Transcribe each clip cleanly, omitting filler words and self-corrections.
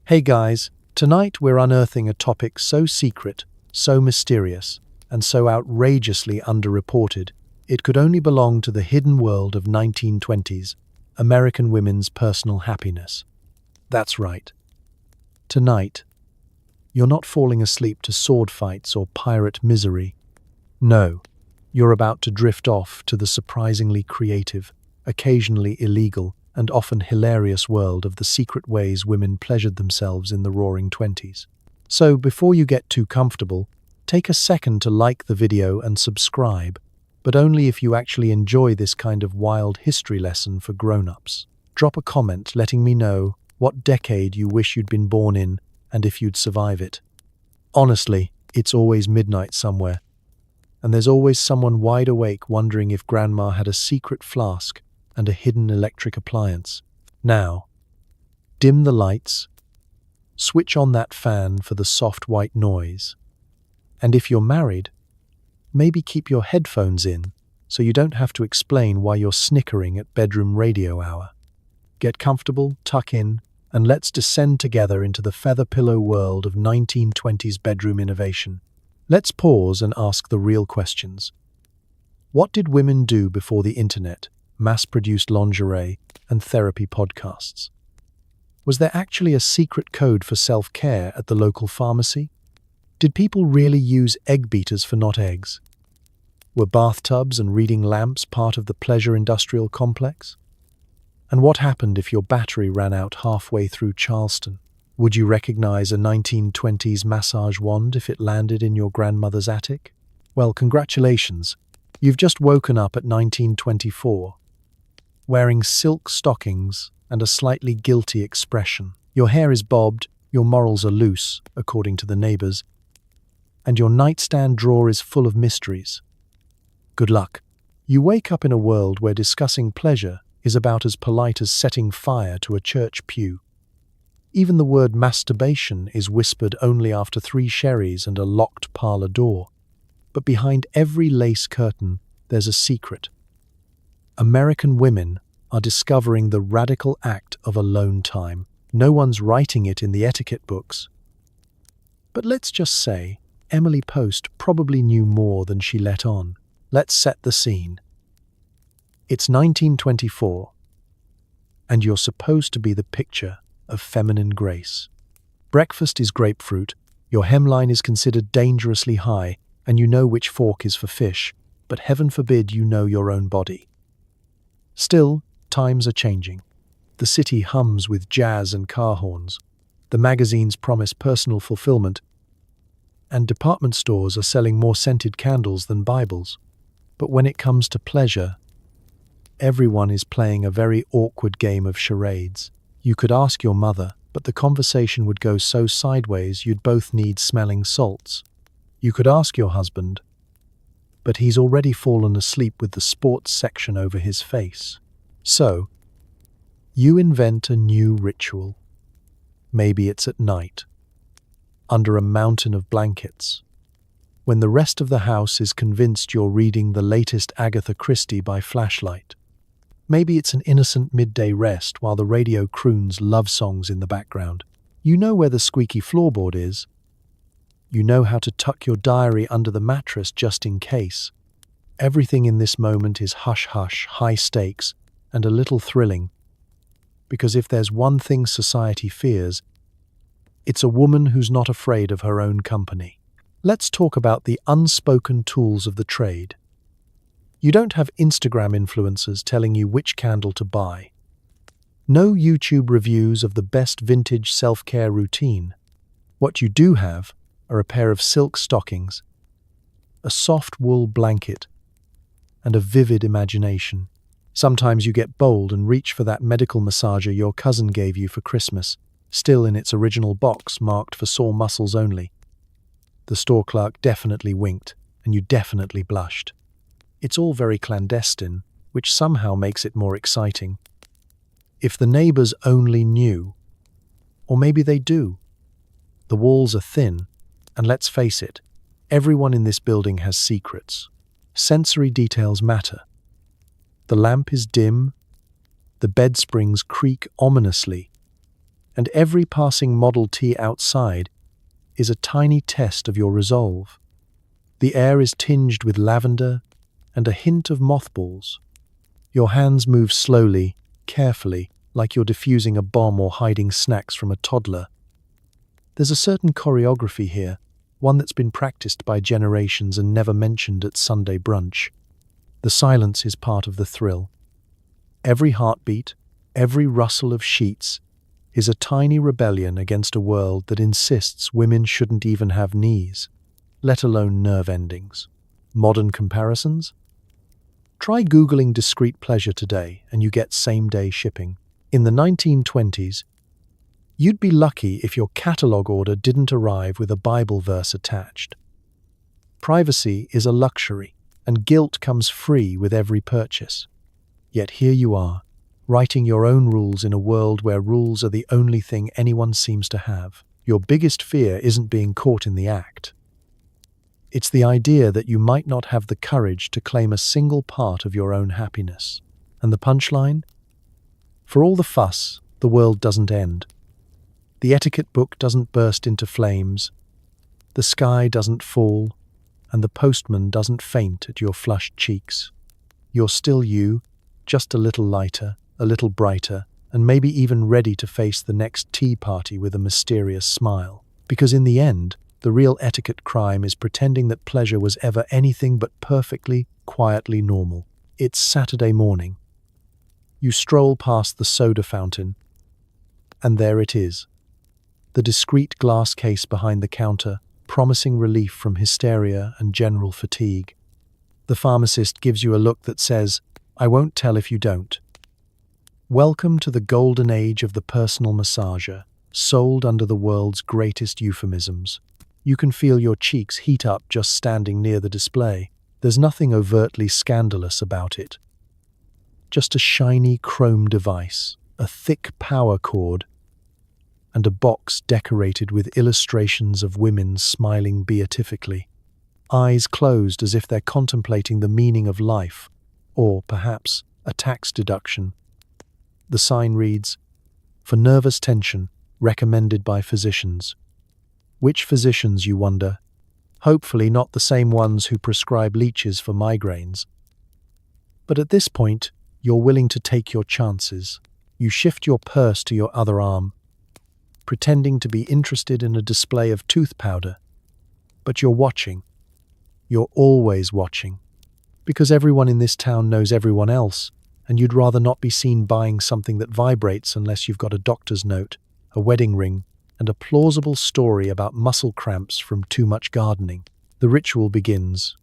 Hey guys, tonight we're unearthing a topic so secret, so mysterious, and so outrageously underreported, it could only belong to the hidden world of 1920s, American women's personal happiness. That's right. Tonight, you're not falling asleep to sword fights or pirate misery. No, you're about to drift off to the surprisingly creative, occasionally illegal, and often hilarious world of the secret ways women pleasured themselves in the Roaring Twenties. So, before you get too comfortable, take a second to like the video and subscribe, but only if you actually enjoy this kind of wild history lesson for grown-ups. Drop a comment letting me know what decade you wish you'd been born in and if you'd survive it. Honestly, it's always midnight somewhere, and there's always someone wide awake wondering if Grandma had a secret flask and a hidden electric appliance. Now, dim the lights, switch on that fan for the soft white noise, and if you're married, maybe keep your headphones in so you don't have to explain why you're snickering at bedroom radio hour. Get comfortable, tuck in, and let's descend together into the feather pillow world of 1920s bedroom innovation. Let's pause and ask the real questions. What did women do before the internet, mass-produced lingerie, and therapy podcasts? Was there actually a secret code for self-care at the local pharmacy? Did people really use egg beaters for not eggs? Were bathtubs and reading lamps part of the pleasure industrial complex? And what happened if your battery ran out halfway through Charleston? Would you recognize a 1920s massage wand if it landed in your grandmother's attic? Well, congratulations. You've just woken up at 1924, wearing silk stockings and a slightly guilty expression. Your hair is bobbed, your morals are loose, according to the neighbors, and your nightstand drawer is full of mysteries. Good luck. You wake up in a world where discussing pleasure is about as polite as setting fire to a church pew. Even the word masturbation is whispered only after 3 sherries and a locked parlor door. But behind every lace curtain, there's a secret. American women are discovering the radical act of alone time. No one's writing it in the etiquette books. But let's just say, Emily Post probably knew more than she let on. Let's set the scene. It's 1924, and you're supposed to be the picture of feminine grace. Breakfast is grapefruit, your hemline is considered dangerously high, and you know which fork is for fish, but heaven forbid you know your own body. Still, times are changing. The city hums with jazz and car horns. The magazines promise personal fulfillment, and department stores are selling more scented candles than Bibles. But when it comes to pleasure, everyone is playing a very awkward game of charades. You could ask your mother, but the conversation would go so sideways you'd both need smelling salts. You could ask your husband, but he's already fallen asleep with the sports section over his face. So, you invent a new ritual. Maybe it's at night, under a mountain of blankets, when the rest of the house is convinced you're reading the latest Agatha Christie by flashlight. Maybe it's an innocent midday rest while the radio croons love songs in the background. You know where the squeaky floorboard is. You know how to tuck your diary under the mattress just in case. Everything in this moment is hush-hush, high stakes, and a little thrilling. Because if there's one thing society fears, it's a woman who's not afraid of her own company. Let's talk about the unspoken tools of the trade. You don't have Instagram influencers telling you which candle to buy. No YouTube reviews of the best vintage self-care routine. What you do have are a pair of silk stockings, a soft wool blanket, and a vivid imagination. Sometimes you get bold and reach for that medical massager your cousin gave you for Christmas, still in its original box marked for sore muscles only. The store clerk definitely winked, and you definitely blushed. It's all very clandestine, which somehow makes it more exciting. If the neighbors only knew, or maybe they do. The walls are thin, and let's face it, everyone in this building has secrets. Sensory details matter. The lamp is dim, the bed springs creak ominously, and every passing Model T outside is a tiny test of your resolve. The air is tinged with lavender and a hint of mothballs. Your hands move slowly, carefully, like you're defusing a bomb or hiding snacks from a toddler. There's a certain choreography here, one that's been practiced by generations and never mentioned at Sunday brunch. The silence is part of the thrill. Every heartbeat, every rustle of sheets is a tiny rebellion against a world that insists women shouldn't even have knees, let alone nerve endings. Modern comparisons? Try Googling discreet pleasure today and you get same-day shipping. In the 1920s, you'd be lucky if your catalog order didn't arrive with a Bible verse attached. Privacy is a luxury, and guilt comes free with every purchase. Yet here you are, writing your own rules in a world where rules are the only thing anyone seems to have. Your biggest fear isn't being caught in the act. It's the idea that you might not have the courage to claim a single part of your own happiness. And the punchline? For all the fuss, the world doesn't end. The etiquette book doesn't burst into flames. The sky doesn't fall, and the postman doesn't faint at your flushed cheeks. You're still you, just a little lighter, a little brighter, and maybe even ready to face the next tea party with a mysterious smile. Because in the end, the real etiquette crime is pretending that pleasure was ever anything but perfectly, quietly normal. It's Saturday morning. You stroll past the soda fountain, and there it is. The discreet glass case behind the counter, promising relief from hysteria and general fatigue. The pharmacist gives you a look that says, "I won't tell if you don't." Welcome to the golden age of the personal massager, sold under the world's greatest euphemisms. You can feel your cheeks heat up just standing near the display. There's nothing overtly scandalous about it. Just a shiny chrome device, a thick power cord, and a box decorated with illustrations of women smiling beatifically, eyes closed as if they're contemplating the meaning of life, or perhaps a tax deduction. The sign reads, "For nervous tension, recommended by physicians." Which physicians, you wonder? Hopefully not the same ones who prescribe leeches for migraines. But at this point, you're willing to take your chances. You shift your purse to your other arm, pretending to be interested in a display of tooth powder. But you're watching. You're always watching. Because everyone in this town knows everyone else, and you'd rather not be seen buying something that vibrates unless you've got a doctor's note, a wedding ring, and a plausible story about muscle cramps from too much gardening. The ritual begins.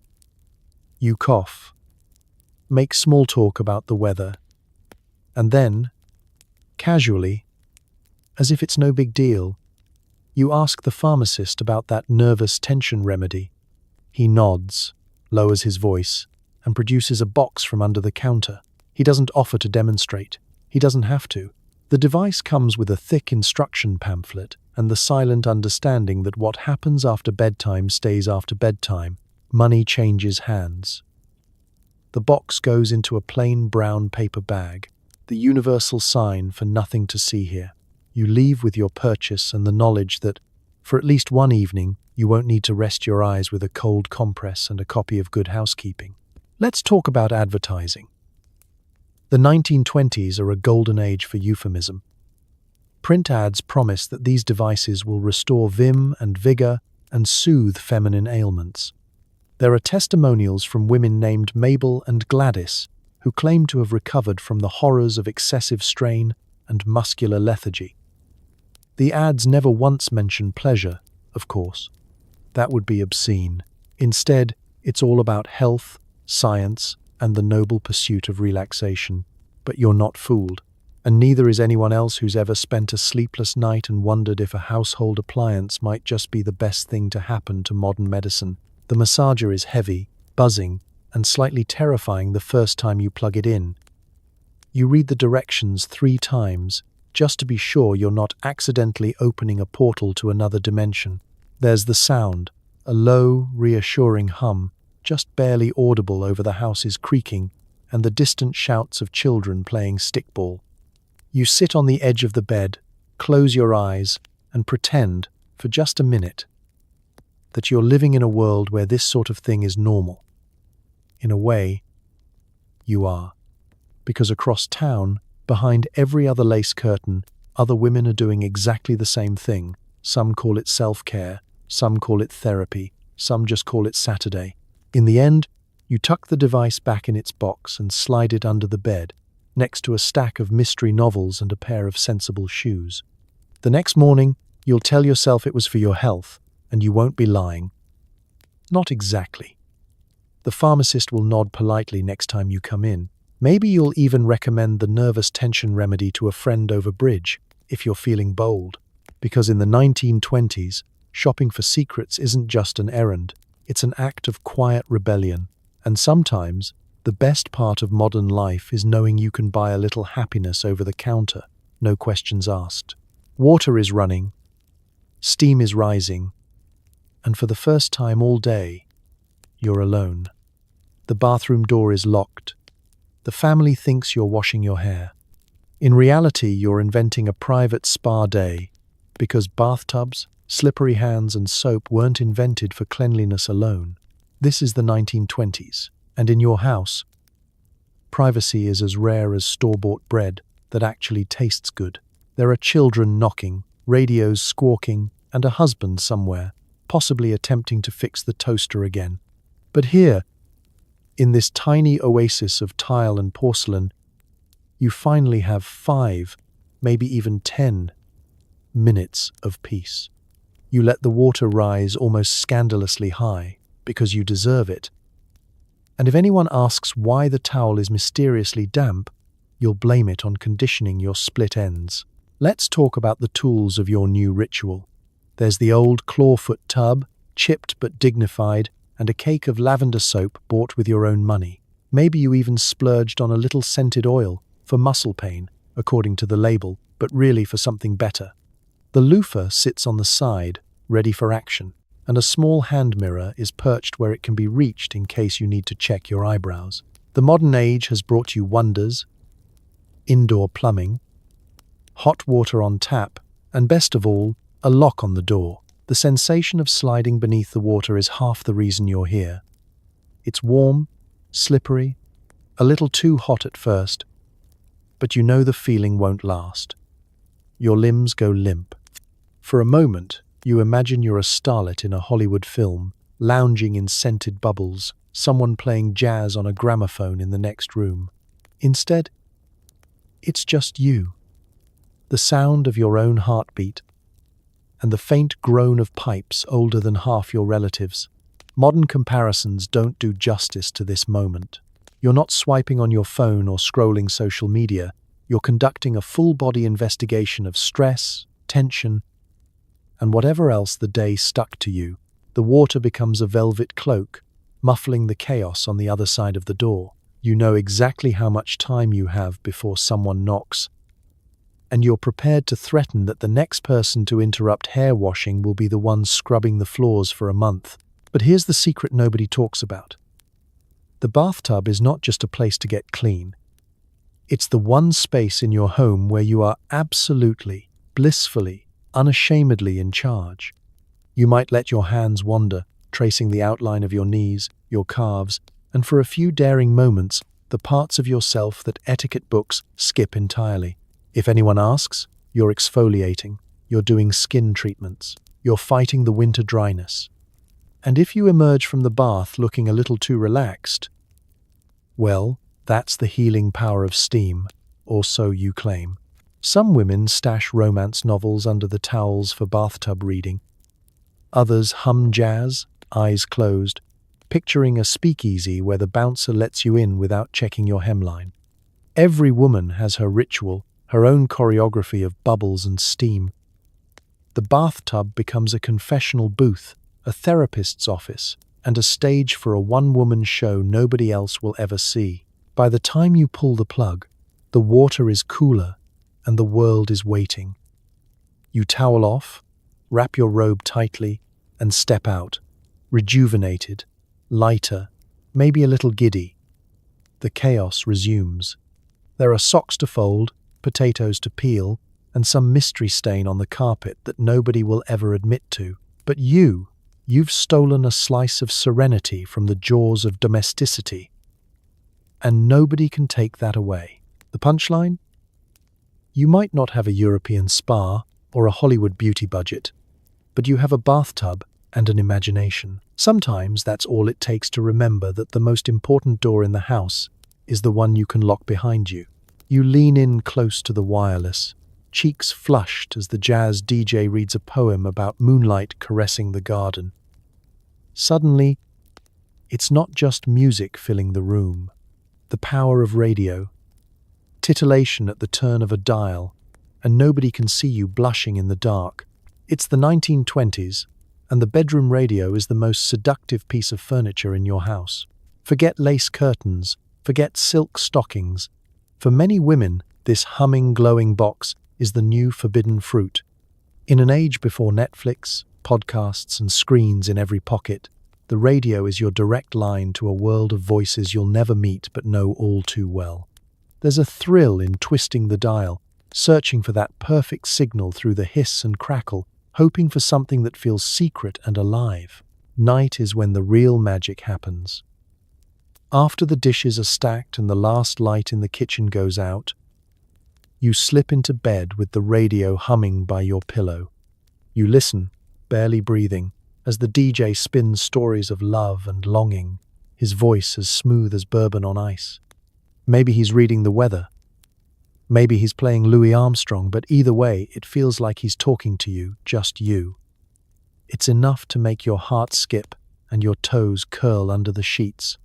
You cough, make small talk about the weather, and then, casually, as if it's no big deal, you ask the pharmacist about that nervous tension remedy. He nods, lowers his voice, and produces a box from under the counter. He doesn't offer to demonstrate. He doesn't have to. The device comes with a thick instruction pamphlet and the silent understanding that what happens after bedtime stays after bedtime. Money changes hands. The box goes into a plain brown paper bag, the universal sign for nothing to see here. You leave with your purchase and the knowledge that, for at least one evening, you won't need to rest your eyes with a cold compress and a copy of Good Housekeeping. Let's talk about advertising. The 1920s are a golden age for euphemism. Print ads promise that these devices will restore vim and vigor and soothe feminine ailments. There are testimonials from women named Mabel and Gladys who claim to have recovered from the horrors of excessive strain and muscular lethargy. The ads never once mention pleasure, of course. That would be obscene. Instead, it's all about health, science, and the noble pursuit of relaxation. But you're not fooled, and neither is anyone else who's ever spent a sleepless night and wondered if a household appliance might just be the best thing to happen to modern medicine. The massager is heavy, buzzing, and slightly terrifying the first time you plug it in. You read the directions 3 times, just to be sure you're not accidentally opening a portal to another dimension. There's the sound, a low, reassuring hum, just barely audible over the house's creaking, and the distant shouts of children playing stickball. You sit on the edge of the bed, close your eyes and pretend, for just a minute, that you're living in a world where this sort of thing is normal. In a way, you are. Because across town, behind every other lace curtain, other women are doing exactly the same thing. Some call it self-care, some call it therapy, some just call it Saturday. In the end, you tuck the device back in its box and slide it under the bed, next to a stack of mystery novels and a pair of sensible shoes. The next morning, you'll tell yourself it was for your health, and you won't be lying. Not exactly. The pharmacist will nod politely next time you come in. Maybe you'll even recommend the nervous tension remedy to a friend over bridge, if you're feeling bold. Because in the 1920s, shopping for secrets isn't just an errand, it's an act of quiet rebellion. And sometimes, the best part of modern life is knowing you can buy a little happiness over the counter, no questions asked. Water is running, steam is rising, and for the first time all day, you're alone. The bathroom door is locked. The family thinks you're washing your hair. In reality, you're inventing a private spa day, because bathtubs, slippery hands, and soap weren't invented for cleanliness alone. This is the 1920s, and in your house, privacy is as rare as store-bought bread that actually tastes good. There are children knocking, radios squawking, and a husband somewhere, possibly attempting to fix the toaster again. But here, in this tiny oasis of tile and porcelain, you finally have 5, maybe even 10 minutes of peace. You let the water rise almost scandalously high, because you deserve it. And if anyone asks why the towel is mysteriously damp, you'll blame it on conditioning your split ends. Let's talk about the tools of your new ritual. There's the old clawfoot tub, chipped but dignified, and a cake of lavender soap bought with your own money. Maybe you even splurged on a little scented oil for muscle pain, according to the label, but really for something better. The loofah sits on the side, ready for action, and a small hand mirror is perched where it can be reached in case you need to check your eyebrows. The modern age has brought you wonders, indoor plumbing, hot water on tap, and best of all, a lock on the door. The sensation of sliding beneath the water is half the reason you're here. It's warm, slippery, a little too hot at first, but you know the feeling won't last. Your limbs go limp. For a moment, you imagine you're a starlet in a Hollywood film, lounging in scented bubbles, someone playing jazz on a gramophone in the next room. Instead, it's just you. The sound of your own heartbeat, and the faint groan of pipes older than half your relatives. Modern comparisons don't do justice to this moment. You're not swiping on your phone or scrolling social media. You're conducting a full-body investigation of stress, tension, and whatever else the day stuck to you. The water becomes a velvet cloak, muffling the chaos on the other side of the door. You know exactly how much time you have before someone knocks, and you're prepared to threaten that the next person to interrupt hair washing will be the one scrubbing the floors for a month. But here's the secret nobody talks about. The bathtub is not just a place to get clean. It's the one space in your home where you are absolutely, blissfully, unashamedly in charge. You might let your hands wander, tracing the outline of your knees, your calves, and for a few daring moments, the parts of yourself that etiquette books skip entirely. If anyone asks, you're exfoliating, you're doing skin treatments, you're fighting the winter dryness. And if you emerge from the bath looking a little too relaxed, well, that's the healing power of steam, or so you claim. Some women stash romance novels under the towels for bathtub reading. Others hum jazz, eyes closed, picturing a speakeasy where the bouncer lets you in without checking your hemline. Every woman has her ritual, her own choreography of bubbles and steam. The bathtub becomes a confessional booth, a therapist's office, and a stage for a one-woman show nobody else will ever see. By the time you pull the plug, the water is cooler and the world is waiting. You towel off, wrap your robe tightly, and step out, rejuvenated, lighter, maybe a little giddy. The chaos resumes. There are socks to fold, potatoes to peel, and some mystery stain on the carpet that nobody will ever admit to. But you've stolen a slice of serenity from the jaws of domesticity, and nobody can take that away. The punchline? You might not have a European spa or a Hollywood beauty budget, but you have a bathtub and an imagination. Sometimes that's all it takes to remember that the most important door in the house is the one you can lock behind you. You lean in close to the wireless, cheeks flushed as the jazz DJ reads a poem about moonlight caressing the garden. Suddenly, it's not just music filling the room. The power of radio, titillation at the turn of a dial, and nobody can see you blushing in the dark. It's the 1920s, and the bedroom radio is the most seductive piece of furniture in your house. Forget lace curtains, forget silk stockings. For many women, this humming, glowing box is the new forbidden fruit. In an age before Netflix, podcasts, and screens in every pocket, the radio is your direct line to a world of voices you'll never meet but know all too well. There's a thrill in twisting the dial, searching for that perfect signal through the hiss and crackle, hoping for something that feels secret and alive. Night is when the real magic happens. After the dishes are stacked and the last light in the kitchen goes out, you slip into bed with the radio humming by your pillow. You listen, barely breathing, as the DJ spins stories of love and longing, his voice as smooth as bourbon on ice. Maybe he's reading the weather. Maybe he's playing Louis Armstrong, but either way, it feels like he's talking to you, just you. It's enough to make your heart skip and your toes curl under the sheets.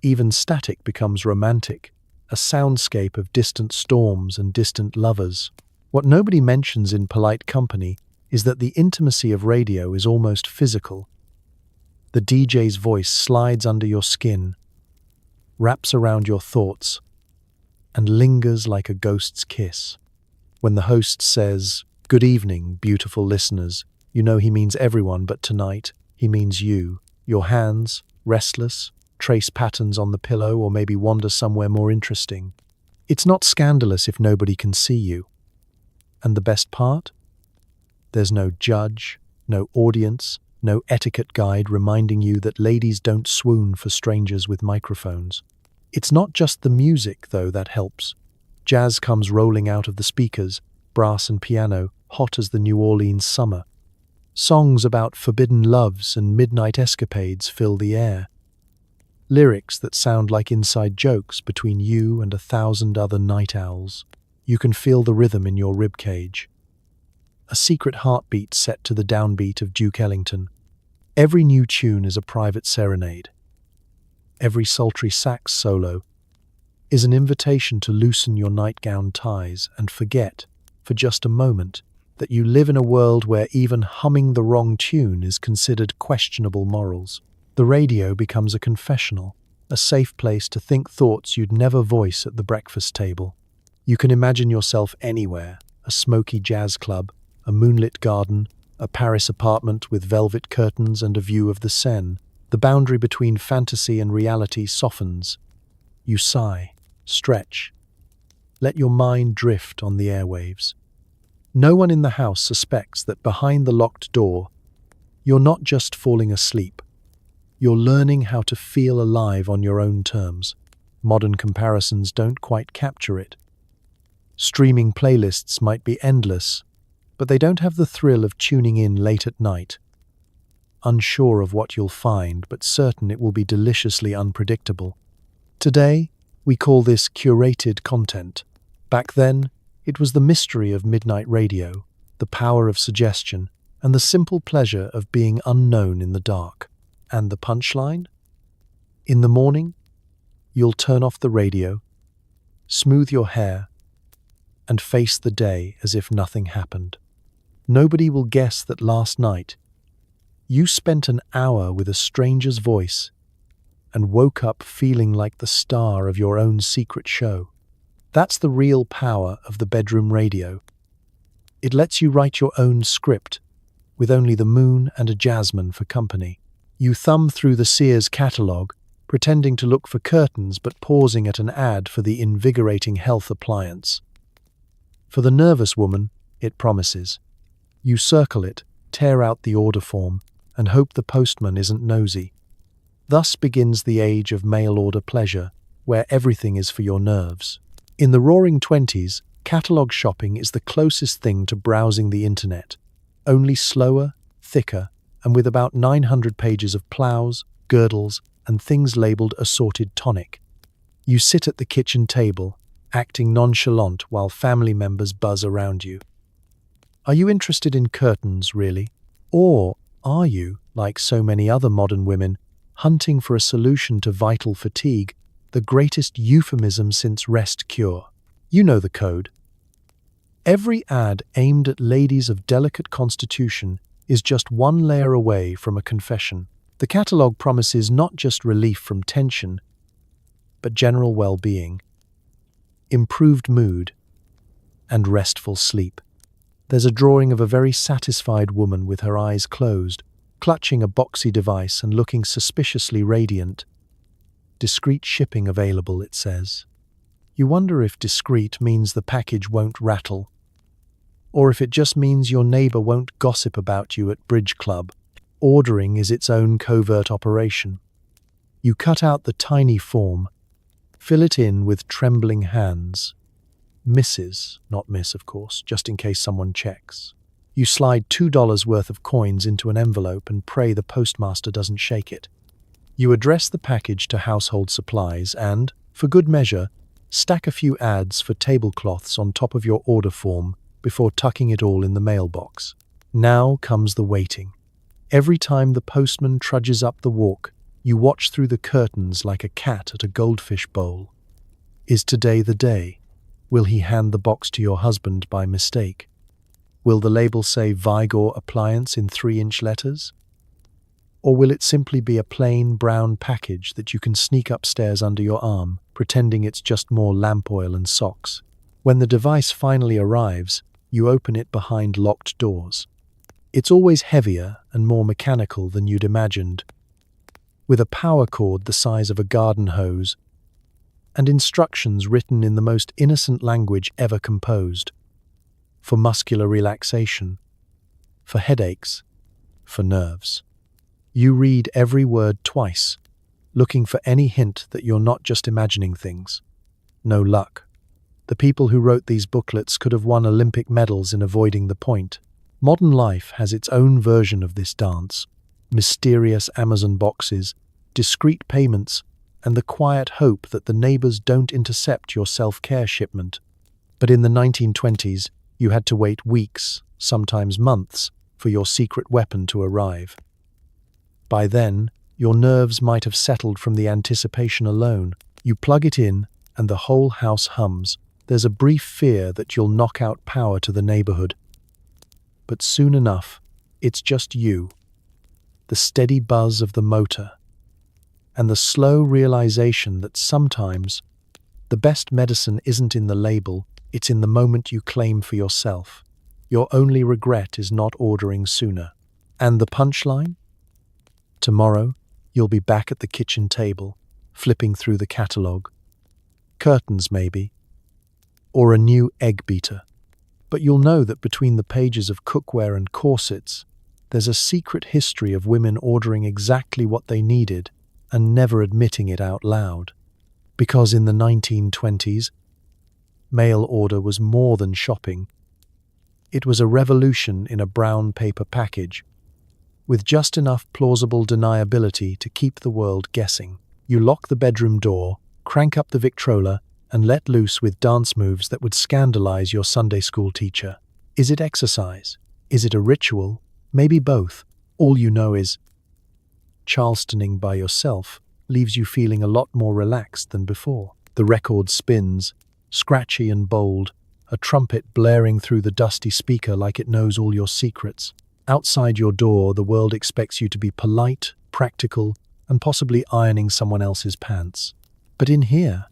Even static becomes romantic, a soundscape of distant storms and distant lovers. What nobody mentions in polite company is that the intimacy of radio is almost physical. The DJ's voice slides under your skin, wraps around your thoughts, and lingers like a ghost's kiss. When the host says, "Good evening, beautiful listeners," you know he means everyone, but tonight he means you. Your hands, restless, trace patterns on the pillow or maybe wander somewhere more interesting. It's not scandalous if nobody can see you. And the best part? There's no judge, no audience, no etiquette guide reminding you that ladies don't swoon for strangers with microphones. It's not just the music, though, that helps. Jazz comes rolling out of the speakers, brass and piano, hot as the New Orleans summer. Songs about forbidden loves and midnight escapades fill the air. Lyrics that sound like inside jokes between you and 1,000 other night owls. You can feel the rhythm in your ribcage. A secret heartbeat set to the downbeat of Duke Ellington. Every new tune is a private serenade. Every sultry sax solo is an invitation to loosen your nightgown ties and forget, for just a moment, that you live in a world where even humming the wrong tune is considered questionable morals. The radio becomes a confessional, a safe place to think thoughts you'd never voice at the breakfast table. You can imagine yourself anywhere, a smoky jazz club, a moonlit garden, a Paris apartment with velvet curtains and a view of the Seine. The boundary between fantasy and reality softens. You sigh, stretch, let your mind drift on the airwaves. No one in the house suspects that behind the locked door, you're not just falling asleep. You're learning how to feel alive on your own terms. Modern comparisons don't quite capture it. Streaming playlists might be endless, but they don't have the thrill of tuning in late at night. Unsure of what you'll find, but certain it will be deliciously unpredictable. Today, we call this curated content. Back then, it was the mystery of midnight radio, the power of suggestion, and the simple pleasure of being unknown in the dark. And the punchline? In the morning, you'll turn off the radio, smooth your hair, and face the day as if nothing happened. Nobody will guess that last night, you spent an hour with a stranger's voice and woke up feeling like the star of your own secret show. That's the real power of the bedroom radio. It lets you write your own script, with only the moon and a jazzman for company. You thumb through the Sears catalogue, pretending to look for curtains but pausing at an ad for the invigorating health appliance. For the nervous woman, it promises. You circle it, tear out the order form, and hope the postman isn't nosy. Thus begins the age of mail-order pleasure, where everything is for your nerves. In the roaring 20s, catalogue shopping is the closest thing to browsing the internet, only slower, thicker, and with about 900 pages of plows, girdles, and things labeled assorted tonic. You sit at the kitchen table, acting nonchalant while family members buzz around you. Are you interested in curtains, really? Or are you, like so many other modern women, hunting for a solution to vital fatigue, the greatest euphemism since rest cure? You know the code. Every ad aimed at ladies of delicate constitution is just one layer away from a confession. The catalogue promises not just relief from tension, but general well-being, improved mood, and restful sleep. There's a drawing of a very satisfied woman with her eyes closed, clutching a boxy device and looking suspiciously radiant. Discreet shipping available, it says. You wonder if discreet means the package won't rattle, or if it just means your neighbor won't gossip about you at bridge club. Ordering is its own covert operation. You cut out the tiny form, fill it in with trembling hands. Mrs., not Miss, of course, just in case someone checks. You slide $2 worth of coins into an envelope and pray the postmaster doesn't shake it. You address the package to household supplies and, for good measure, stack a few ads for tablecloths on top of your order form before tucking it all in the mailbox. Now comes the waiting. Every time the postman trudges up the walk, you watch through the curtains like a cat at a goldfish bowl. Is today the day? Will he hand the box to your husband by mistake? Will the label say Vigor Appliance in 3-inch letters? Or will it simply be a plain brown package that you can sneak upstairs under your arm, pretending it's just more lamp oil and socks? When the device finally arrives, you open it behind locked doors. It's always heavier and more mechanical than you'd imagined, with a power cord the size of a garden hose, and instructions written in the most innocent language ever composed. For muscular relaxation, for headaches, for nerves. You read every word twice, looking for any hint that you're not just imagining things. No luck. The people who wrote these booklets could have won Olympic medals in avoiding the point. Modern life has its own version of this dance. Mysterious Amazon boxes, discreet payments, and the quiet hope that the neighbors don't intercept your self-care shipment. But in the 1920s, you had to wait weeks, sometimes months, for your secret weapon to arrive. By then, your nerves might have settled from the anticipation alone. You plug it in, and the whole house hums. There's a brief fear that you'll knock out power to the neighborhood. But soon enough, it's just you, the steady buzz of the motor, and the slow realization that sometimes the best medicine isn't in the label, it's in the moment you claim for yourself. Your only regret is not ordering sooner. And the punchline? Tomorrow, you'll be back at the kitchen table, flipping through the catalogue. Curtains, maybe, or a new egg beater. But you'll know that between the pages of cookware and corsets, there's a secret history of women ordering exactly what they needed and never admitting it out loud. Because in the 1920s, mail order was more than shopping. It was a revolution in a brown paper package, with just enough plausible deniability to keep the world guessing. You lock the bedroom door, crank up the Victrola, and let loose with dance moves that would scandalize your Sunday school teacher. Is it exercise? Is it a ritual? Maybe both. All you know is Charlestoning by yourself leaves you feeling a lot more relaxed than before. The record spins, scratchy and bold, a trumpet blaring through the dusty speaker like it knows all your secrets. Outside your door, the world expects you to be polite, practical, and possibly ironing someone else's pants. But in here,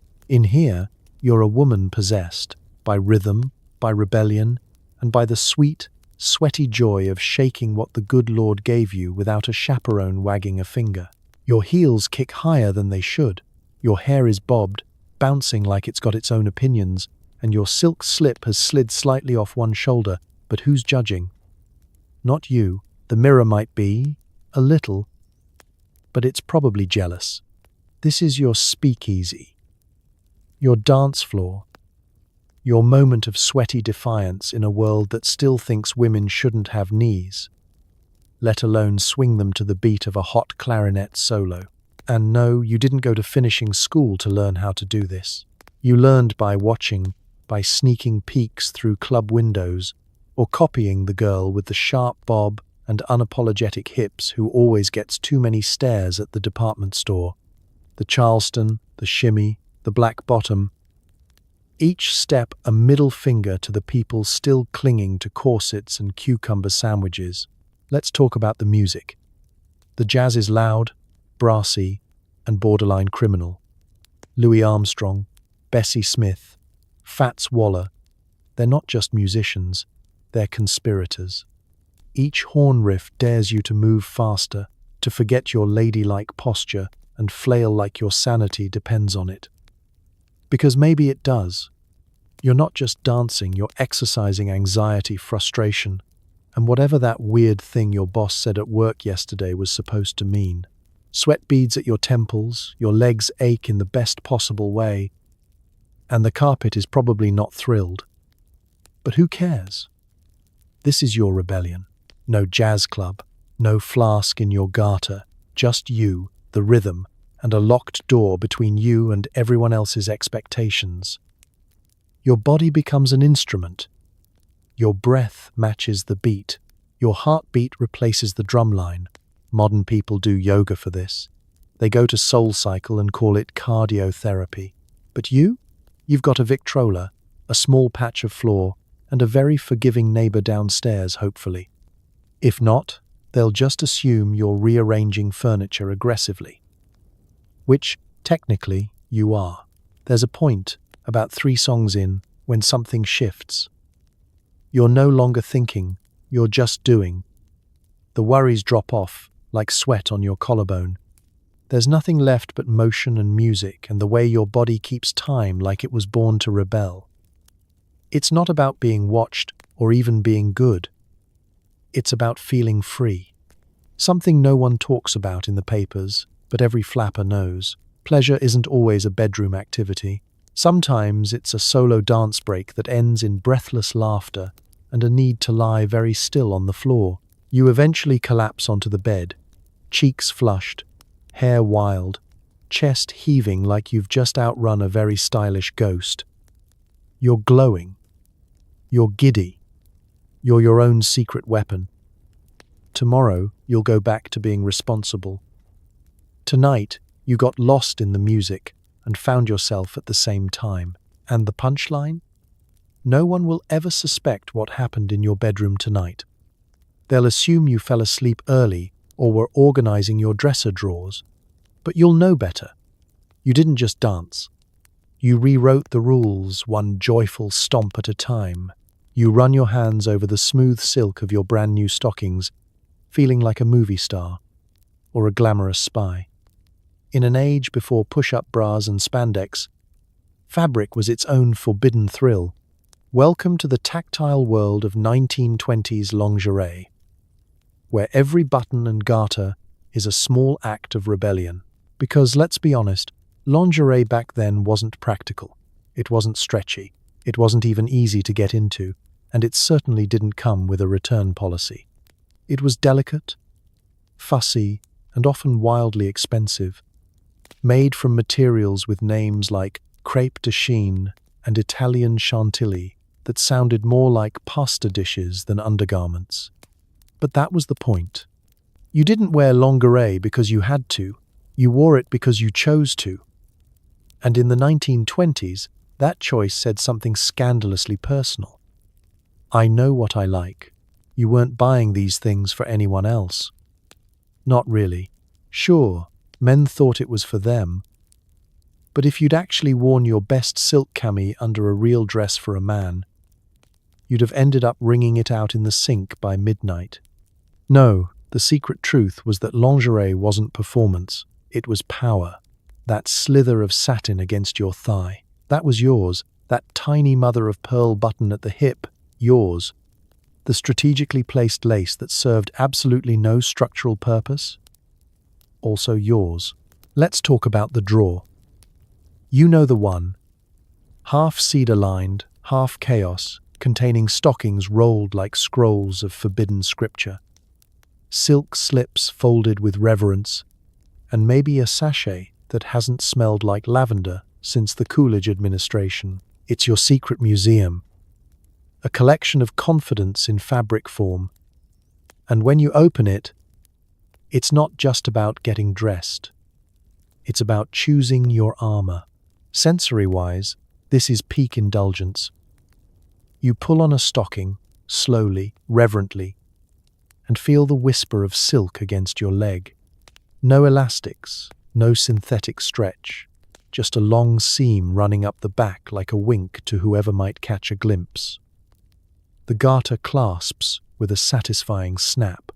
you're a woman possessed by rhythm, by rebellion, and by the sweet, sweaty joy of shaking what the good Lord gave you without a chaperone wagging a finger. Your heels kick higher than they should. Your hair is bobbed, bouncing like it's got its own opinions, and your silk slip has slid slightly off one shoulder, But who's judging? Not you. The mirror might be, a little, but it's probably jealous. This is your speakeasy, your dance floor, your moment of sweaty defiance in a world that still thinks women shouldn't have knees, let alone swing them to the beat of a hot clarinet solo. And no, you didn't go to finishing school to learn how to do this. You learned by watching, by sneaking peeks through club windows, or copying the girl with the sharp bob and unapologetic hips who always gets too many stares at the department store. The Charleston, the shimmy, the black bottom. Each step a middle finger to the people still clinging to corsets and cucumber sandwiches. Let's talk about the music. The jazz is loud, brassy, and borderline criminal. Louis Armstrong, Bessie Smith, Fats Waller. They're not just musicians, they're conspirators. Each horn riff dares you to move faster, to forget your ladylike posture and flail like your sanity depends on it. Because maybe it does. You're not just dancing, you're exercising anxiety, frustration, and whatever that weird thing your boss said at work yesterday was supposed to mean. Sweat beads at your temples, your legs ache in the best possible way, and the carpet is probably not thrilled. But who cares? This is your rebellion. No jazz club, no flask in your garter, just you, the rhythm, and a locked door between you and everyone else's expectations. Your body becomes an instrument. Your breath matches the beat. Your heartbeat replaces the drumline. Modern people do yoga for this. They go to SoulCycle and call it cardiotherapy. But you've got a Victrola, a small patch of floor, and a very forgiving neighbor downstairs, hopefully. If not, they'll just assume you're rearranging furniture aggressively. Which, technically, you are. There's a point, about 3 songs in, when something shifts. You're no longer thinking, you're just doing. The worries drop off, like sweat on your collarbone. There's nothing left but motion and music and the way your body keeps time like it was born to rebel. It's not about being watched or even being good. It's about feeling free. Something no one talks about in the papers, but every flapper knows. Pleasure isn't always a bedroom activity. Sometimes it's a solo dance break that ends in breathless laughter and a need to lie very still on the floor. You eventually collapse onto the bed, cheeks flushed, hair wild, chest heaving like you've just outrun a very stylish ghost. You're glowing. You're giddy. You're your own secret weapon. Tomorrow, you'll go back to being responsible. Tonight, you got lost in the music and found yourself at the same time. And the punchline? No one will ever suspect what happened in your bedroom tonight. They'll assume you fell asleep early or were organizing your dresser drawers. But you'll know better. You didn't just dance. You rewrote the rules one joyful stomp at a time. You run your hands over the smooth silk of your brand new stockings, feeling like a movie star or a glamorous spy. In an age before push-up bras and spandex, fabric was its own forbidden thrill. Welcome to the tactile world of 1920s lingerie, where every button and garter is a small act of rebellion. Because, let's be honest, lingerie back then wasn't practical. It wasn't stretchy. It wasn't even easy to get into, and it certainly didn't come with a return policy. It was delicate, fussy, and often wildly expensive, made from materials with names like crêpe de chine and Italian chantilly that sounded more like pasta dishes than undergarments. But that was the point. You didn't wear lingerie because you had to. You wore it because you chose to. And in the 1920s, that choice said something scandalously personal. I know what I like. You weren't buying these things for anyone else. Not really. Sure, men thought it was for them. But if you'd actually worn your best silk cami under a real dress for a man, you'd have ended up wringing it out in the sink by midnight. No, the secret truth was that lingerie wasn't performance. It was power. That slither of satin against your thigh. That was yours. That tiny mother-of-pearl button at the hip. Yours. The strategically placed lace that served absolutely no structural purpose? Also yours. Let's talk about the drawer. You know the one. Half cedar-lined, half chaos, containing stockings rolled like scrolls of forbidden scripture. Silk slips folded with reverence, and maybe a sachet that hasn't smelled like lavender since the Coolidge administration. It's your secret museum. A collection of confidence in fabric form. And when you open it, it's not just about getting dressed. It's about choosing your armor. Sensory-wise, this is peak indulgence. You pull on a stocking, slowly, reverently, and feel the whisper of silk against your leg. No elastics, no synthetic stretch, just a long seam running up the back like a wink to whoever might catch a glimpse. The garter clasps with a satisfying snap.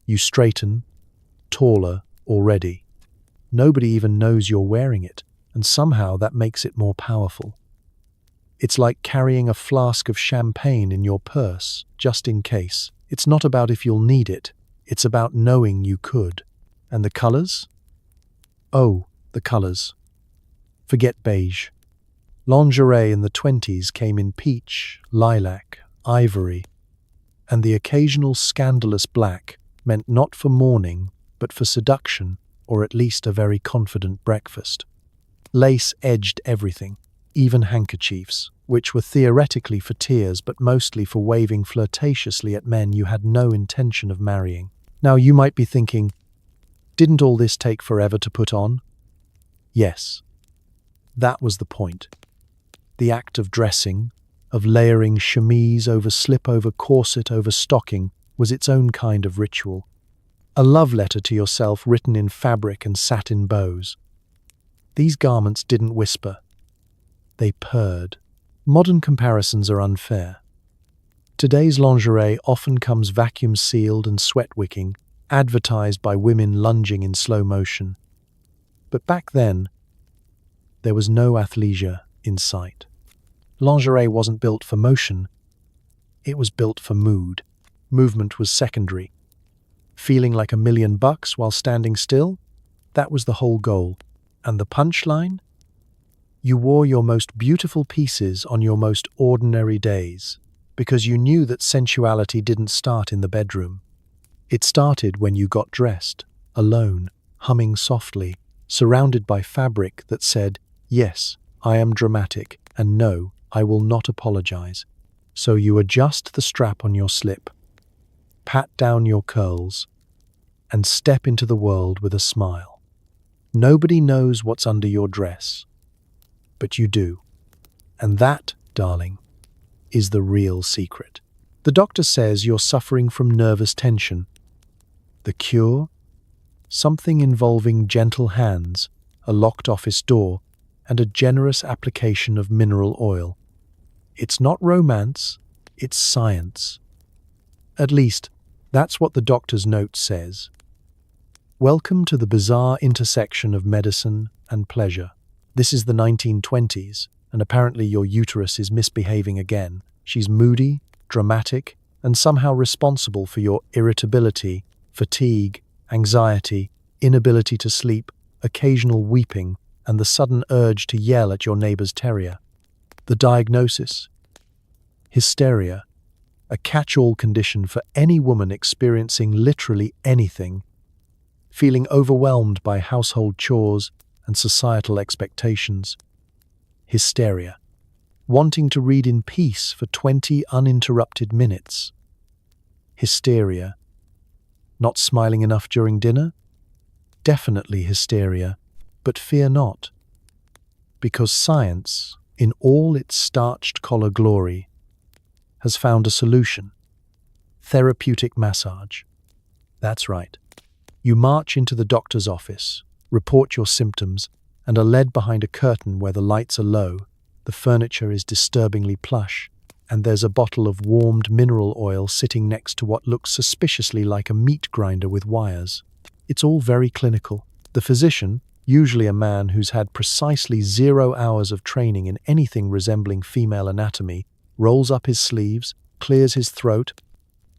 You straighten, taller already. Nobody even knows you're wearing it, and somehow that makes it more powerful. It's like carrying a flask of champagne in your purse, just in case. It's not about if you'll need it, it's about knowing you could. And the colors? Oh, the colors. Forget beige. Lingerie in the 20s came in peach, lilac, ivory, and the occasional scandalous black meant not for mourning, but for seduction, or at least a very confident breakfast. Lace edged everything, even handkerchiefs, which were theoretically for tears but mostly for waving flirtatiously at men you had no intention of marrying. Now you might be thinking, didn't all this take forever to put on? Yes. That was the point. The act of dressing, of layering chemise over slip over corset over stocking, was its own kind of ritual. A love letter to yourself written in fabric and satin bows. These garments didn't whisper. They purred. Modern comparisons are unfair. Today's lingerie often comes vacuum-sealed and sweat-wicking, advertised by women lunging in slow motion. But back then, there was no athleisure in sight. Lingerie wasn't built for motion, it was built for mood. Movement was secondary. Feeling like $1,000,000 while standing still? That was the whole goal. And the punchline? You wore your most beautiful pieces on your most ordinary days, because you knew that sensuality didn't start in the bedroom. It started when you got dressed, alone, humming softly, surrounded by fabric that said, "Yes, I am dramatic, and no, I will not apologize." So you adjust the strap on your slip, pat down your curls, and step into the world with a smile. Nobody knows what's under your dress, but you do. And that, darling, is the real secret. The doctor says you're suffering from nervous tension. The cure? Something involving gentle hands, a locked office door, and a generous application of mineral oil. It's not romance, it's science. At least, that's what the doctor's note says. Welcome to the bizarre intersection of medicine and pleasure. This is the 1920s, and apparently your uterus is misbehaving again. She's moody, dramatic, and somehow responsible for your irritability, fatigue, anxiety, inability to sleep, occasional weeping, and the sudden urge to yell at your neighbor's terrier. The diagnosis? Hysteria, a catch-all condition for any woman experiencing literally anything, feeling overwhelmed by household chores and societal expectations. Hysteria, wanting to read in peace for 20 uninterrupted minutes. Hysteria, not smiling enough during dinner? Definitely hysteria, but fear not, because science, in all its starched collar glory, has found a solution. Therapeutic massage. That's right. You march into the doctor's office, report your symptoms, and are led behind a curtain where the lights are low, the furniture is disturbingly plush, and there's a bottle of warmed mineral oil sitting next to what looks suspiciously like a meat grinder with wires. It's all very clinical. The physician, usually a man who's had precisely 0 hours of training in anything resembling female anatomy, rolls up his sleeves, clears his throat,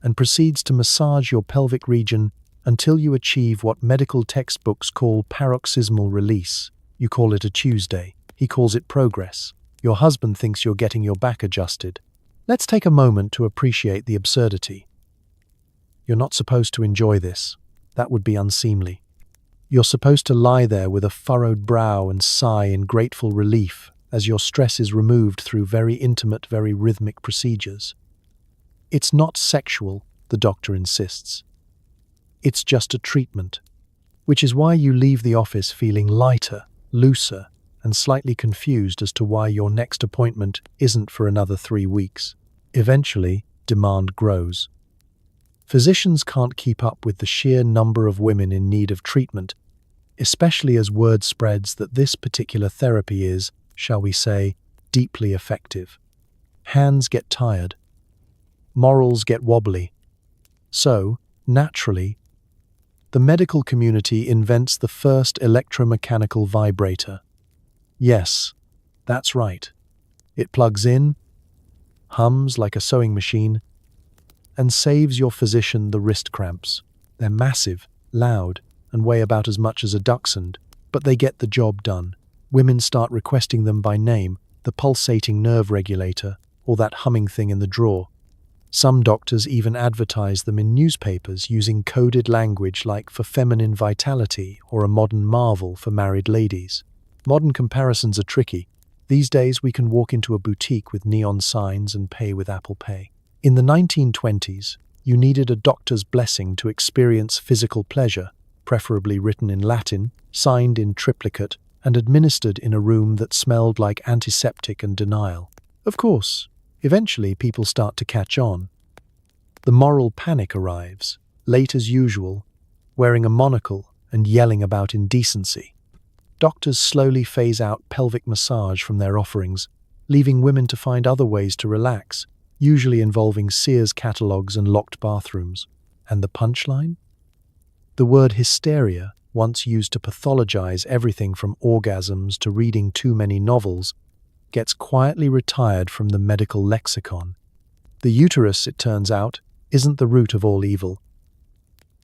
and proceeds to massage your pelvic region until you achieve what medical textbooks call paroxysmal release. You call it a Tuesday. He calls it progress. Your husband thinks you're getting your back adjusted. Let's take a moment to appreciate the absurdity. You're not supposed to enjoy this. That would be unseemly. You're supposed to lie there with a furrowed brow and sigh in grateful relief as your stress is removed through very intimate, very rhythmic procedures. It's not sexual, the doctor insists. It's just a treatment, which is why you leave the office feeling lighter, looser, and slightly confused as to why your next appointment isn't for another 3 weeks. Eventually, demand grows. Physicians can't keep up with the sheer number of women in need of treatment, especially as word spreads that this particular therapy is, shall we say, deeply effective. Hands get tired. Morals get wobbly. So, naturally, the medical community invents the first electromechanical vibrator. Yes, that's right. It plugs in, hums like a sewing machine, and saves your physician the wrist cramps. They're massive, loud, and weigh about as much as a dachshund, but they get the job done. Women start requesting them by name, the pulsating nerve regulator, or that humming thing in the drawer. Some doctors even advertise them in newspapers using coded language like for feminine vitality or a modern marvel for married ladies. Modern comparisons are tricky. These days we can walk into a boutique with neon signs and pay with Apple Pay. In the 1920s, you needed a doctor's blessing to experience physical pleasure, preferably written in Latin, signed in triplicate, and administered in a room that smelled like antiseptic and denial. Of course, eventually people start to catch on. The moral panic arrives, late as usual, wearing a monocle and yelling about indecency. Doctors slowly phase out pelvic massage from their offerings, leaving women to find other ways to relax, usually involving Sears catalogs and locked bathrooms. And the punchline? The word hysteria, once used to pathologize everything from orgasms to reading too many novels, gets quietly retired from the medical lexicon. The uterus, it turns out, isn't the root of all evil,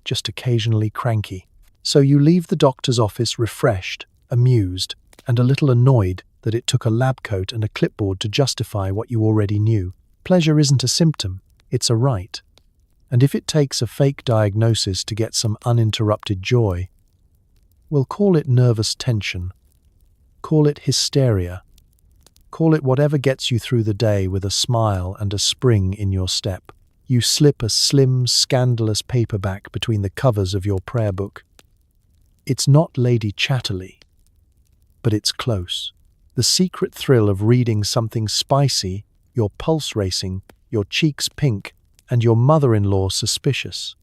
just occasionally cranky. So you leave the doctor's office refreshed, amused, and a little annoyed that it took a lab coat and a clipboard to justify what you already knew. Pleasure isn't a symptom, it's a right. And if it takes a fake diagnosis to get some uninterrupted joy, we'll call it nervous tension. Call it hysteria. Call it whatever gets you through the day with a smile and a spring in your step. You slip a slim, scandalous paperback between the covers of your prayer book. It's not Lady Chatterley, but it's close. The secret thrill of reading something spicy, your pulse racing, your cheeks pink, and your mother-in-law suspicious.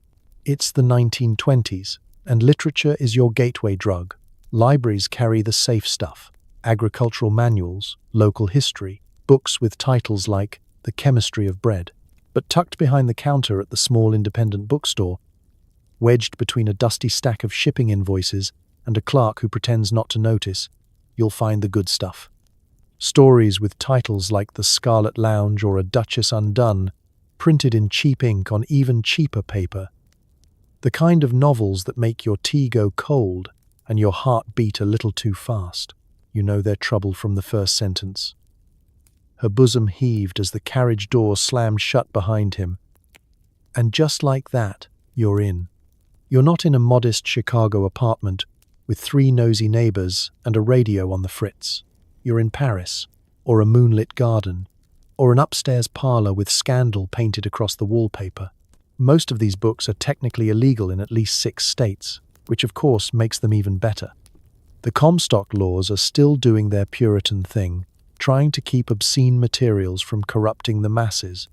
It's the 1920s, and literature is your gateway drug. Libraries carry the safe stuff: agricultural manuals, local history, books with titles like The Chemistry of Bread. But tucked behind the counter at the small independent bookstore, wedged between a dusty stack of shipping invoices and a clerk who pretends not to notice, you'll find the good stuff. Stories with titles like The Scarlet Lounge or A Duchess Undone, printed in cheap ink on even cheaper paper. The kind of novels that make your tea go cold and your heart beat a little too fast. You know their trouble from the first sentence. Her bosom heaved as the carriage door slammed shut behind him. And just like that, you're in. You're not in a modest Chicago apartment with 3 nosy neighbors and a radio on the fritz. You're in Paris, or a moonlit garden, or an upstairs parlor with scandal painted across the wallpaper. Most of these books are technically illegal in at least 6 states, which of course makes them even better. The Comstock laws are still doing their Puritan thing, trying to keep obscene materials from corrupting the masses,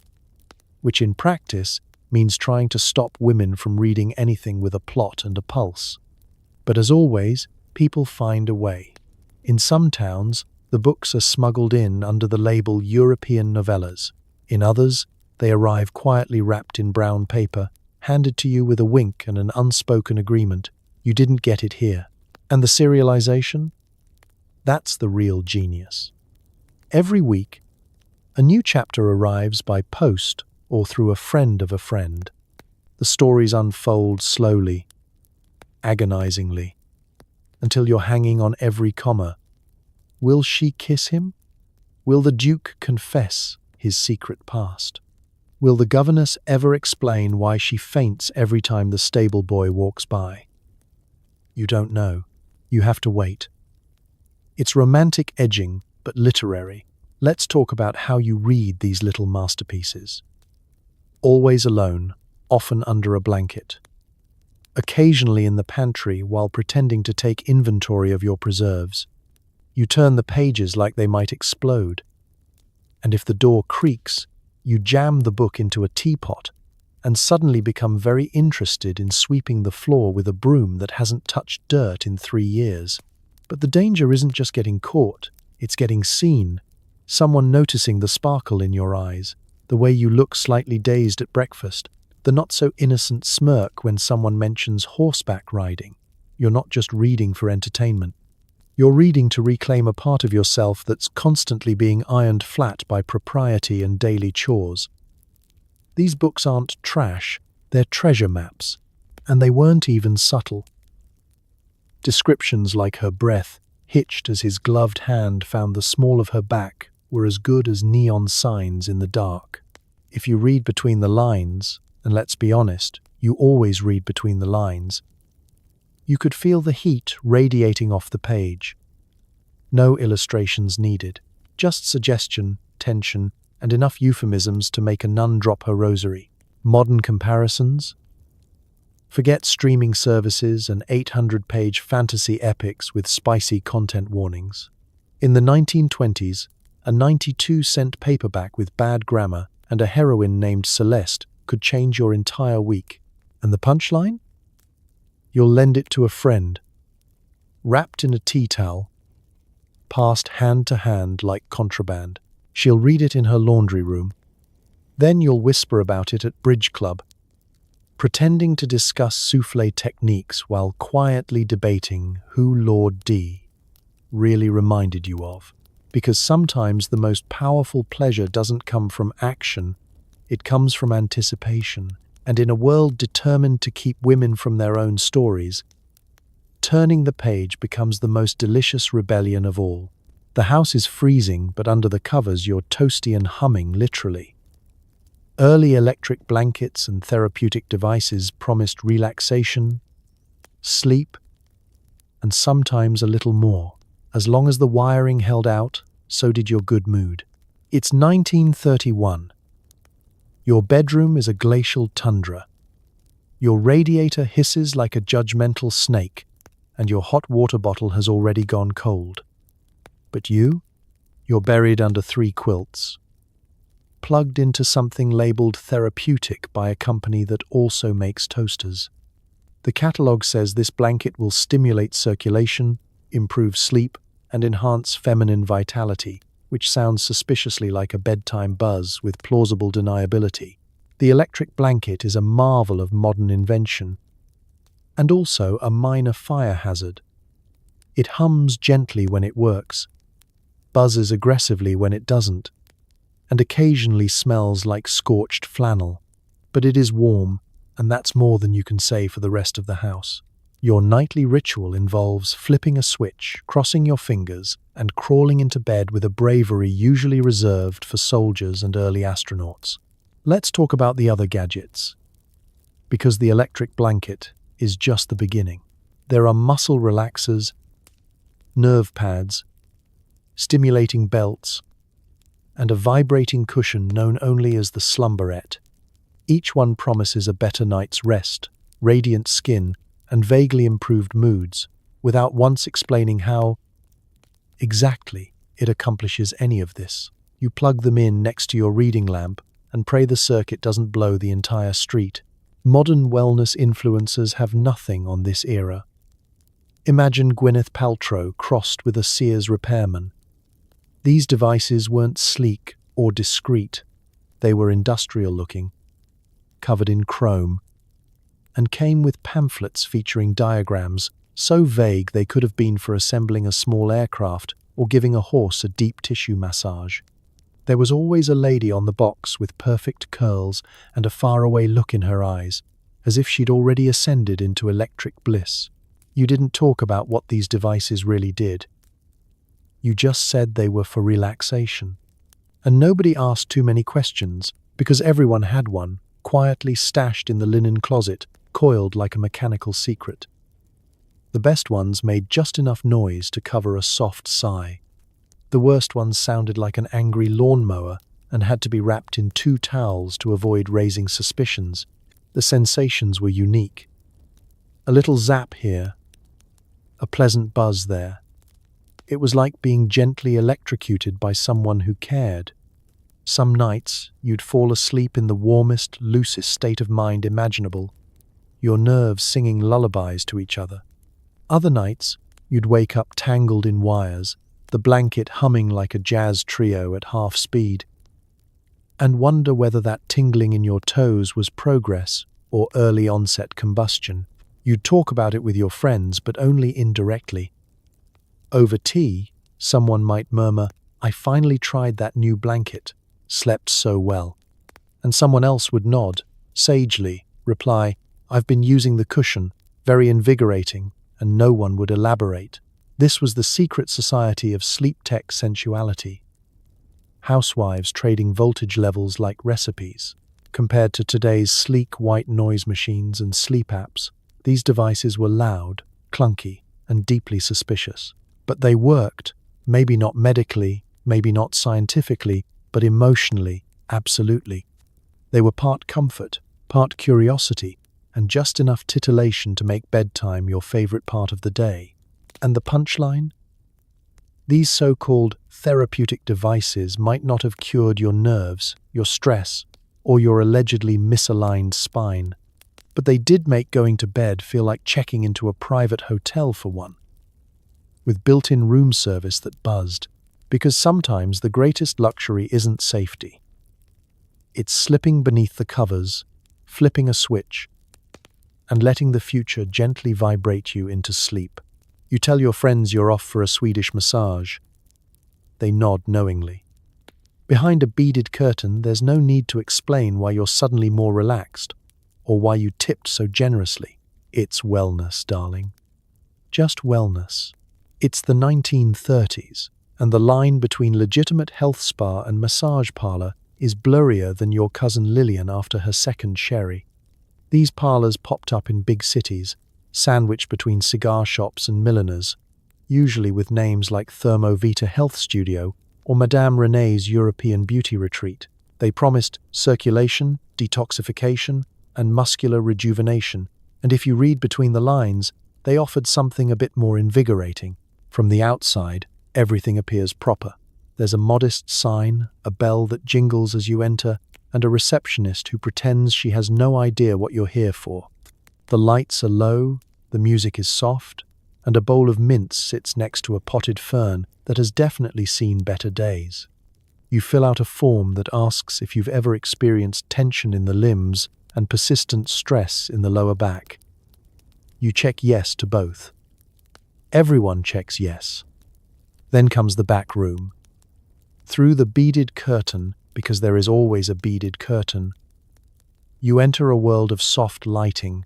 which in practice means trying to stop women from reading anything with a plot and a pulse. But as always, people find a way. In some towns, the books are smuggled in under the label European novellas. In others, they arrive quietly wrapped in brown paper, handed to you with a wink and an unspoken agreement. You didn't get it here. And the serialization? That's the real genius. Every week, a new chapter arrives by post or through a friend of a friend. The stories unfold slowly, agonizingly, until you're hanging on every comma. Will she kiss him? Will the Duke confess his secret past? Will the governess ever explain why she faints every time the stable boy walks by? You don't know. You have to wait. It's romantic edging, but literary. Let's talk about how you read these little masterpieces. Always alone, often under a blanket. Occasionally in the pantry while pretending to take inventory of your preserves. You turn the pages like they might explode. And if the door creaks, you jam the book into a teapot and suddenly become very interested in sweeping the floor with a broom that hasn't touched dirt in 3 years. But the danger isn't just getting caught, it's getting seen. Someone noticing the sparkle in your eyes, the way you look slightly dazed at breakfast, the not-so-innocent smirk when someone mentions horseback riding. You're not just reading for entertainment. You're reading to reclaim a part of yourself that's constantly being ironed flat by propriety and daily chores. These books aren't trash, they're treasure maps, and they weren't even subtle. Descriptions like her breath, hitched as his gloved hand found the small of her back, were as good as neon signs in the dark. If you read between the lines, and let's be honest, you always read between the lines, you could feel the heat radiating off the page. No illustrations needed, just suggestion, tension, and enough euphemisms to make a nun drop her rosary. Modern comparisons? Forget streaming services and 800-page fantasy epics with spicy content warnings. In the 1920s, a 92-cent paperback with bad grammar and a heroine named Celeste could change your entire week. And the punchline? You'll lend it to a friend, wrapped in a tea towel, passed hand to hand like contraband. She'll read it in her laundry room. Then you'll whisper about it at bridge club, pretending to discuss soufflé techniques while quietly debating who Lord D really reminded you of. Because sometimes the most powerful pleasure doesn't come from action, it comes from anticipation. And in a world determined to keep women from their own stories, turning the page becomes the most delicious rebellion of all. The house is freezing, but under the covers you're toasty and humming, literally. Early electric blankets and therapeutic devices promised relaxation, sleep, and sometimes a little more. As long as the wiring held out, so did your good mood. It's 1931. Your bedroom is a glacial tundra. Your radiator hisses like a judgmental snake, and your hot water bottle has already gone cold. But you're buried under 3 quilts, plugged into something labeled therapeutic by a company that also makes toasters. The catalog says this blanket will stimulate circulation, improve sleep, and enhance feminine vitality, which sounds suspiciously like a bedtime buzz with plausible deniability. The electric blanket is a marvel of modern invention, and also a minor fire hazard. It hums gently when it works, buzzes aggressively when it doesn't, and occasionally smells like scorched flannel. But it is warm, and that's more than you can say for the rest of the house. Your nightly ritual involves flipping a switch, crossing your fingers, and crawling into bed with a bravery usually reserved for soldiers and early astronauts. Let's talk about the other gadgets, because the electric blanket is just the beginning. There are muscle relaxers, nerve pads, stimulating belts, and a vibrating cushion known only as the slumberette. Each one promises a better night's rest, radiant skin, and vaguely improved moods, without once explaining how exactly it accomplishes any of this. You plug them in next to your reading lamp and pray the circuit doesn't blow the entire street. Modern wellness influencers have nothing on this era. Imagine Gwyneth Paltrow crossed with a Sears repairman. These devices weren't sleek or discreet. They were industrial-looking, covered in chrome, and came with pamphlets featuring diagrams so vague they could have been for assembling a small aircraft or giving a horse a deep tissue massage. There was always a lady on the box with perfect curls and a faraway look in her eyes, as if she'd already ascended into electric bliss. You didn't talk about what these devices really did. You just said they were for relaxation. And nobody asked too many questions, because everyone had one, quietly stashed in the linen closet, coiled like a mechanical secret. The best ones made just enough noise to cover a soft sigh. The worst ones sounded like an angry lawnmower and had to be wrapped in 2 towels to avoid raising suspicions. The sensations were unique. A little zap here, a pleasant buzz there. It was like being gently electrocuted by someone who cared. Some nights, you'd fall asleep in the warmest, loosest state of mind imaginable, your nerves singing lullabies to each other. Other nights, you'd wake up tangled in wires, the blanket humming like a jazz trio at half speed, and wonder whether that tingling in your toes was progress or early onset combustion. You'd talk about it with your friends, but only indirectly. Over tea, someone might murmur, "I finally tried that new blanket, slept so well." And someone else would nod, sagely, reply, "I've been using the cushion, very invigorating," and no one would elaborate. This was the secret society of sleep tech sensuality. Housewives trading voltage levels like recipes. Compared to today's sleek white noise machines and sleep apps, these devices were loud, clunky, and deeply suspicious. But they worked, maybe not medically, maybe not scientifically, but emotionally, absolutely. They were part comfort, part curiosity, and just enough titillation to make bedtime your favorite part of the day. And the punchline? These so-called therapeutic devices might not have cured your nerves, your stress, or your allegedly misaligned spine, but they did make going to bed feel like checking into a private hotel for one, with built-in room service that buzzed, because sometimes the greatest luxury isn't safety. It's slipping beneath the covers, flipping a switch, and letting the future gently vibrate you into sleep. You tell your friends you're off for a Swedish massage. They nod knowingly. Behind a beaded curtain, there's no need to explain why you're suddenly more relaxed, or why you tipped so generously. It's wellness, darling. Just wellness. It's the 1930s, and the line between legitimate health spa and massage parlor is blurrier than your cousin Lillian after her second sherry. These parlors popped up in big cities, sandwiched between cigar shops and milliners, usually with names like Thermo Vita Health Studio or Madame Renee's European Beauty Retreat. They promised circulation, detoxification, and muscular rejuvenation, and if you read between the lines, they offered something a bit more invigorating. From the outside, everything appears proper. There's a modest sign, a bell that jingles as you enter, and a receptionist who pretends she has no idea what you're here for. The lights are low, the music is soft, and a bowl of mints sits next to a potted fern that has definitely seen better days. You fill out a form that asks if you've ever experienced tension in the limbs and persistent stress in the lower back. You check yes to both. Everyone checks yes. Then comes the back room. Through the beaded curtain, because there is always a beaded curtain, you enter a world of soft lighting,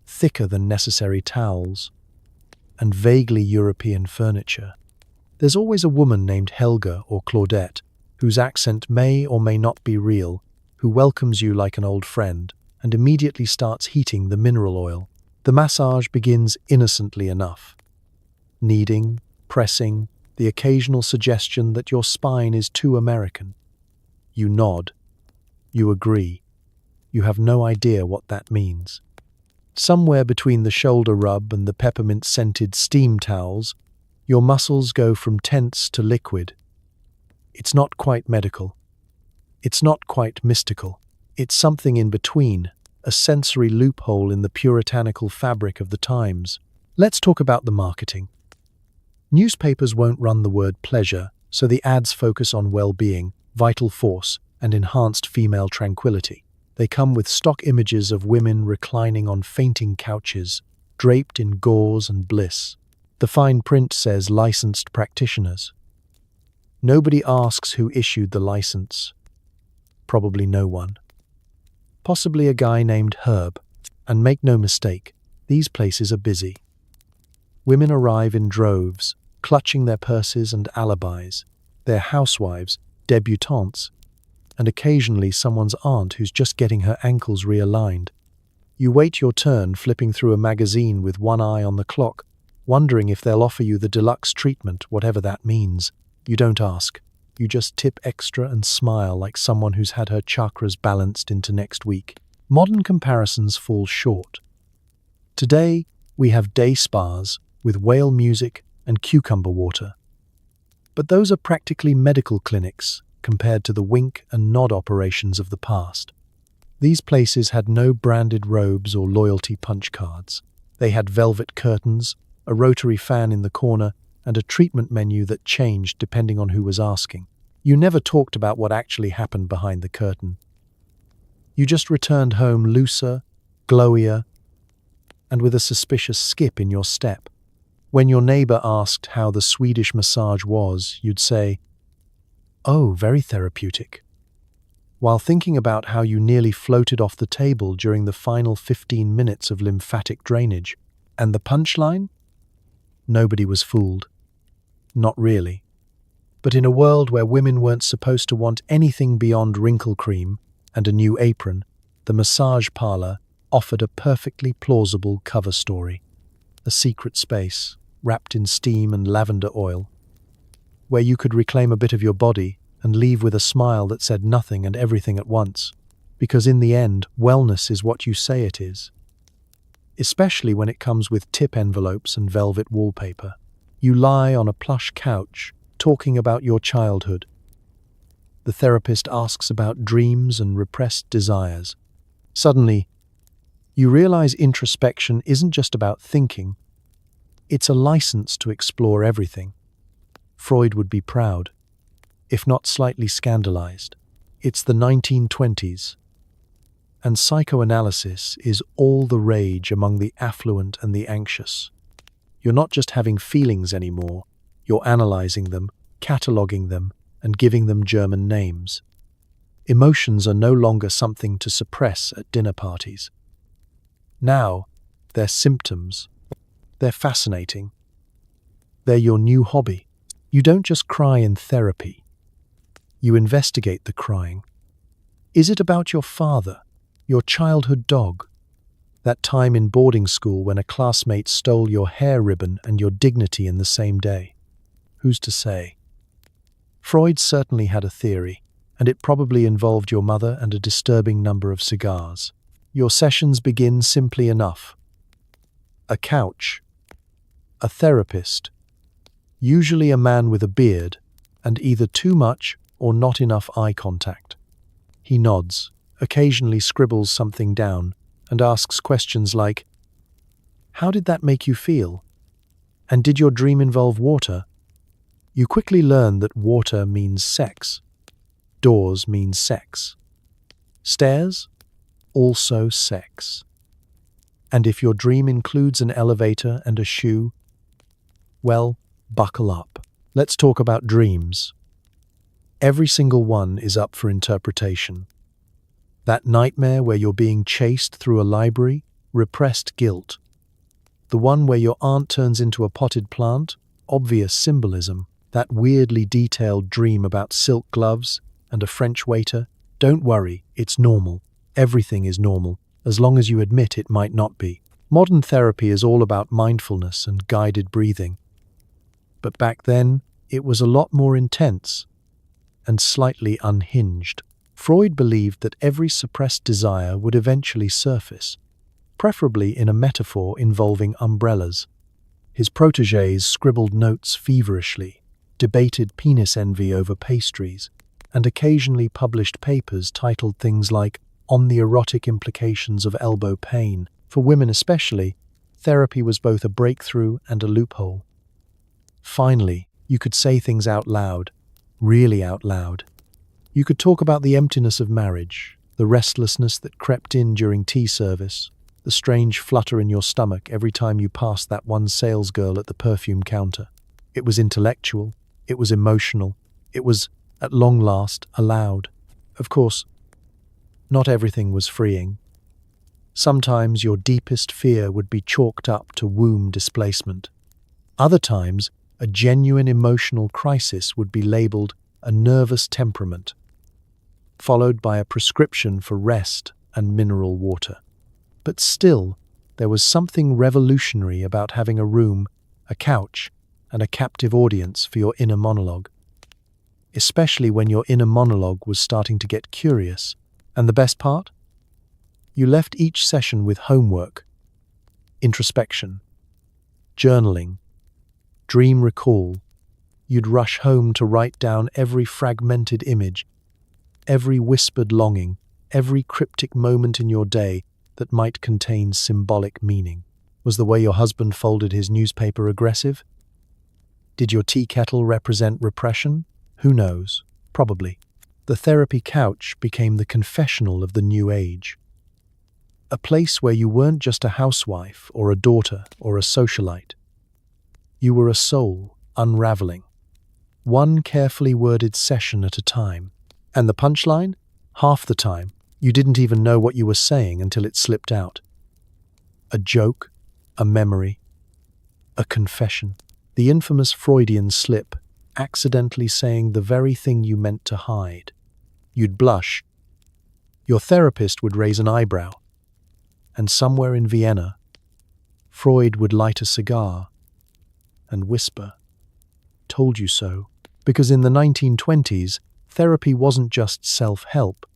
thicker than necessary towels, and vaguely European furniture. There's always a woman named Helga or Claudette, whose accent may or may not be real, who welcomes you like an old friend and immediately starts heating the mineral oil. The massage begins innocently enough. Kneading, pressing, the occasional suggestion that your spine is too American. You nod. You agree. You have no idea what that means. Somewhere between the shoulder rub and the peppermint-scented steam towels, your muscles go from tense to liquid. It's not quite medical. It's not quite mystical. It's something in between, a sensory loophole in the puritanical fabric of the times. Let's talk about the marketing. Newspapers won't run the word pleasure, so the ads focus on well-being, vital force, and enhanced female tranquility. They come with stock images of women reclining on fainting couches, draped in gauze and bliss. The fine print says licensed practitioners. Nobody asks who issued the license. Probably no one. Possibly a guy named Herb. And make no mistake, these places are busy. Women arrive in droves, clutching their purses and alibis, their housewives, debutantes, and occasionally someone's aunt who's just getting her ankles realigned. You wait your turn, flipping through a magazine with one eye on the clock, wondering if they'll offer you the deluxe treatment, whatever that means. You don't ask. You just tip extra and smile like someone who's had her chakras balanced into next week. Modern comparisons fall short. Today, we have day spas with whale music and cucumber water. But those are practically medical clinics compared to the wink and nod operations of the past. These places had no branded robes or loyalty punch cards. They had velvet curtains, a rotary fan in the corner, and a treatment menu that changed depending on who was asking. You never talked about what actually happened behind the curtain. You just returned home looser, glowier, and with a suspicious skip in your step. When your neighbor asked how the Swedish massage was, you'd say, "Oh, very therapeutic," while thinking about how you nearly floated off the table during the final 15 minutes of lymphatic drainage. And the punchline? Nobody was fooled. Not really. But in a world where women weren't supposed to want anything beyond wrinkle cream and a new apron, the massage parlor offered a perfectly plausible cover story. A secret space, wrapped in steam and lavender oil, where you could reclaim a bit of your body and leave with a smile that said nothing and everything at once. Because in the end, wellness is what you say it is. Especially when it comes with tip envelopes and velvet wallpaper. You lie on a plush couch, talking about your childhood. The therapist asks about dreams and repressed desires. Suddenly, you realize introspection isn't just about thinking. It's a license to explore everything. Freud would be proud, if not slightly scandalized. It's the 1920s, and psychoanalysis is all the rage among the affluent and the anxious. You're not just having feelings anymore, you're analyzing them, cataloging them, and giving them German names. Emotions are no longer something to suppress at dinner parties. Now, they're symptoms. They're fascinating. They're your new hobby. You don't just cry in therapy. You investigate the crying. Is it about your father, your childhood dog? That time in boarding school when a classmate stole your hair ribbon and your dignity in the same day? Who's to say? Freud certainly had a theory, and it probably involved your mother and a disturbing number of cigars. Your sessions begin simply enough. A couch. A therapist. Usually a man with a beard, and either too much or not enough eye contact. He nods, occasionally scribbles something down, and asks questions like, "How did that make you feel? And did your dream involve water?" You quickly learn that water means sex. Doors means sex. Stairs? Also sex. And if your dream includes an elevator and a shoe, well, buckle up. Let's talk about dreams. Every single one is up for interpretation. That nightmare where you're being chased through a library, repressed guilt. The one where your aunt turns into a potted plant, obvious symbolism. That weirdly detailed dream about silk gloves and a French waiter. Don't worry, it's normal. Everything is normal, as long as you admit it might not be. Modern therapy is all about mindfulness and guided breathing. But back then, it was a lot more intense and slightly unhinged. Freud believed that every suppressed desire would eventually surface, preferably in a metaphor involving umbrellas. His protégés scribbled notes feverishly, debated penis envy over pastries, and occasionally published papers titled things like "On the Erotic Implications of Elbow Pain." For women especially, therapy was both a breakthrough and a loophole. Finally, you could say things out loud, really out loud. You could talk about the emptiness of marriage, the restlessness that crept in during tea service, the strange flutter in your stomach every time you passed that one salesgirl at the perfume counter. It was intellectual, it was emotional, It was, at long last, allowed. Of course, not everything was freeing. Sometimes your deepest fear would be chalked up to womb displacement. Other times, a genuine emotional crisis would be labeled a nervous temperament, followed by a prescription for rest and mineral water. But still, there was something revolutionary about having a room, a couch, and a captive audience for your inner monologue. Especially when your inner monologue was starting to get curious. And the best part? You left each session with homework, introspection, journaling, dream recall. You'd rush home to write down every fragmented image, every whispered longing, every cryptic moment in your day that might contain symbolic meaning. Was the way your husband folded his newspaper aggressive? Did your tea kettle represent repression? Who knows? Probably. The therapy couch became the confessional of the new age. A place where you weren't just a housewife or a daughter or a socialite. You were a soul, unraveling. One carefully worded session at a time. And the punchline? Half the time, you didn't even know what you were saying until it slipped out. A joke, a memory, a confession. The infamous Freudian slip, accidentally saying the very thing you meant to hide. You'd blush. Your therapist would raise an eyebrow. And somewhere in Vienna, Freud would light a cigar and whisper, "Told you so." Because in the 1920s, therapy wasn't just self-help.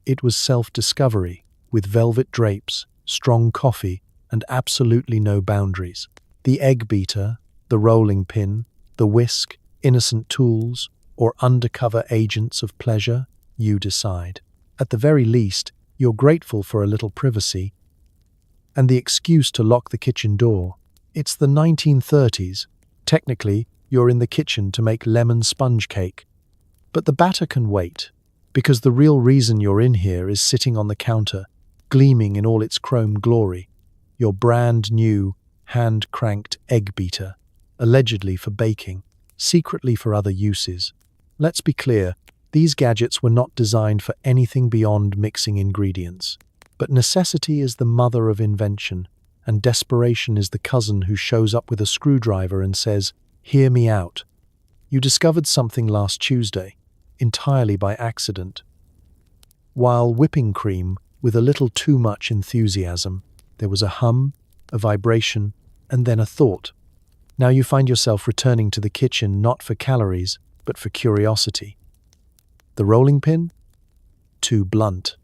It was self-discovery, with velvet drapes, strong coffee, and absolutely no boundaries. The egg beater, the rolling pin, the whisk, innocent tools, or undercover agents of pleasure, you decide. At the very least, you're grateful for a little privacy and the excuse to lock the kitchen door. It's the 1930s. Technically, you're in the kitchen to make lemon sponge cake. But the batter can wait, because the real reason you're in here is sitting on the counter, gleaming in all its chrome glory. Your brand new, hand-cranked egg beater, allegedly for baking, secretly for other uses. Let's be clear, these gadgets were not designed for anything beyond mixing ingredients. But necessity is the mother of invention, and desperation is the cousin who shows up with a screwdriver and says, "Hear me out. You discovered something last Tuesday, entirely by accident." While whipping cream, with a little too much enthusiasm, there was a hum, a vibration, and then a thought. Now you find yourself returning to the kitchen not for calories, but for curiosity. The rolling pin? Too blunt.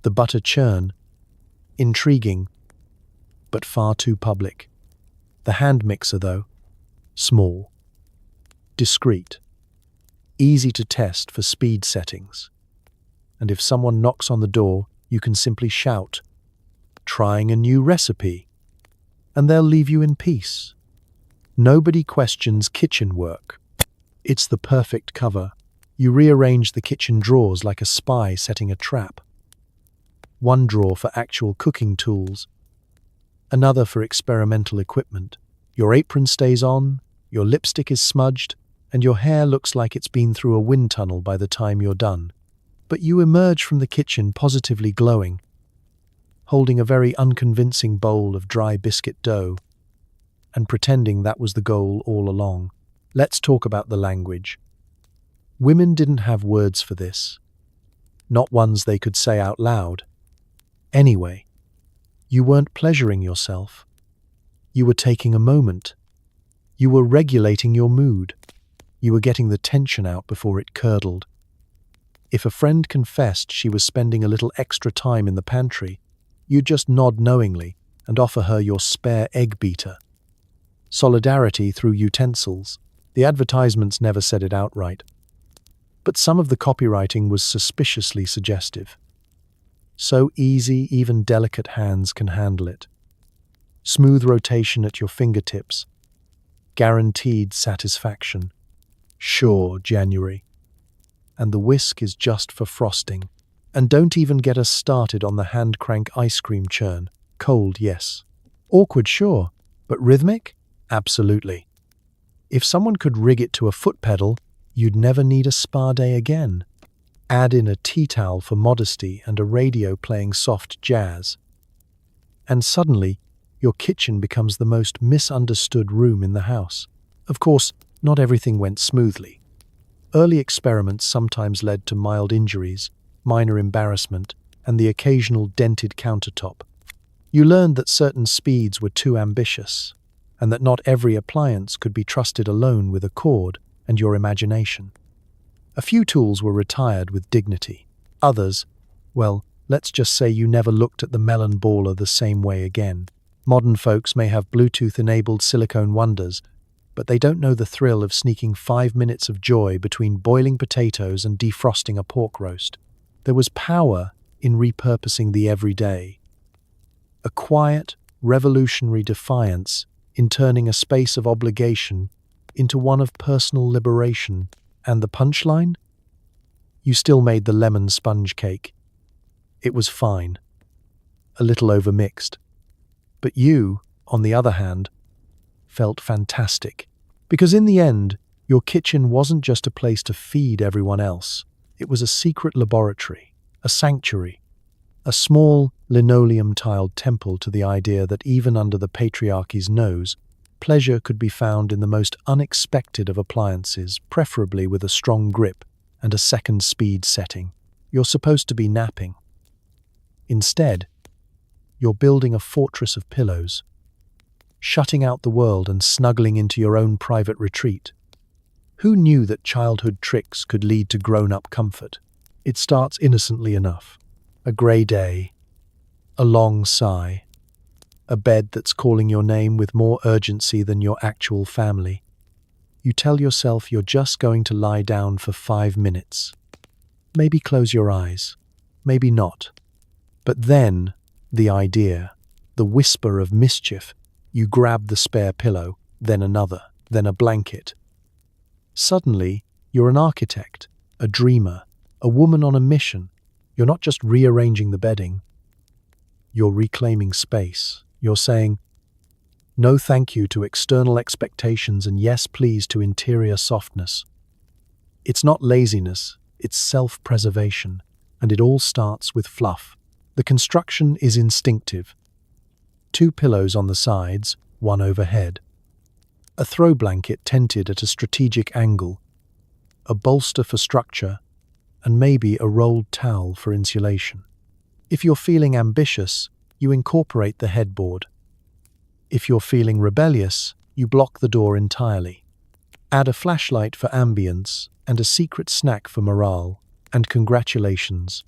The butter churn? Intriguing, but far too public. The hand mixer, though? Small. Discreet. Easy to test for speed settings. And if someone knocks on the door, you can simply shout, "Trying a new recipe," and they'll leave you in peace. Nobody questions kitchen work. It's the perfect cover. You rearrange the kitchen drawers like a spy setting a trap. One drawer for actual cooking tools, another for experimental equipment. Your apron stays on, your lipstick is smudged, and your hair looks like it's been through a wind tunnel by the time you're done. But you emerge from the kitchen positively glowing, holding a very unconvincing bowl of dry biscuit dough, and pretending that was the goal all along. Let's talk about the language. Women didn't have words for this, not ones they could say out loud. Anyway, you weren't pleasuring yourself. You were taking a moment. You were regulating your mood. You were getting the tension out before it curdled. If a friend confessed she was spending a little extra time in the pantry, you'd just nod knowingly and offer her your spare egg beater. Solidarity through utensils. The advertisements never said it outright. But some of the copywriting was suspiciously suggestive. So easy, even delicate hands can handle it. Smooth rotation at your fingertips. Guaranteed satisfaction. Sure, January. And the whisk is just for frosting. And don't even get us started on the hand crank ice cream churn. Cold, yes. Awkward, sure. But rhythmic? Absolutely. If someone could rig it to a foot pedal, You'd never need a spa day again. Add in a tea towel for modesty and a radio playing soft jazz. And suddenly, your kitchen becomes the most misunderstood room in the house. Of course, not everything went smoothly. Early experiments sometimes led to mild injuries, minor embarrassment, and the occasional dented countertop. You learned that certain speeds were too ambitious, and that not every appliance could be trusted alone with a cord and your imagination. A few tools were retired with dignity. Others, well, let's just say you never looked at the melon baller the same way again. Modern folks may have Bluetooth-enabled silicone wonders, but they don't know the thrill of sneaking 5 minutes of joy between boiling potatoes and defrosting a pork roast. There was power in repurposing the everyday. A quiet, revolutionary defiance in turning a space of obligation into one of personal liberation. And the punchline? You still made the lemon sponge cake. It was fine. A little overmixed. But you, on the other hand, felt fantastic. Because in the end, your kitchen wasn't just a place to feed everyone else. It was a secret laboratory, a sanctuary, a small linoleum-tiled temple to the idea that even under the patriarchy's nose, pleasure could be found in the most unexpected of appliances, preferably with a strong grip and a second speed setting. You're supposed to be napping. Instead, you're building a fortress of pillows, shutting out the world and snuggling into your own private retreat. Who knew that childhood tricks could lead to grown-up comfort? It starts innocently enough. A grey day, a long sigh, a bed that's calling your name with more urgency than your actual family. You tell yourself you're just going to lie down for 5 minutes. Maybe close your eyes, maybe not. But then, the idea, the whisper of mischief, you grab the spare pillow, then another, then a blanket. Suddenly, you're an architect, a dreamer, a woman on a mission. You're not just rearranging the bedding. You're reclaiming space. You're saying, no thank you to external expectations and yes please to interior softness. It's not laziness, it's self-preservation, and it all starts with fluff. The construction is instinctive. 2 pillows on the sides, 1 overhead. A throw blanket tented at a strategic angle. A bolster for structure, and maybe a rolled towel for insulation. If you're feeling ambitious, you incorporate the headboard. If you're feeling rebellious, you block the door entirely. Add a flashlight for ambience and a secret snack for morale, and congratulations.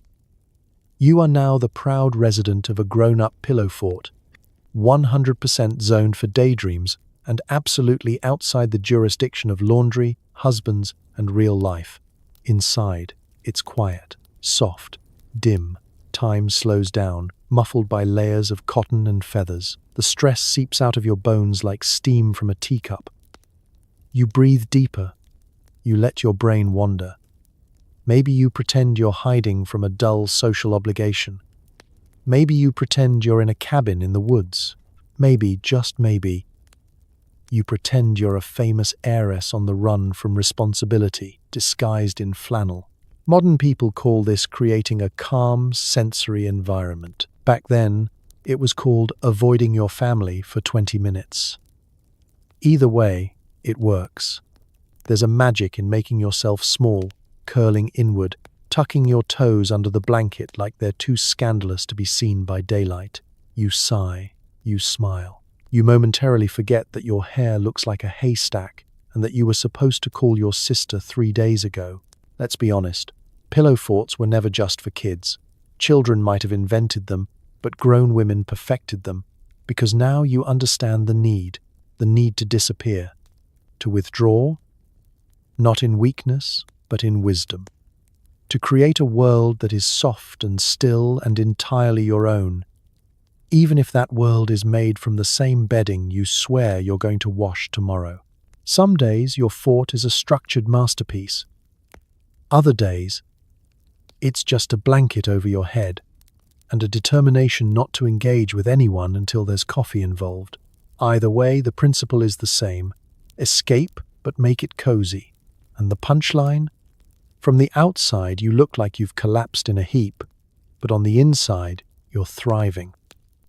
You are now the proud resident of a grown-up pillow fort, 100% zoned for daydreams and absolutely outside the jurisdiction of laundry, husbands, and real life. Inside, it's quiet, soft, dim. Time slows down, muffled by layers of cotton and feathers. The stress seeps out of your bones like steam from a teacup. You breathe deeper. You let your brain wander. Maybe you pretend you're hiding from a dull social obligation. Maybe you pretend you're in a cabin in the woods. Maybe, just maybe, you pretend you're a famous heiress on the run from responsibility, disguised in flannel. Modern people call this creating a calm, sensory environment. Back then, it was called avoiding your family for 20 minutes. Either way, it works. There's a magic in making yourself small, curling inward, tucking your toes under the blanket like they're too scandalous to be seen by daylight. You sigh, you smile. You momentarily forget that your hair looks like a haystack and that you were supposed to call your sister 3 days ago. Let's be honest. Pillow forts were never just for kids. Children might have invented them, but grown women perfected them, because now you understand the need to disappear, to withdraw, not in weakness, but in wisdom, to create a world that is soft and still and entirely your own, even if that world is made from the same bedding you swear you're going to wash tomorrow. Some days your fort is a structured masterpiece. Other days, it's just a blanket over your head and a determination not to engage with anyone until there's coffee involved. Either way, the principle is the same. Escape, but make it cozy. And the punchline? From the outside, you look like you've collapsed in a heap, but on the inside, you're thriving.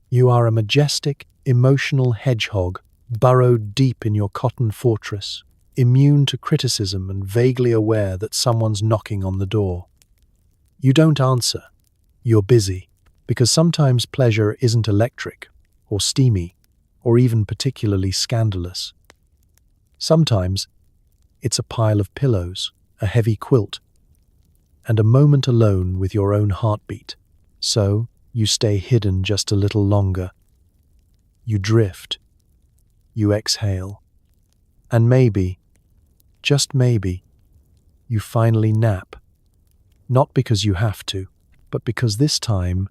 You are a majestic, emotional hedgehog burrowed deep in your cotton fortress, immune to criticism and vaguely aware that someone's knocking on the door. You don't answer. You're busy, because sometimes pleasure isn't electric, or steamy, or even particularly scandalous. Sometimes it's a pile of pillows, a heavy quilt, and a moment alone with your own heartbeat. So you stay hidden just a little longer. You drift. You exhale. And maybe, just maybe, you finally nap. Not because you have to, but because this time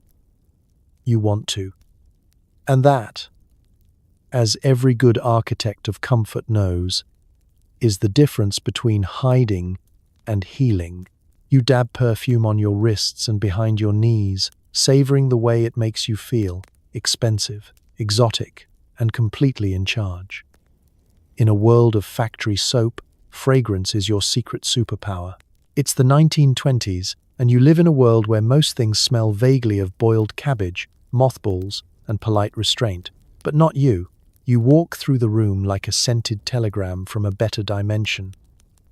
you want to. And that, as every good architect of comfort knows, is the difference between hiding and healing. You dab perfume on your wrists and behind your knees, savoring the way it makes you feel, expensive, exotic, and completely in charge. In a world of factory soap, fragrance is your secret superpower. It's the 1920s, and you live in a world where most things smell vaguely of boiled cabbage, mothballs, and polite restraint. But not you. You walk through the room like a scented telegram from a better dimension.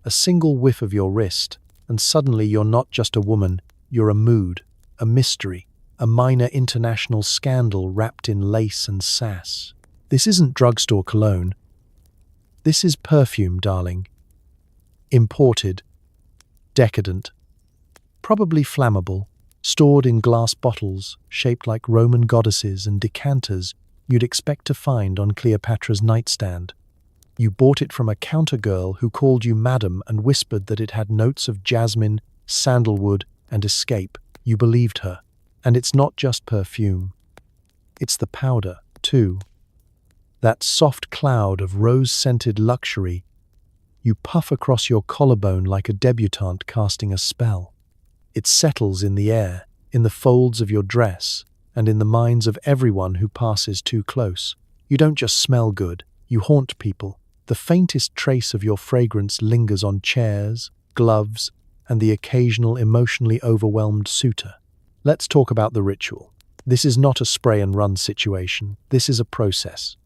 A single whiff of your wrist, and suddenly you're not just a woman, you're a mood, a mystery, a minor international scandal wrapped in lace and sass. This isn't drugstore cologne. This is perfume, darling. Imported, decadent, probably flammable, stored in glass bottles shaped like Roman goddesses and decanters you'd expect to find on Cleopatra's nightstand. You bought it from a counter girl who called you madam and whispered that it had notes of jasmine, sandalwood, and escape. You believed her. And it's not just perfume. It's the powder, too. That soft cloud of rose-scented luxury you puff across your collarbone like a debutante casting a spell. It settles in the air, in the folds of your dress, and in the minds of everyone who passes too close. You don't just smell good, you haunt people. The faintest trace of your fragrance lingers on chairs, gloves, and the occasional emotionally overwhelmed suitor. Let's talk about the ritual. This is not a spray and run situation. This is a process.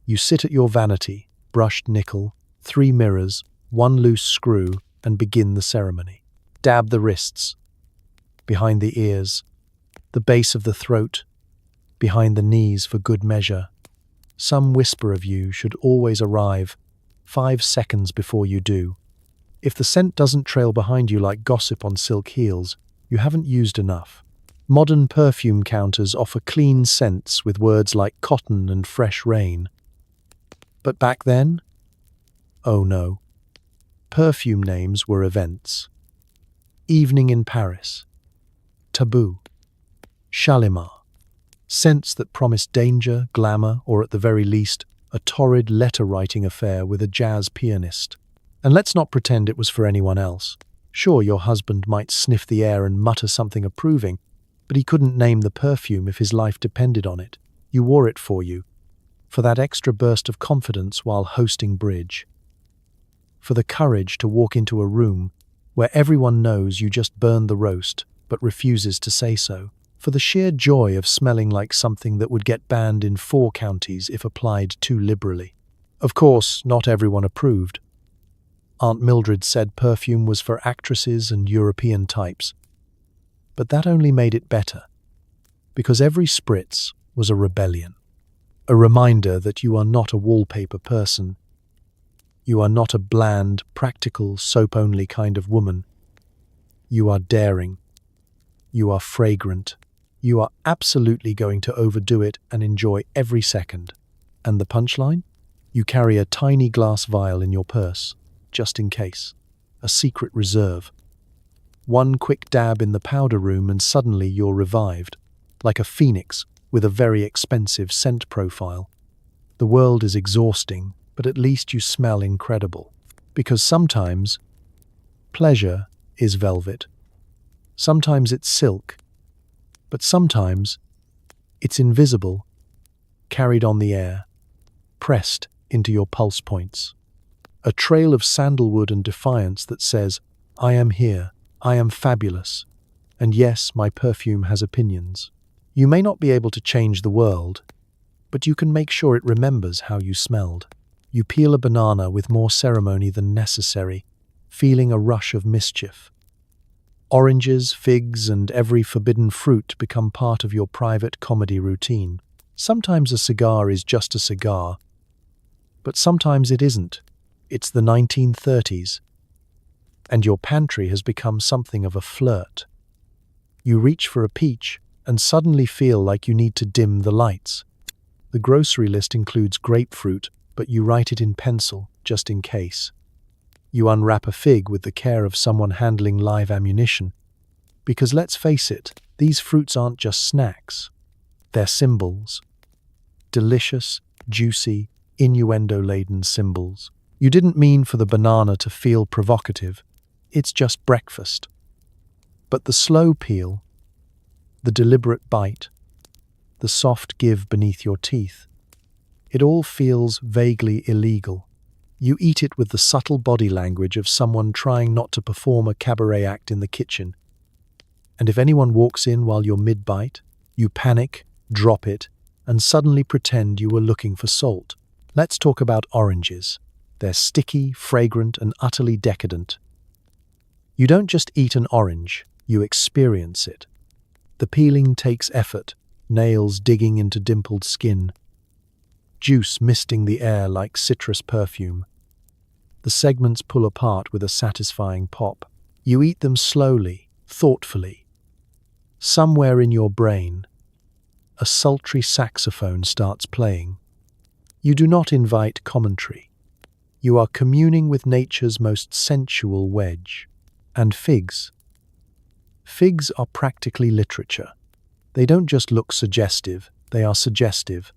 You sit at your vanity, brushed nickel, 3 mirrors, 1 loose screw, and begin the ceremony. Dab the wrists, behind the ears, the base of the throat, behind the knees for good measure. Some whisper of you should always arrive 5 seconds before you do. If the scent doesn't trail behind you like gossip on silk heels, you haven't used enough. Modern perfume counters offer clean scents with words like cotton and fresh rain. But back then? Oh no. Perfume names were events. Evening in Paris. Taboo. Shalimar. Scents that promised danger, glamour, or at the very least, a torrid letter-writing affair with a jazz pianist. And let's not pretend it was for anyone else. Sure, your husband might sniff the air and mutter something approving, but he couldn't name the perfume if his life depended on it. You wore it for you. For that extra burst of confidence while hosting bridge. For the courage to walk into a room where everyone knows you just burned the roast, but refuses to say so. For the sheer joy of smelling like something that would get banned in 4 counties if applied too liberally. Of course, not everyone approved. Aunt Mildred said perfume was for actresses and European types. But that only made it better, because every spritz was a rebellion. A reminder that you are not a wallpaper person. You are not a bland, practical, soap-only kind of woman. You are daring. You are fragrant. You are absolutely going to overdo it and enjoy every second. And the punchline? You carry a tiny glass vial in your purse, just in case. A secret reserve. One quick dab in the powder room and suddenly you're revived, like a phoenix with a very expensive scent profile. The world is exhausting, but at least you smell incredible. Because sometimes, pleasure is velvet. Sometimes it's silk. But sometimes, it's invisible, carried on the air, pressed into your pulse points. A trail of sandalwood and defiance that says, I am here, I am fabulous, and yes, my perfume has opinions. You may not be able to change the world, but you can make sure it remembers how you smelled. You peel a banana with more ceremony than necessary, feeling a rush of mischief. Oranges, figs, and every forbidden fruit become part of your private comedy routine. Sometimes a cigar is just a cigar, but sometimes it isn't. It's the 1930s, and your pantry has become something of a flirt. You reach for a peach and suddenly feel like you need to dim the lights. The grocery list includes grapefruit, but you write it in pencil, just in case. You unwrap a fig with the care of someone handling live ammunition, because let's face it, these fruits aren't just snacks. They're symbols. Delicious, juicy, innuendo-laden symbols. You didn't mean for the banana to feel provocative. It's just breakfast. But the slow peel, the deliberate bite, the soft give beneath your teeth, it all feels vaguely illegal. You eat it with the subtle body language of someone trying not to perform a cabaret act in the kitchen. And if anyone walks in while you're mid-bite, you panic, drop it, and suddenly pretend you were looking for salt. Let's talk about oranges. They're sticky, fragrant, and utterly decadent. You don't just eat an orange, you experience it. The peeling takes effort, nails digging into dimpled skin, juice misting the air like citrus perfume. The segments pull apart with a satisfying pop. You eat them slowly, thoughtfully. Somewhere in your brain, a sultry saxophone starts playing. You do not invite commentary. You are communing with nature's most sensual wedge. And figs. Figs are practically literature. They don't just look suggestive, they are suggestive.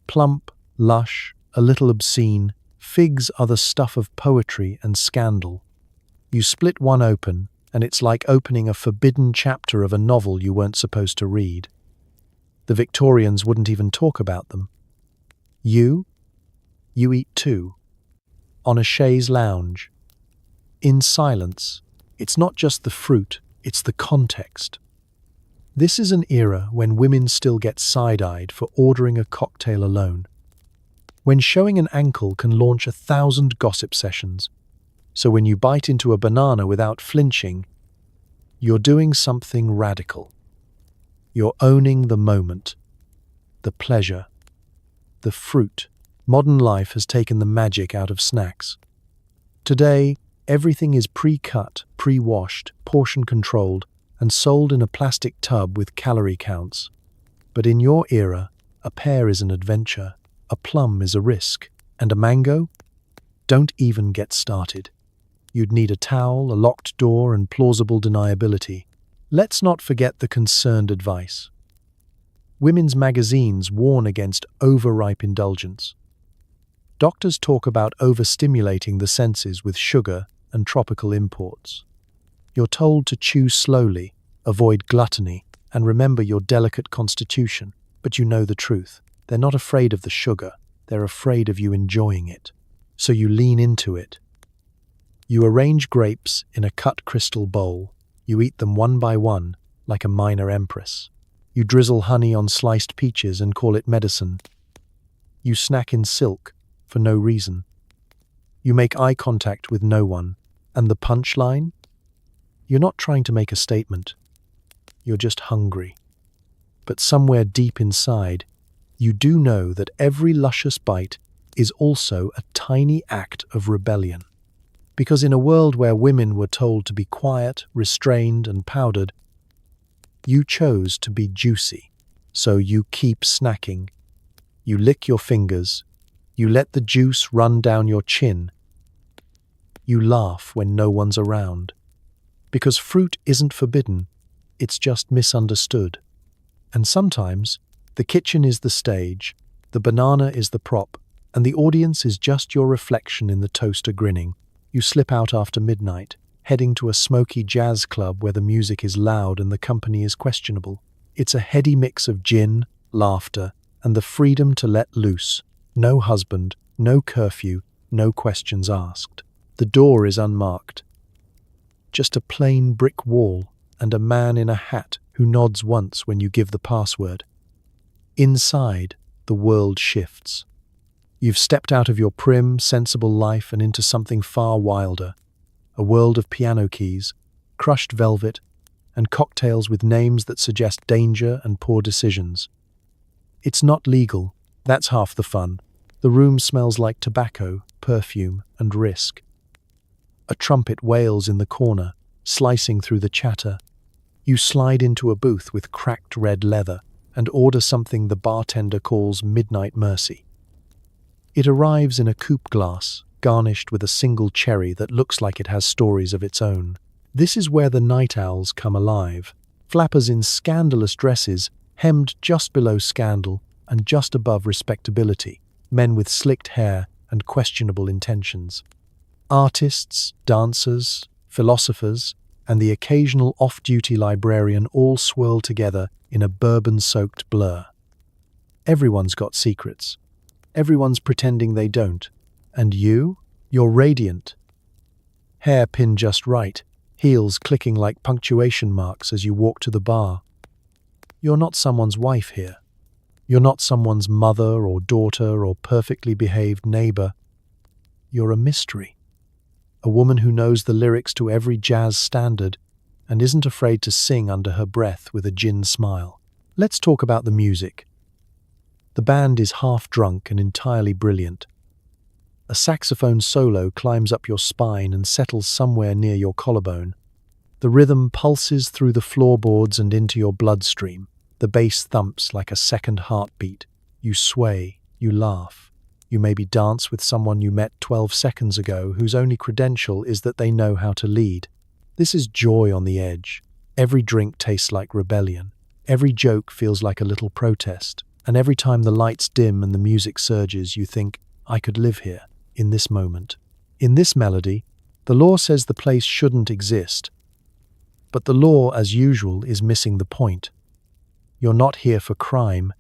Plump, lush, a little obscene, figs are the stuff of poetry and scandal. You split one open, and it's like opening a forbidden chapter of a novel you weren't supposed to read. The Victorians wouldn't even talk about them. You eat too. On a chaise lounge. In silence. It's not just the fruit, it's the context. This is an era when women still get side-eyed for ordering a cocktail alone. When showing an ankle can launch 1,000 gossip sessions. So when you bite into a banana without flinching, you're doing something radical. You're owning the moment, the pleasure, the fruit. Modern life has taken the magic out of snacks. Today, everything is pre-cut, pre-washed, portion-controlled, and sold in a plastic tub with calorie counts. But in your era, a pear is an adventure, a plum is a risk, and a mango? Don't even get started. You'd need a towel, a locked door, and plausible deniability. Let's not forget the concerned advice. Women's magazines warn against overripe indulgence. Doctors talk about overstimulating the senses with sugar and tropical imports. You're told to chew slowly, avoid gluttony, and remember your delicate constitution. But you know the truth. They're not afraid of the sugar. They're afraid of you enjoying it. So you lean into it. You arrange grapes in a cut crystal bowl. You eat them one by one, like a minor empress. You drizzle honey on sliced peaches and call it medicine. You snack in silk for no reason. You make eye contact with no one. And the punchline? You're not trying to make a statement. You're just hungry. But somewhere deep inside, you do know that every luscious bite is also a tiny act of rebellion. Because in a world where women were told to be quiet, restrained, and powdered, you chose to be juicy. So you keep snacking. You lick your fingers. You let the juice run down your chin. You laugh when no one's around. Because fruit isn't forbidden, it's just misunderstood. And sometimes, the kitchen is the stage, the banana is the prop, and the audience is just your reflection in the toaster grinning. You slip out after midnight, heading to a smoky jazz club where the music is loud and the company is questionable. It's a heady mix of gin, laughter, and the freedom to let loose. No husband, no curfew, no questions asked. The door is unmarked. Just a plain brick wall and a man in a hat who nods once when you give the password. Inside, the world shifts. You've stepped out of your prim, sensible life and into something far wilder. A world of piano keys, crushed velvet, and cocktails with names that suggest danger and poor decisions. It's not legal. That's half the fun. The room smells like tobacco, perfume, and risk. A trumpet wails in the corner, slicing through the chatter. You slide into a booth with cracked red leather and order something the bartender calls midnight mercy. It arrives in a coupe glass, garnished with a single cherry that looks like it has stories of its own. This is where the night owls come alive. Flappers in scandalous dresses, hemmed just below scandal and just above respectability. Men with slicked hair and questionable intentions. Artists, dancers, philosophers, and the occasional off-duty librarian all swirl together in a bourbon-soaked blur. Everyone's got secrets. Everyone's pretending they don't. And you're radiant. Hair pinned just right, heels clicking like punctuation marks as you walk to the bar. You're not someone's wife here. You're not someone's mother or daughter or perfectly behaved neighbor. You're a mystery. A woman who knows the lyrics to every jazz standard and isn't afraid to sing under her breath with a gin smile. Let's talk about the music. The band is half drunk and entirely brilliant. A saxophone solo climbs up your spine and settles somewhere near your collarbone. The rhythm pulses through the floorboards and into your bloodstream. The bass thumps like a second heartbeat. You sway, you laugh. You maybe dance with someone you met 12 seconds ago whose only credential is that they know how to lead. This is joy on the edge. Every drink tastes like rebellion. Every joke feels like a little protest. And every time the lights dim and the music surges, you think, I could live here, in this moment. In this melody, the law says the place shouldn't exist. But the law, as usual, is missing the point. You're not here for crime.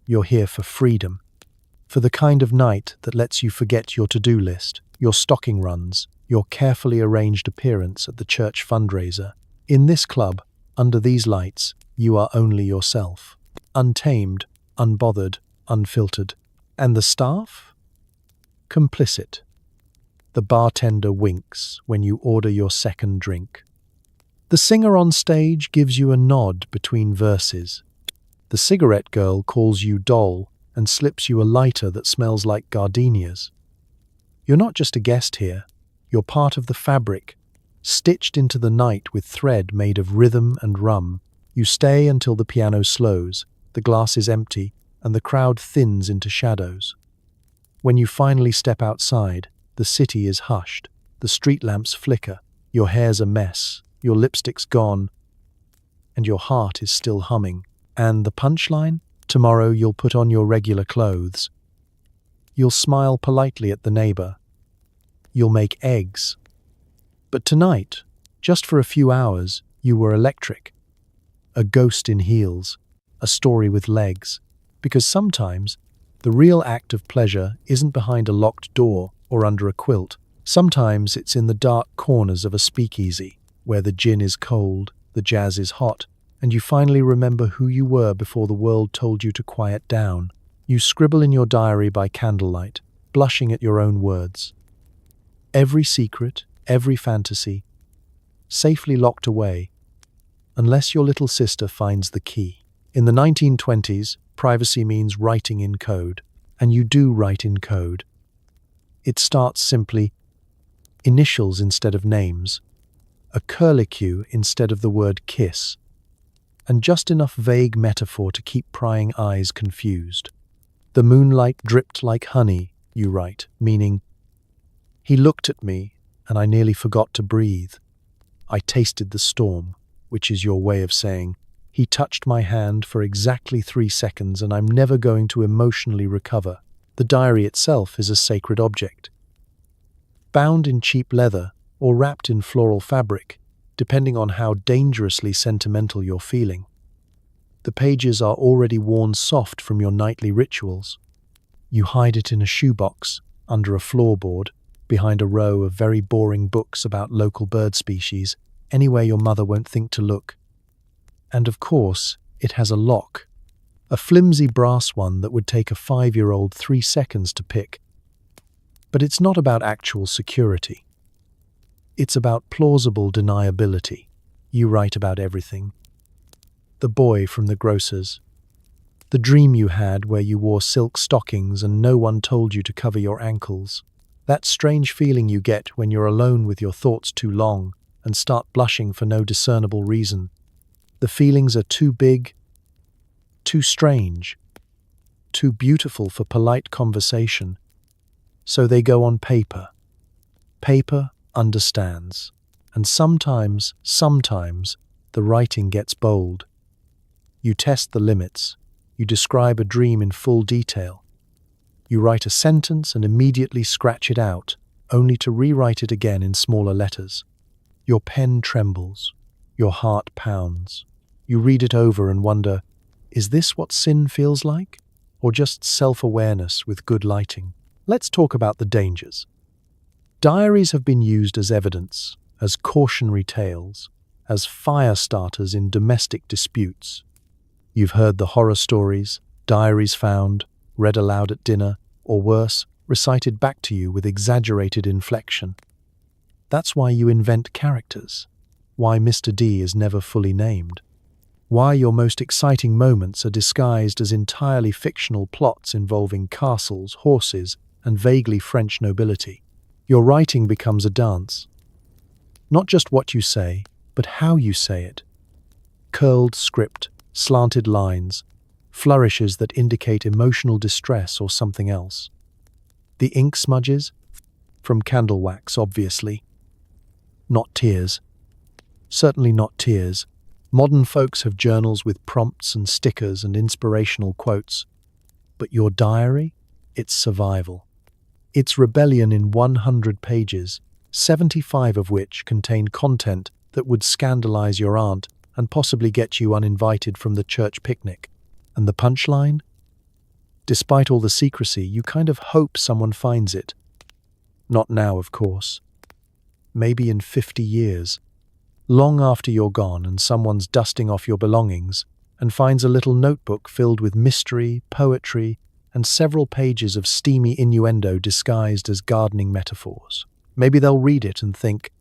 You're here for freedom. For the kind of night that lets you forget your to-do list, your stocking runs, your carefully arranged appearance at the church fundraiser. In this club, under these lights, you are only yourself. Untamed, unbothered, unfiltered. And the staff? Complicit. The bartender winks when you order your second drink. The singer on stage gives you a nod between verses. The cigarette girl calls you doll and slips you a lighter that smells like gardenias. You're not just a guest here, you're part of the fabric, stitched into the night with thread made of rhythm and rum. You stay until the piano slows, the glass is empty, and the crowd thins into shadows. When you finally step outside, the city is hushed, the street lamps flicker, your hair's a mess, your lipstick's gone, and your heart is still humming. And the punchline? Tomorrow you'll put on your regular clothes. You'll smile politely at the neighbor. You'll make eggs. But tonight, just for a few hours, you were electric. A ghost in heels, a story with legs. Because sometimes, the real act of pleasure isn't behind a locked door or under a quilt. Sometimes it's in the dark corners of a speakeasy, where the gin is cold, the jazz is hot, and you finally remember who you were before the world told you to quiet down. You scribble in your diary by candlelight, blushing at your own words. Every secret, every fantasy, safely locked away, unless your little sister finds the key. In the 1920s, privacy means writing in code, and you do write in code. It starts simply, initials instead of names, a curlicue instead of the word kiss, and just enough vague metaphor to keep prying eyes confused. The moonlight dripped like honey, you write, meaning, he looked at me and I nearly forgot to breathe. I tasted the storm, which is your way of saying, he touched my hand for exactly 3 seconds and I'm never going to emotionally recover. The diary itself is a sacred object. Bound in cheap leather or wrapped in floral fabric, depending on how dangerously sentimental you're feeling. The pages are already worn soft from your nightly rituals. You hide it in a shoebox, under a floorboard, behind a row of very boring books about local bird species, anywhere your mother won't think to look. And of course, it has a lock. A flimsy brass one that would take a 5-year-old 3 seconds to pick. But it's not about actual security. It's about plausible deniability. You write about everything. The boy from the grocer's. The dream you had where you wore silk stockings and no one told you to cover your ankles. That strange feeling you get when you're alone with your thoughts too long and start blushing for no discernible reason. The feelings are too big, too strange, too beautiful for polite conversation. So they go on paper. Paper understands. And sometimes, the writing gets bold. You test the limits. You describe a dream in full detail. You write a sentence and immediately scratch it out, only to rewrite it again in smaller letters. Your pen trembles. Your heart pounds. You read it over and wonder, is this what sin feels like? Or just self-awareness with good lighting? Let's talk about the dangers. Diaries have been used as evidence, as cautionary tales, as fire starters in domestic disputes. You've heard the horror stories, diaries found, read aloud at dinner, or worse, recited back to you with exaggerated inflection. That's why you invent characters, why Mr. D is never fully named, why your most exciting moments are disguised as entirely fictional plots involving castles, horses, and vaguely French nobility. Your writing becomes a dance. Not just what you say, but how you say it. Curled script, slanted lines, flourishes that indicate emotional distress or something else. The ink smudges? From candle wax, obviously. Not tears. Certainly not tears. Modern folks have journals with prompts and stickers and inspirational quotes. But your diary? It's survival. It's rebellion in 100 pages, 75 of which contain content that would scandalize your aunt and possibly get you uninvited from the church picnic. And the punchline? Despite all the secrecy, you kind of hope someone finds it. Not now, of course. Maybe in 50 years. Long after you're gone and someone's dusting off your belongings and finds a little notebook filled with mystery, poetry, and several pages of steamy innuendo disguised as gardening metaphors. Maybe they'll read it and think,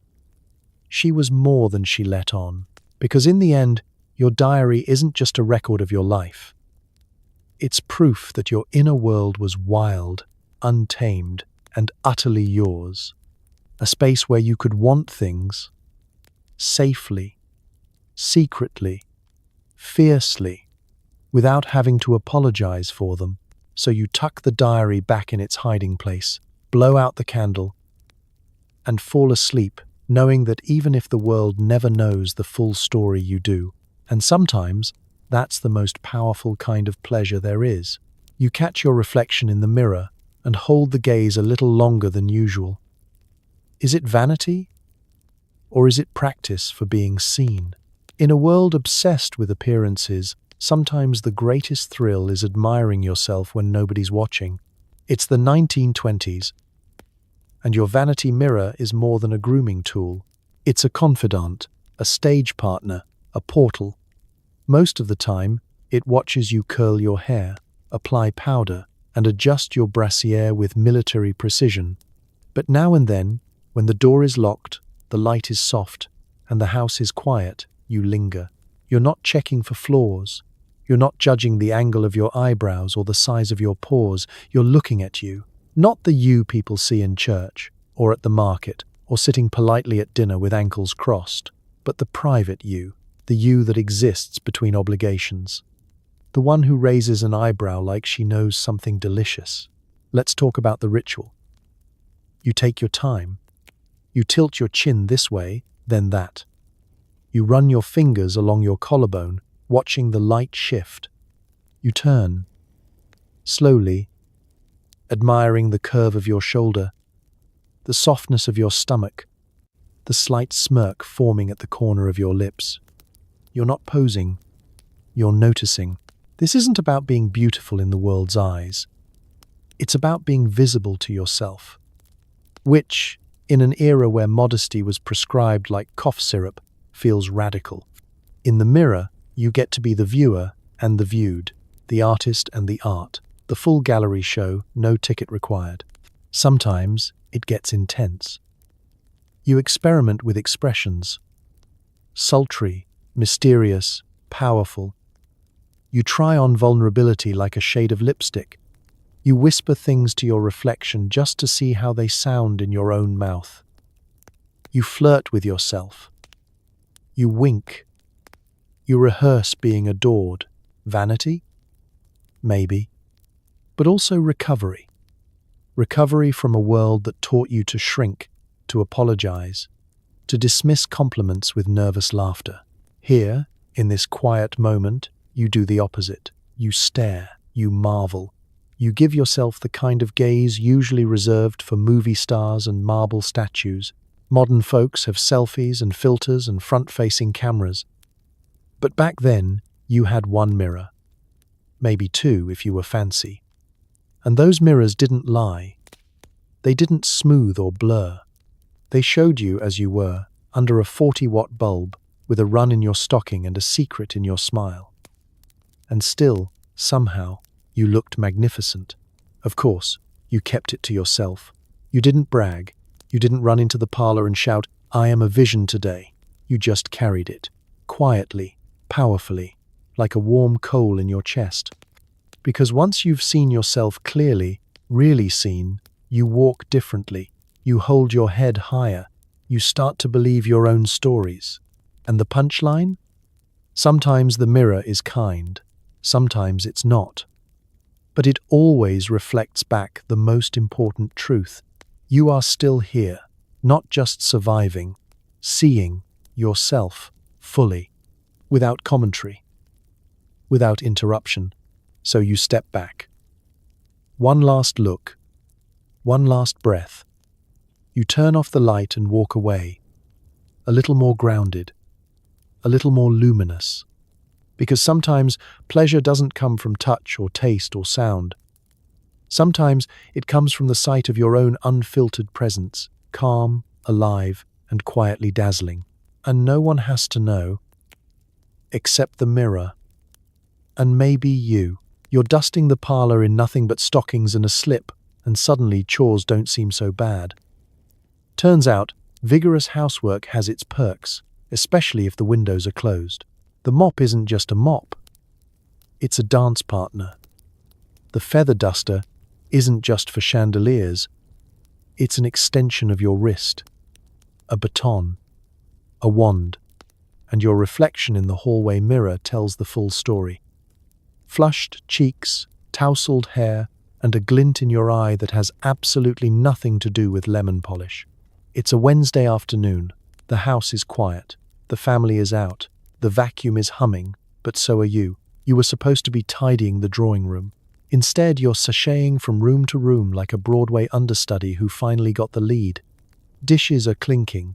she was more than she let on. Because in the end, your diary isn't just a record of your life. It's proof that your inner world was wild, untamed, and utterly yours. A space where you could want things safely, secretly, fiercely, without having to apologize for them. So you tuck the diary back in its hiding place, blow out the candle, and fall asleep, knowing that even if the world never knows the full story, you do. And sometimes, that's the most powerful kind of pleasure there is. You catch your reflection in the mirror and hold the gaze a little longer than usual. Is it vanity? Or is it practice for being seen? In a world obsessed with appearances, sometimes the greatest thrill is admiring yourself when nobody's watching. It's the 1920s, and your vanity mirror is more than a grooming tool. It's a confidant, a stage partner, a portal. Most of the time, it watches you curl your hair, apply powder, and adjust your brassiere with military precision. But now and then, when the door is locked, the light is soft, and the house is quiet, you linger. You're not checking for flaws. You're not judging the angle of your eyebrows or the size of your pores. You're looking at you. Not the you people see in church, or at the market, or sitting politely at dinner with ankles crossed, but the private you, the you that exists between obligations. The one who raises an eyebrow like she knows something delicious. Let's talk about the ritual. You take your time. You tilt your chin this way, then that. You run your fingers along your collarbone, watching the light shift. You turn. Slowly, admiring the curve of your shoulder, the softness of your stomach, the slight smirk forming at the corner of your lips. You're not posing. You're noticing. This isn't about being beautiful in the world's eyes. It's about being visible to yourself, which, in an era where modesty was prescribed like cough syrup, feels radical. In the mirror, you get to be the viewer and the viewed, the artist and the art, the full gallery show, no ticket required. Sometimes it gets intense. You experiment with expressions, sultry, mysterious, powerful. You try on vulnerability like a shade of lipstick. You whisper things to your reflection just to see how they sound in your own mouth. You flirt with yourself. You wink. You rehearse being adored. Vanity? Maybe. But also recovery. Recovery from a world that taught you to shrink, to apologize, to dismiss compliments with nervous laughter. Here, in this quiet moment, you do the opposite. You stare, you marvel. You give yourself the kind of gaze usually reserved for movie stars and marble statues. Modern folks have selfies and filters and front-facing cameras. But back then, you had one mirror. Maybe two if you were fancy. And those mirrors didn't lie. They didn't smooth or blur. They showed you as you were, under a 40-watt bulb, with a run in your stocking and a secret in your smile. And still, somehow, you looked magnificent. Of course, you kept it to yourself. You didn't brag. You didn't run into the parlor and shout, "I am a vision today." You just carried it, quietly, powerfully, like a warm coal in your chest. Because once you've seen yourself clearly, really seen, you walk differently. You hold your head higher. You start to believe your own stories. And the punchline? Sometimes the mirror is kind. Sometimes it's not. But it always reflects back the most important truth. You are still here, not just surviving, seeing yourself fully, without commentary, without interruption. So you step back. One last look, one last breath. You turn off the light and walk away, a little more grounded, a little more luminous. Because sometimes pleasure doesn't come from touch or taste or sound. Sometimes it comes from the sight of your own unfiltered presence, calm, alive, and quietly dazzling. And no one has to know, except the mirror. And maybe you. You're dusting the parlor in nothing but stockings and a slip, and suddenly chores don't seem so bad. Turns out, vigorous housework has its perks, especially if the windows are closed. The mop isn't just a mop. It's a dance partner. The feather duster isn't just for chandeliers. It's an extension of your wrist, a baton, a wand, and your reflection in the hallway mirror tells the full story. Flushed cheeks, tousled hair, and a glint in your eye that has absolutely nothing to do with lemon polish. It's a Wednesday afternoon. The house is quiet. The family is out. The vacuum is humming, but so are you. You were supposed to be tidying the drawing room. Instead, you're sashaying from room to room like a Broadway understudy who finally got the lead. Dishes are clinking.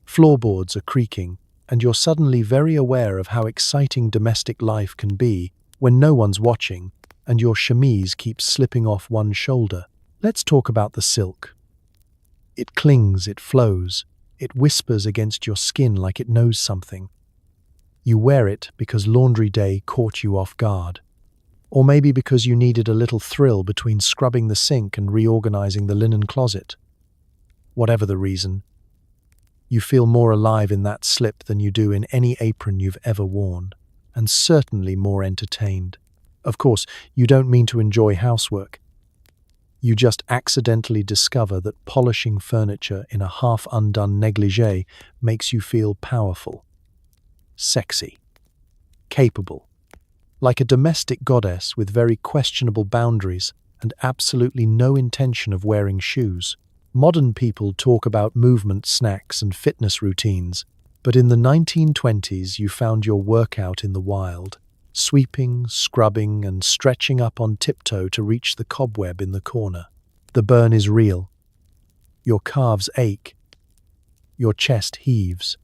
Floorboards are creaking, and you're suddenly very aware of how exciting domestic life can be when no one's watching and your chemise keeps slipping off one shoulder. Let's talk about the silk. It clings, it flows, it whispers against your skin like it knows something. You wear it because laundry day caught you off guard. Or maybe because you needed a little thrill between scrubbing the sink and reorganizing the linen closet. Whatever the reason, you feel more alive in that slip than you do in any apron you've ever worn, and certainly more entertained. Of course, you don't mean to enjoy housework. You just accidentally discover that polishing furniture in a half-undone negligee makes you feel powerful, sexy, capable, like a domestic goddess with very questionable boundaries and absolutely no intention of wearing shoes. Modern people talk about movement snacks and fitness routines, but in the 1920s you found your workout in the wild, sweeping, scrubbing, and stretching up on tiptoe to reach the cobweb in the corner. The burn is real. Your calves ache. Your chest heaves.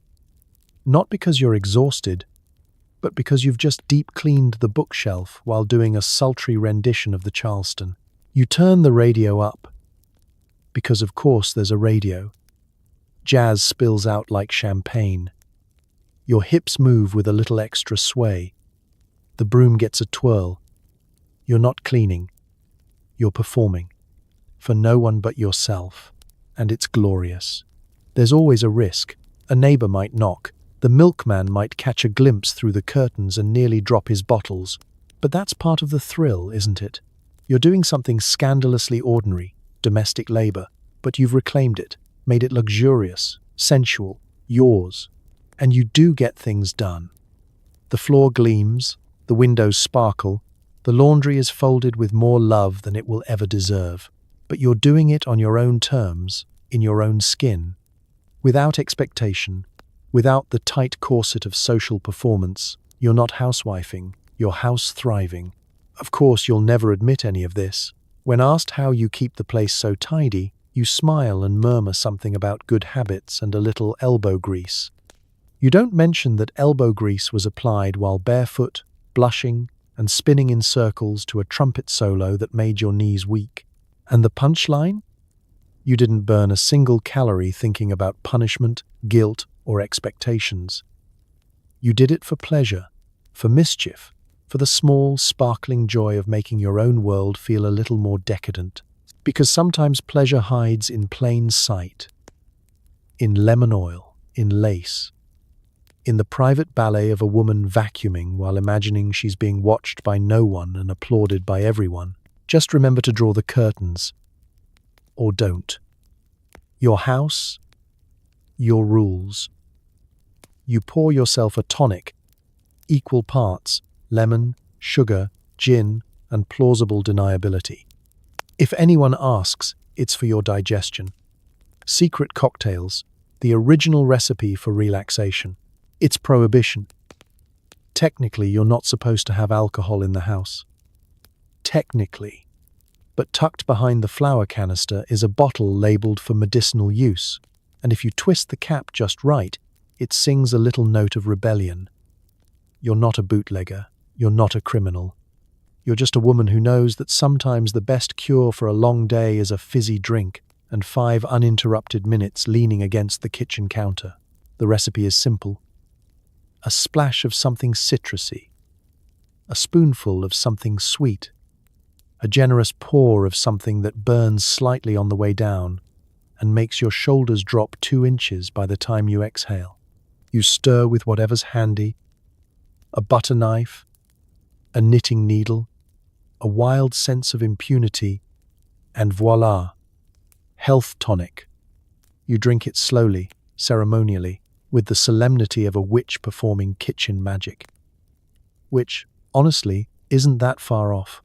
Not because you're exhausted, but because you've just deep cleaned the bookshelf while doing a sultry rendition of the Charleston. You turn the radio up, because of course there's a radio. Jazz spills out like champagne. Your hips move with a little extra sway. The broom gets a twirl. You're not cleaning. You're performing. For no one but yourself. And it's glorious. There's always a risk. A neighbor might knock. The milkman might catch a glimpse through the curtains and nearly drop his bottles. But that's part of the thrill, isn't it? You're doing something scandalously ordinary, domestic labor, but you've reclaimed it, made it luxurious, sensual, yours. And you do get things done. The floor gleams, the windows sparkle, the laundry is folded with more love than it will ever deserve. But you're doing it on your own terms, in your own skin, without expectation, without the tight corset of social performance. You're not housewifing, you're house thriving. Of course, you'll never admit any of this. When asked how you keep the place so tidy, you smile and murmur something about good habits and a little elbow grease. You don't mention that elbow grease was applied while barefoot, blushing, and spinning in circles to a trumpet solo that made your knees weak. And the punchline? You didn't burn a single calorie thinking about punishment, guilt, or expectations. You did it for pleasure, for mischief, for the small, sparkling joy of making your own world feel a little more decadent. Because sometimes pleasure hides in plain sight, in lemon oil, in lace, in the private ballet of a woman vacuuming while imagining she's being watched by no one and applauded by everyone. Just remember to draw the curtains. Or don't. Your house, your rules. You pour yourself a tonic, equal parts, lemon, sugar, gin, and plausible deniability. If anyone asks, it's for your digestion. Secret cocktails, the original recipe for relaxation. It's prohibition. Technically, you're not supposed to have alcohol in the house. Technically. But tucked behind the flower canister is a bottle labeled for medicinal use, and if you twist the cap just right, it sings a little note of rebellion. You're not a bootlegger. You're not a criminal. You're just a woman who knows that sometimes the best cure for a long day is a fizzy drink and 5 uninterrupted minutes leaning against the kitchen counter. The recipe is simple. A splash of something citrusy, a spoonful of something sweet, a generous pour of something that burns slightly on the way down and makes your shoulders drop 2 inches by the time you exhale. You stir with whatever's handy, a butter knife, a knitting needle, a wild sense of impunity, and voila, health tonic. You drink it slowly, ceremonially, with the solemnity of a witch performing kitchen magic. Which, honestly, isn't that far off.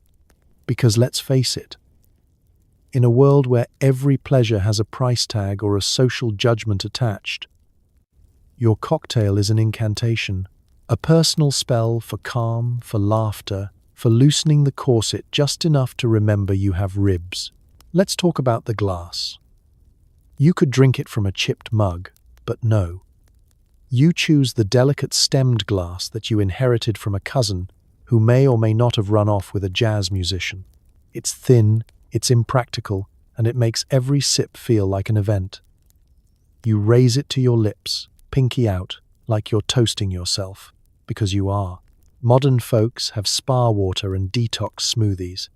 Because let's face it, in a world where every pleasure has a price tag or a social judgment attached, your cocktail is an incantation, a personal spell for calm, for laughter, for loosening the corset just enough to remember you have ribs. Let's talk about the glass. You could drink it from a chipped mug, but no. You choose the delicate stemmed glass that you inherited from a cousin who may or may not have run off with a jazz musician. It's thin, it's impractical, and it makes every sip feel like an event. You raise it to your lips, pinky out, like you're toasting yourself, because you are. Modern folks have spa water and detox smoothies.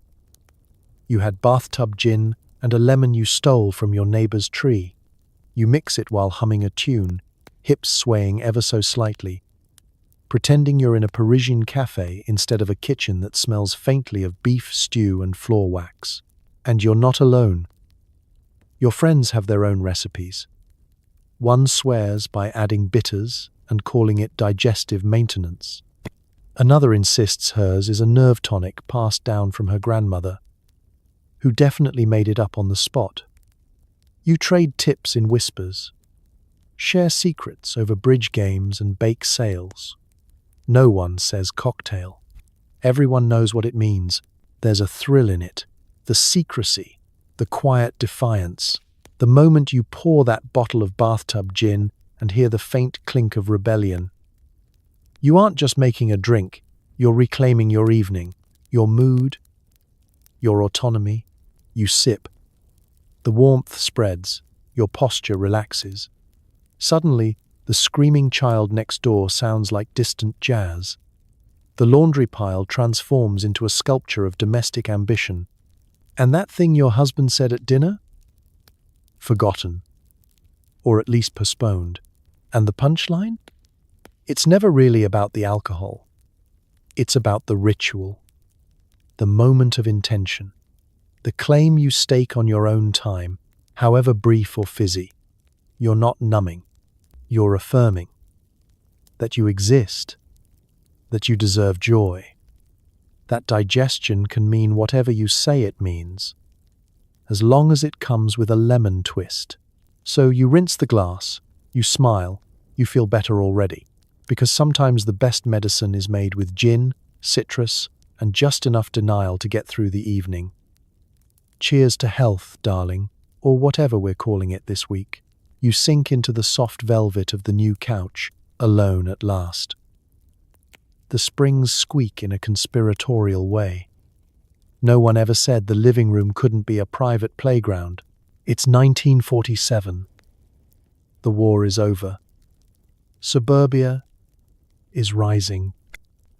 You had bathtub gin and a lemon you stole from your neighbor's tree. You mix it while humming a tune, hips swaying ever so slightly, pretending you're in a Parisian cafe instead of a kitchen that smells faintly of beef stew and floor wax. And you're not alone. Your friends have their own recipes. One swears by adding bitters and calling it digestive maintenance. Another insists hers is a nerve tonic passed down from her grandmother, who definitely made it up on the spot. You trade tips in whispers, share secrets over bridge games and bake sales. No one says cocktail. Everyone knows what it means. There's a thrill in it, the secrecy, the quiet defiance, the moment you pour that bottle of bathtub gin and hear the faint clink of rebellion. You aren't just making a drink, you're reclaiming your evening, your mood, your autonomy. You sip. The warmth spreads. Your posture relaxes. Suddenly, the screaming child next door sounds like distant jazz. The laundry pile transforms into a sculpture of domestic ambition. And that thing your husband said at dinner? Forgotten. Or at least postponed. And the punchline? It's never really about the alcohol. It's about the ritual, the moment of intention, the claim you stake on your own time, however brief or fizzy. You're not numbing. You're affirming that you exist, that you deserve joy. That digestion can mean whatever you say it means, as long as it comes with a lemon twist. So you rinse the glass, you smile, you feel better already, because sometimes the best medicine is made with gin, citrus, and just enough denial to get through the evening. Cheers to health, darling, or whatever we're calling it this week. You sink into the soft velvet of the new couch, alone at last. The springs squeak in a conspiratorial way. No one ever said the living room couldn't be a private playground. It's 1947. The war is over. Suburbia is rising.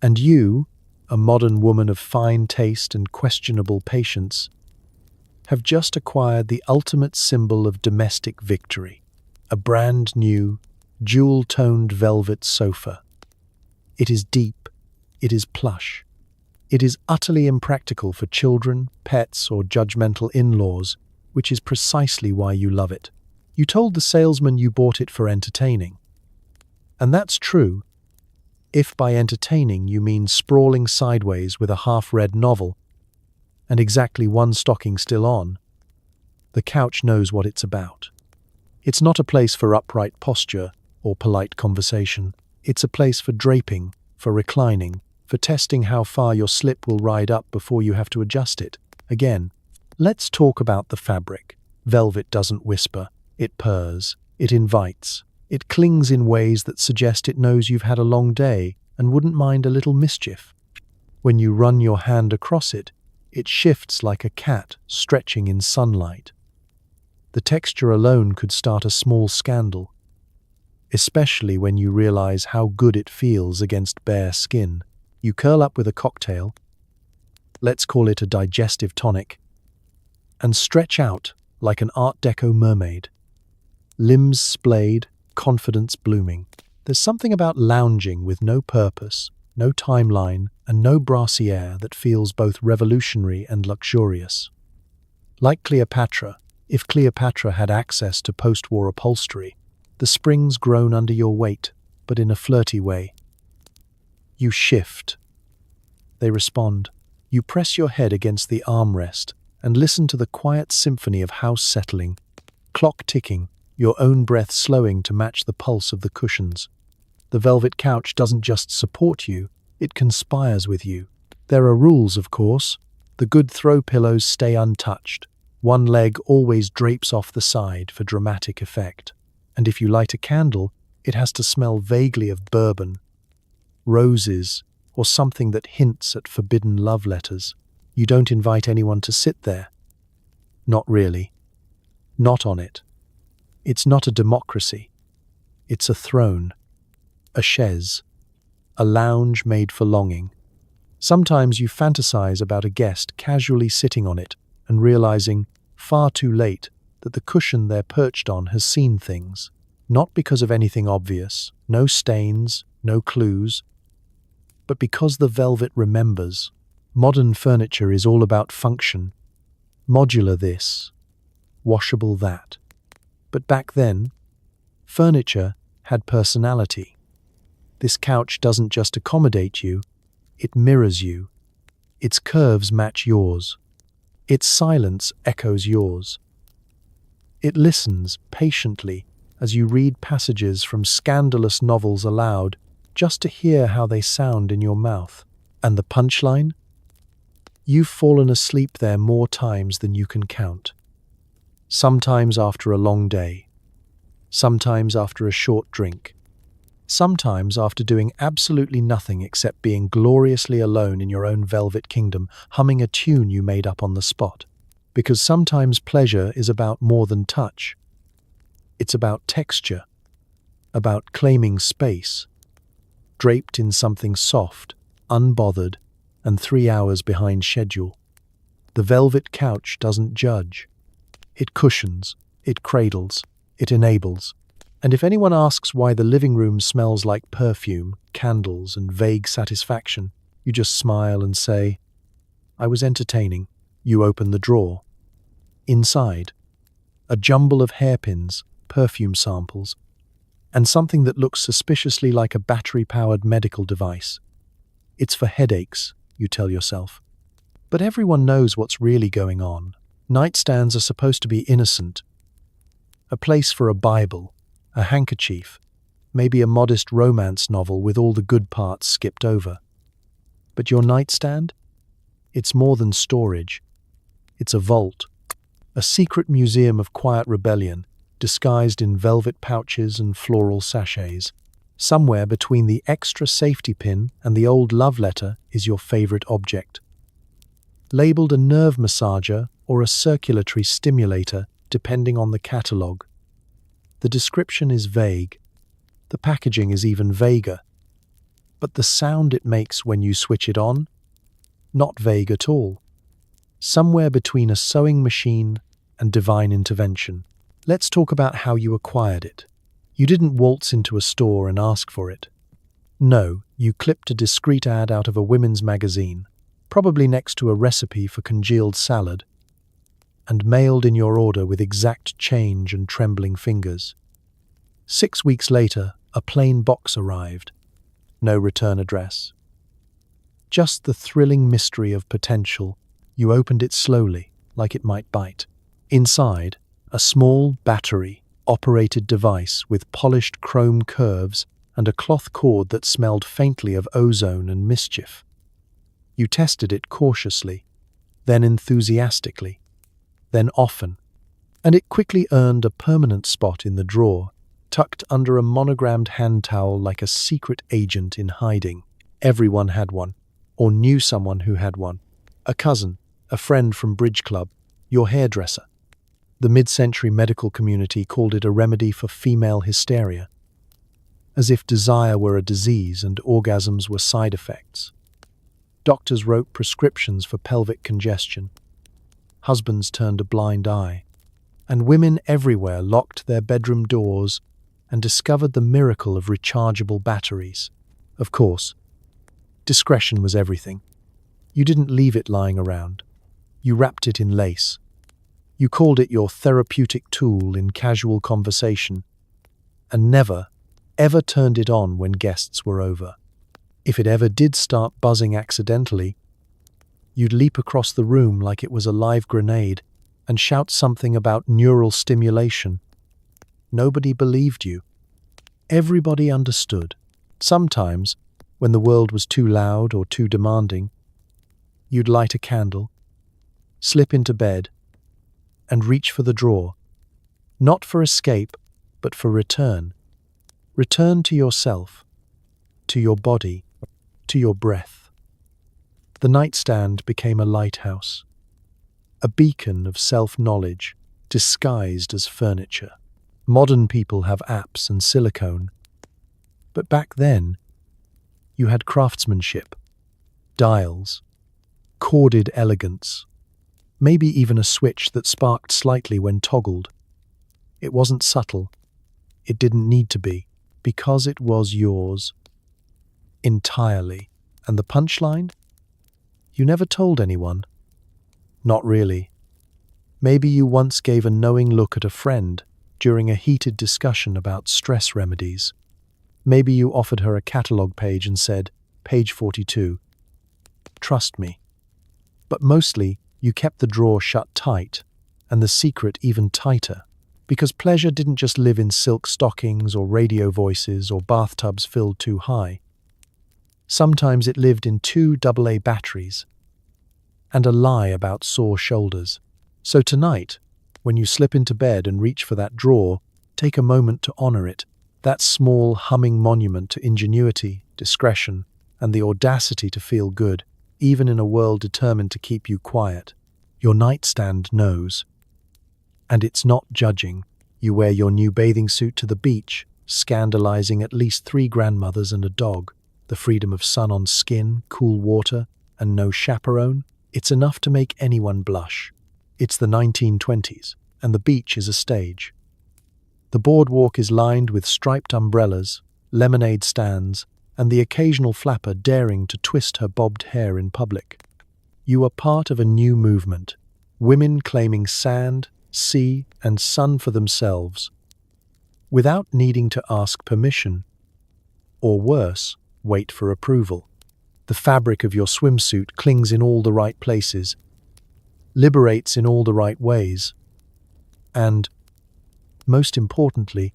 And you, a modern woman of fine taste and questionable patience, have just acquired the ultimate symbol of domestic victory, a brand new, jewel-toned velvet sofa. It is deep, it is plush, it is utterly impractical for children, pets, or judgmental in-laws, which is precisely why you love it. You told the salesman you bought it for entertaining. And that's true, if by entertaining you mean sprawling sideways with a half-read novel and exactly one stocking still on. The couch knows what it's about. It's not a place for upright posture or polite conversation. It's a place for draping, for reclining, for testing how far your slip will ride up before you have to adjust it. Again, let's talk about the fabric. Velvet doesn't whisper, it purrs, it invites, it clings in ways that suggest it knows you've had a long day and wouldn't mind a little mischief. When you run your hand across it, it shifts like a cat stretching in sunlight. The texture alone could start a small scandal, especially when you realize how good it feels against bare skin. You curl up with a cocktail, let's call it a digestive tonic, and stretch out like an Art Deco mermaid. Limbs splayed, confidence blooming. There's something about lounging with no purpose, no timeline, and no brassiere that feels both revolutionary and luxurious. Like Cleopatra, if Cleopatra had access to post-war upholstery, the springs groan under your weight, but in a flirty way. You shift. They respond. You press your head against the armrest and listen to the quiet symphony of house settling, clock ticking, your own breath slowing to match the pulse of the cushions. The velvet couch doesn't just support you, it conspires with you. There are rules, of course. The good throw pillows stay untouched. One leg always drapes off the side for dramatic effect. And if you light a candle, it has to smell vaguely of bourbon, roses, or something that hints at forbidden love letters. You don't invite anyone to sit there. Not really. Not on it. It's not a democracy. It's a throne, a chaise, a lounge made for longing. Sometimes you fantasize about a guest casually sitting on it and realizing, far too late, that the cushion they're perched on has seen things. Not because of anything obvious, no stains, no clues, but because the velvet remembers. Modern furniture is all about function. Modular this, washable that. But back then, furniture had personality. This couch doesn't just accommodate you, it mirrors you. Its curves match yours. Its silence echoes yours. It listens patiently as you read passages from scandalous novels aloud, just to hear how they sound in your mouth. And the punchline? You've fallen asleep there more times than you can count. Sometimes after a long day. Sometimes after a short drink. Sometimes after doing absolutely nothing except being gloriously alone in your own velvet kingdom, humming a tune you made up on the spot. Because sometimes pleasure is about more than touch. It's about texture, about claiming space, draped in something soft, unbothered, and 3 hours behind schedule. The velvet couch doesn't judge. It cushions, it cradles, it enables. And if anyone asks why the living room smells like perfume, candles, and vague satisfaction, you just smile and say, "I was entertaining." You open the drawer. Inside, a jumble of hairpins, perfume samples, and something that looks suspiciously like a battery-powered medical device. It's for headaches, you tell yourself. But everyone knows what's really going on. Nightstands are supposed to be innocent. A place for a Bible, a handkerchief, maybe a modest romance novel with all the good parts skipped over. But your nightstand? It's more than storage. It's a vault, a secret museum of quiet rebellion, disguised in velvet pouches and floral sachets. Somewhere between the extra safety pin and the old love letter is your favorite object. Labeled a nerve massager or a circulatory stimulator, depending on the catalogue. The description is vague. The packaging is even vaguer. But the sound it makes when you switch it on? Not vague at all. Somewhere between a sewing machine and divine intervention. Let's talk about how you acquired it. You didn't waltz into a store and ask for it. No, you clipped a discreet ad out of a women's magazine, probably next to a recipe for congealed salad, and mailed in your order with exact change and trembling fingers. 6 weeks later, a plain box arrived. No return address. Just the thrilling mystery of potential. You opened it slowly, like it might bite. Inside, a small battery-operated device with polished chrome curves and a cloth cord that smelled faintly of ozone and mischief. You tested it cautiously, then enthusiastically, then often, and it quickly earned a permanent spot in the drawer, tucked under a monogrammed hand towel like a secret agent in hiding. Everyone had one, or knew someone who had one. A cousin, a friend from bridge club, your hairdresser. The mid-century medical community called it a remedy for female hysteria, as if desire were a disease and orgasms were side effects. Doctors wrote prescriptions for pelvic congestion. Husbands turned a blind eye, and women everywhere locked their bedroom doors and discovered the miracle of rechargeable batteries. Of course, discretion was everything. You didn't leave it lying around. You wrapped it in lace. You called it your therapeutic tool in casual conversation, and never, ever turned it on when guests were over. If it ever did start buzzing accidentally, you'd leap across the room like it was a live grenade and shout something about neural stimulation. Nobody believed you. Everybody understood. Sometimes, when the world was too loud or too demanding, you'd light a candle, slip into bed, and reach for the drawer, not for escape, but for return. Return to yourself, to your body, to your breath. The nightstand became a lighthouse, a beacon of self-knowledge disguised as furniture. Modern people have apps and silicone, but back then, you had craftsmanship, dials, corded elegance, maybe even a switch that sparked slightly when toggled. It wasn't subtle. It didn't need to be, because it was yours. Entirely. And the punchline? You never told anyone. Not really. Maybe you once gave a knowing look at a friend during a heated discussion about stress remedies. Maybe you offered her a catalogue page and said, "Page 42. Trust me." But mostly, you kept the drawer shut tight, and the secret even tighter, because pleasure didn't just live in silk stockings or radio voices or bathtubs filled too high. Sometimes it lived in 2 AA batteries, and a lie about sore shoulders. So tonight, when you slip into bed and reach for that drawer, take a moment to honor it, that small humming monument to ingenuity, discretion, and the audacity to feel good, even in a world determined to keep you quiet. Your nightstand knows. And it's not judging. You wear your new bathing suit to the beach, scandalizing at least 3 grandmothers and a dog. The freedom of sun on skin, cool water, and no chaperone, it's enough to make anyone blush. It's the 1920s, and the beach is a stage. The boardwalk is lined with striped umbrellas, lemonade stands, and the occasional flapper daring to twist her bobbed hair in public. You are part of a new movement, women claiming sand, sea, and sun for themselves, without needing to ask permission, or worse, wait for approval. The fabric of your swimsuit clings in all the right places, liberates in all the right ways, and, most importantly,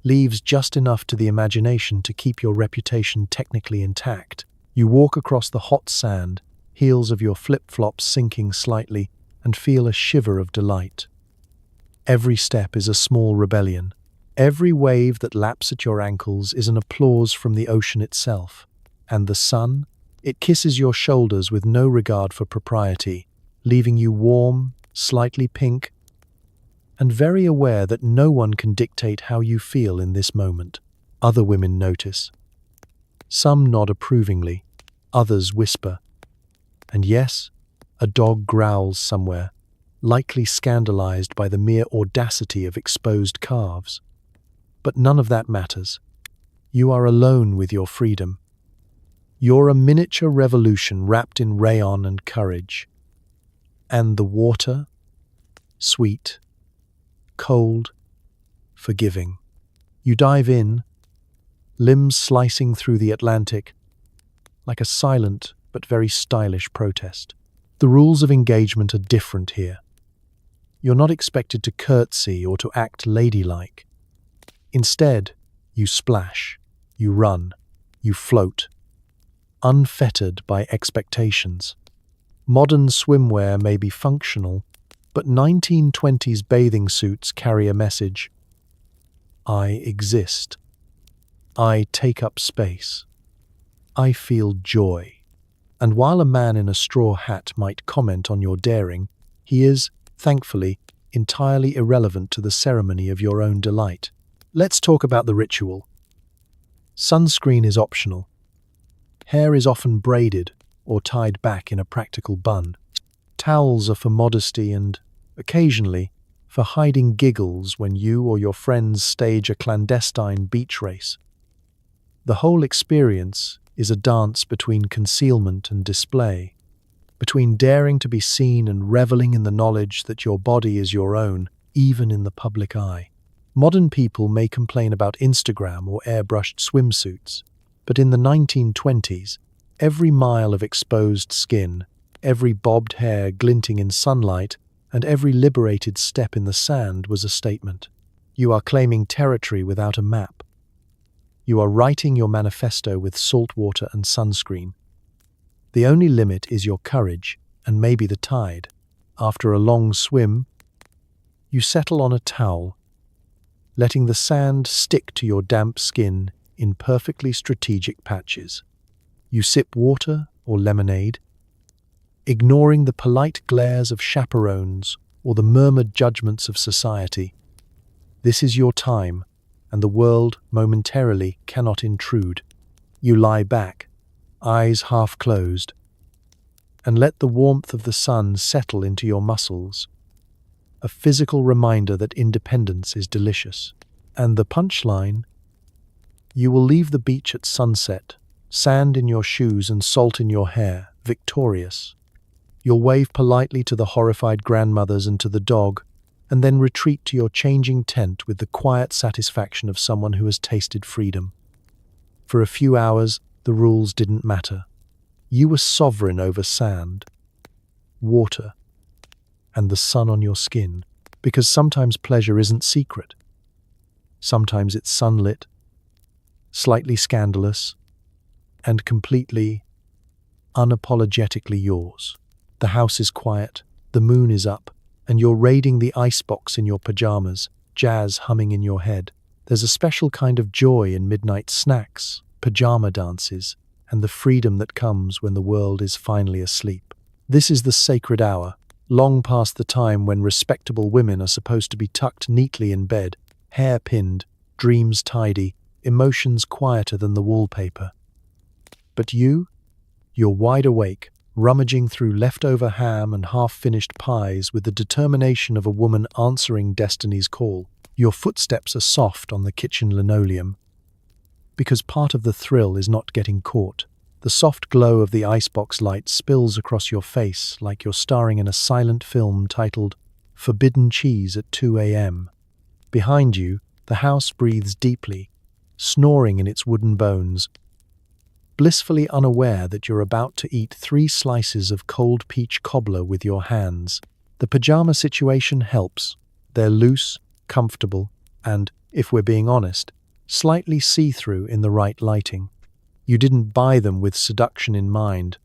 leaves just enough to the imagination to keep your reputation technically intact. You walk across the hot sand, heels of your flip-flops sinking slightly, and feel a shiver of delight. Every step is a small rebellion. Every wave that laps at your ankles is an applause from the ocean itself. And the sun, it kisses your shoulders with no regard for propriety, leaving you warm, slightly pink, and very aware that no one can dictate how you feel in this moment. Other women notice. Some nod approvingly, others whisper. And yes, a dog growls somewhere, likely scandalized by the mere audacity of exposed calves. But none of that matters. You are alone with your freedom. You're a miniature revolution wrapped in rayon and courage. And the water? Sweet, cold, forgiving. You dive in, limbs slicing through the Atlantic, like a silent but very stylish protest. The rules of engagement are different here. You're not expected to curtsy or to act ladylike. Instead, you splash, you run, you float, unfettered by expectations. Modern swimwear may be functional, but 1920s bathing suits carry a message. I exist. I take up space. I feel joy. And while a man in a straw hat might comment on your daring, he is, thankfully, entirely irrelevant to the ceremony of your own delight. Let's talk about the ritual. Sunscreen is optional. Hair is often braided or tied back in a practical bun. Towels are for modesty and, occasionally, for hiding giggles when you or your friends stage a clandestine beach race. The whole experience is a dance between concealment and display, between daring to be seen and reveling in the knowledge that your body is your own, even in the public eye. Modern people may complain about Instagram or airbrushed swimsuits, but in the 1920s, every mile of exposed skin, every bobbed hair glinting in sunlight, and every liberated step in the sand was a statement. You are claiming territory without a map. You are writing your manifesto with salt water and sunscreen. The only limit is your courage and maybe the tide. After a long swim, you settle on a towel, letting the sand stick to your damp skin in perfectly strategic patches. You sip water or lemonade, ignoring the polite glares of chaperones or the murmured judgments of society. This is your time, and the world momentarily cannot intrude. You lie back, eyes half closed, and let the warmth of the sun settle into your muscles, a physical reminder that independence is delicious. And the punchline? You will leave the beach at sunset, sand in your shoes and salt in your hair, victorious. You'll wave politely to the horrified grandmothers and to the dog, and then retreat to your changing tent with the quiet satisfaction of someone who has tasted freedom. For a few hours, the rules didn't matter. You were sovereign over sand, water, and the sun on your skin, because sometimes pleasure isn't secret. Sometimes it's sunlit, slightly scandalous, and completely, unapologetically yours. The house is quiet, the moon is up, and you're raiding the icebox in your pajamas, jazz humming in your head. There's a special kind of joy in midnight snacks, pajama dances, and the freedom that comes when the world is finally asleep. This is the sacred hour, long past the time when respectable women are supposed to be tucked neatly in bed, hair pinned, dreams tidy, emotions quieter than the wallpaper. But you're wide awake, rummaging through leftover ham and half-finished pies with the determination of a woman answering destiny's call. Your footsteps are soft on the kitchen linoleum, because part of the thrill is not getting caught. The soft glow of the icebox light spills across your face like you're starring in a silent film titled Forbidden Cheese at 2 a.m. Behind you, the house breathes deeply, snoring in its wooden bones, blissfully unaware that you're about to eat 3 slices of cold peach cobbler with your hands. The pajama situation helps. They're loose, comfortable, and, if we're being honest, slightly see-through in the right lighting. You didn't buy them with seduction in mind.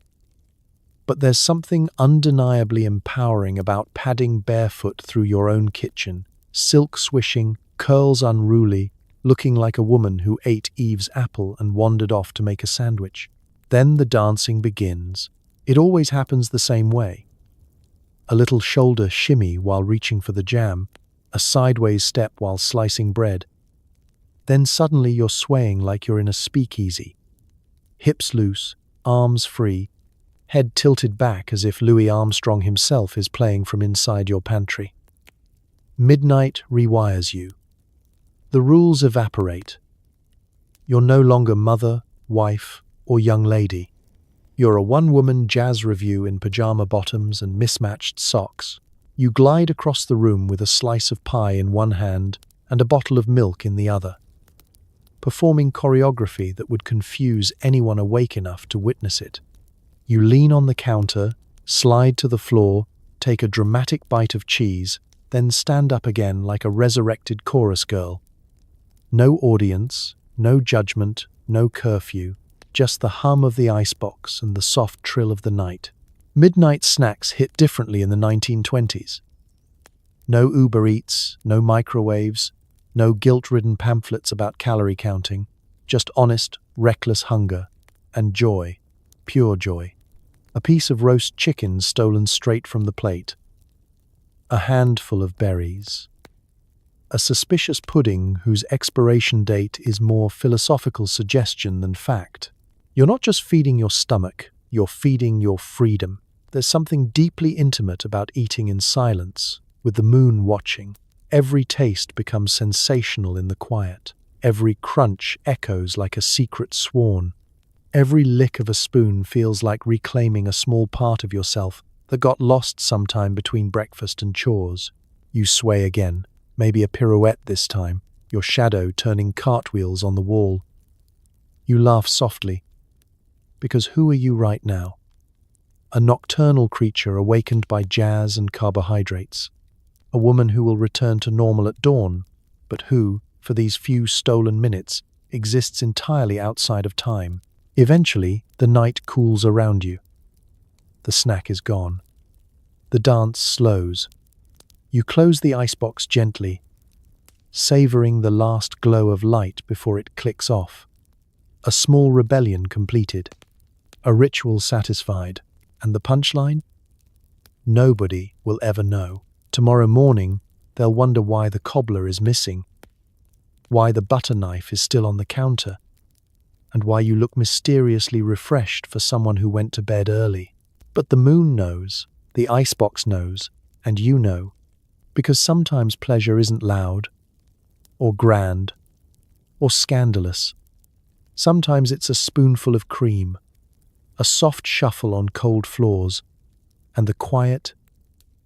But there's something undeniably empowering about padding barefoot through your own kitchen, silk swishing, curls unruly, looking like a woman who ate Eve's apple and wandered off to make a sandwich. Then the dancing begins. It always happens the same way. A little shoulder shimmy while reaching for the jam, a sideways step while slicing bread. Then suddenly you're swaying like you're in a speakeasy. Hips loose, arms free, head tilted back as if Louis Armstrong himself is playing from inside your pantry. Midnight rewires you. The rules evaporate. You're no longer mother, wife, or young lady. You're a one-woman jazz revue in pajama bottoms and mismatched socks. You glide across the room with a slice of pie in one hand and a bottle of milk in the other, performing choreography that would confuse anyone awake enough to witness it. You lean on the counter, slide to the floor, take a dramatic bite of cheese, then stand up again like a resurrected chorus girl. No audience, no judgment, no curfew, just the hum of the icebox and the soft trill of the night. Midnight snacks hit differently in the 1920s. No Uber Eats, no microwaves, no guilt-ridden pamphlets about calorie counting, just honest, reckless hunger and joy, pure joy. A piece of roast chicken stolen straight from the plate. A handful of berries. A suspicious pudding whose expiration date is more philosophical suggestion than fact. You're not just feeding your stomach, you're feeding your freedom. There's something deeply intimate about eating in silence, with the moon watching. Every taste becomes sensational in the quiet. Every crunch echoes like a secret sworn. Every lick of a spoon feels like reclaiming a small part of yourself that got lost sometime between breakfast and chores. You sway again. Maybe a pirouette this time, your shadow turning cartwheels on the wall. You laugh softly, because who are you right now? A nocturnal creature awakened by jazz and carbohydrates. A woman who will return to normal at dawn, but who, for these few stolen minutes, exists entirely outside of time. Eventually, the night cools around you. The snack is gone. The dance slows. You close the icebox gently, savoring the last glow of light before it clicks off. A small rebellion completed, a ritual satisfied, and the punchline? Nobody will ever know. Tomorrow morning, they'll wonder why the cobbler is missing, why the butter knife is still on the counter, and why you look mysteriously refreshed for someone who went to bed early. But the moon knows, the icebox knows, and you know. Because sometimes pleasure isn't loud, or grand, or scandalous. Sometimes it's a spoonful of cream, a soft shuffle on cold floors, and the quiet,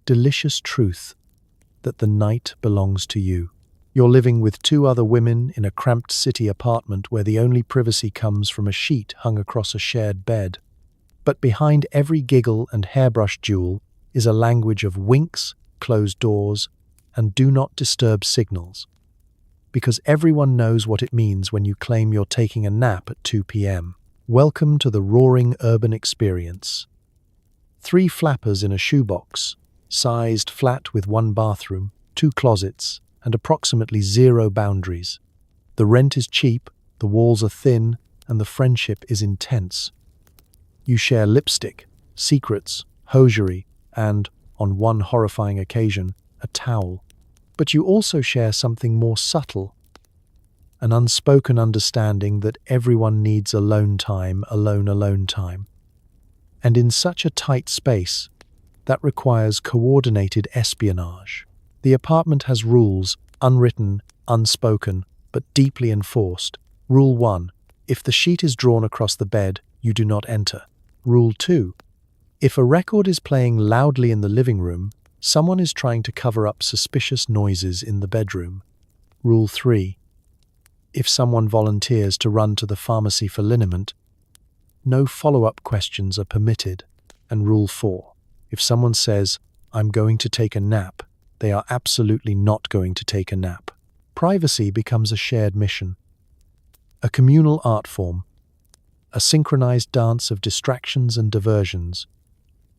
delicious truth that the night belongs to you. You're living with 2 other women in a cramped city apartment where the only privacy comes from a sheet hung across a shared bed. But behind every giggle and hairbrush duel is a language of winks, closed doors, and do not disturb signals. Because everyone knows what it means when you claim you're taking a nap at 2 p.m. Welcome to the roaring urban experience. 3 flappers in a shoebox, sized flat with 1 bathroom, 2 closets, and approximately 0 boundaries. The rent is cheap, the walls are thin, and the friendship is intense. You share lipstick, secrets, hosiery, and, on one horrifying occasion, a towel. But you also share something more subtle, an unspoken understanding that everyone needs alone time. And in such a tight space, that requires coordinated espionage. The apartment has rules, unwritten, unspoken, but deeply enforced. Rule 1. If the sheet is drawn across the bed, you do not enter. Rule 2. If a record is playing loudly in the living room, someone is trying to cover up suspicious noises in the bedroom. Rule 3. If someone volunteers to run to the pharmacy for liniment, no follow-up questions are permitted. And Rule 4. If someone says, "I'm going to take a nap," they are absolutely not going to take a nap. Privacy becomes a shared mission, a communal art form, a synchronized dance of distractions and diversions.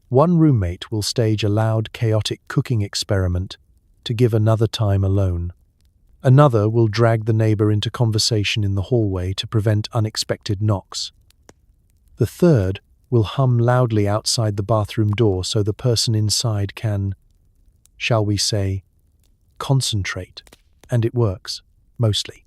One roommate will stage a loud, chaotic cooking experiment to give another time alone. Another will drag the neighbor into conversation in the hallway to prevent unexpected knocks. The third will hum loudly outside the bathroom door so the person inside can, shall we say, concentrate. And it works, mostly.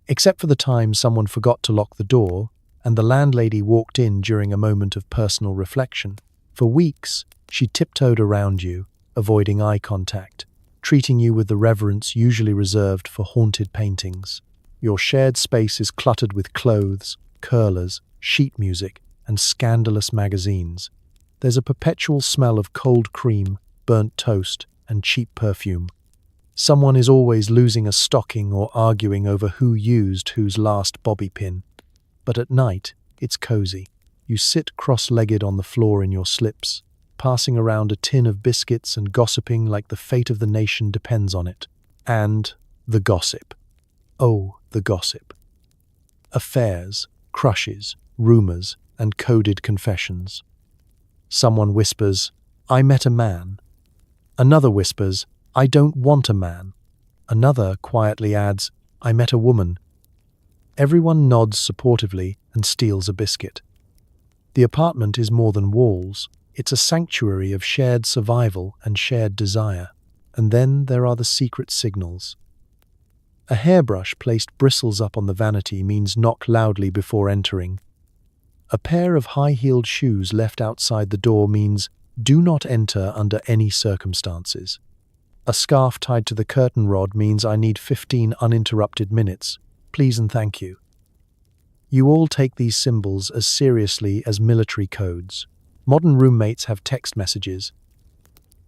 Except for the time someone forgot to lock the door and the landlady walked in during a moment of personal reflection. For weeks, she tiptoed around you, avoiding eye contact, treating you with the reverence usually reserved for haunted paintings. Your shared space is cluttered with clothes, curlers, sheet music, and scandalous magazines. There's a perpetual smell of cold cream, burnt toast, and cheap perfume. Someone is always losing a stocking or arguing over who used whose last bobby pin. But at night, it's cozy. You sit cross-legged on the floor in your slips, passing around a tin of biscuits and gossiping like the fate of the nation depends on it. And the gossip. Oh, the gossip. Affairs, crushes, rumors, and coded confessions. Someone whispers, "I met a man." Another whispers, "I don't want a man." Another quietly adds, "I met a woman." Everyone nods supportively and steals a biscuit. The apartment is more than walls. It's a sanctuary of shared survival and shared desire. And then there are the secret signals. A hairbrush placed bristles up on the vanity means knock loudly before entering. A pair of high-heeled shoes left outside the door means do not enter under any circumstances. A scarf tied to the curtain rod means I need 15 uninterrupted minutes. Please and thank you. You all take these symbols as seriously as military codes. Modern roommates have text messages.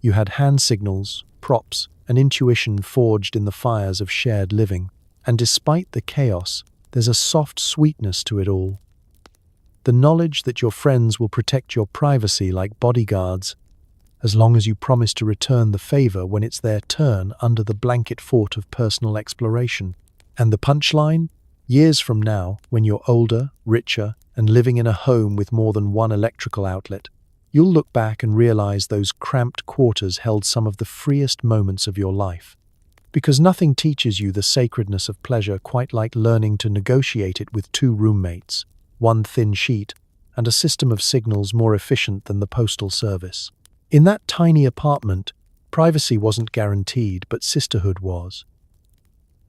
You had hand signals, props, and intuition forged in the fires of shared living. And despite the chaos, there's a soft sweetness to it all. The knowledge that your friends will protect your privacy like bodyguards, as long as you promise to return the favor when it's their turn under the blanket fort of personal exploration. And the punchline? Years from now, when you're older, richer, and living in a home with more than one electrical outlet, you'll look back and realize those cramped quarters held some of the freest moments of your life. Because nothing teaches you the sacredness of pleasure quite like learning to negotiate it with two roommates, one thin sheet, and a system of signals more efficient than the postal service. In that tiny apartment, privacy wasn't guaranteed, but sisterhood was.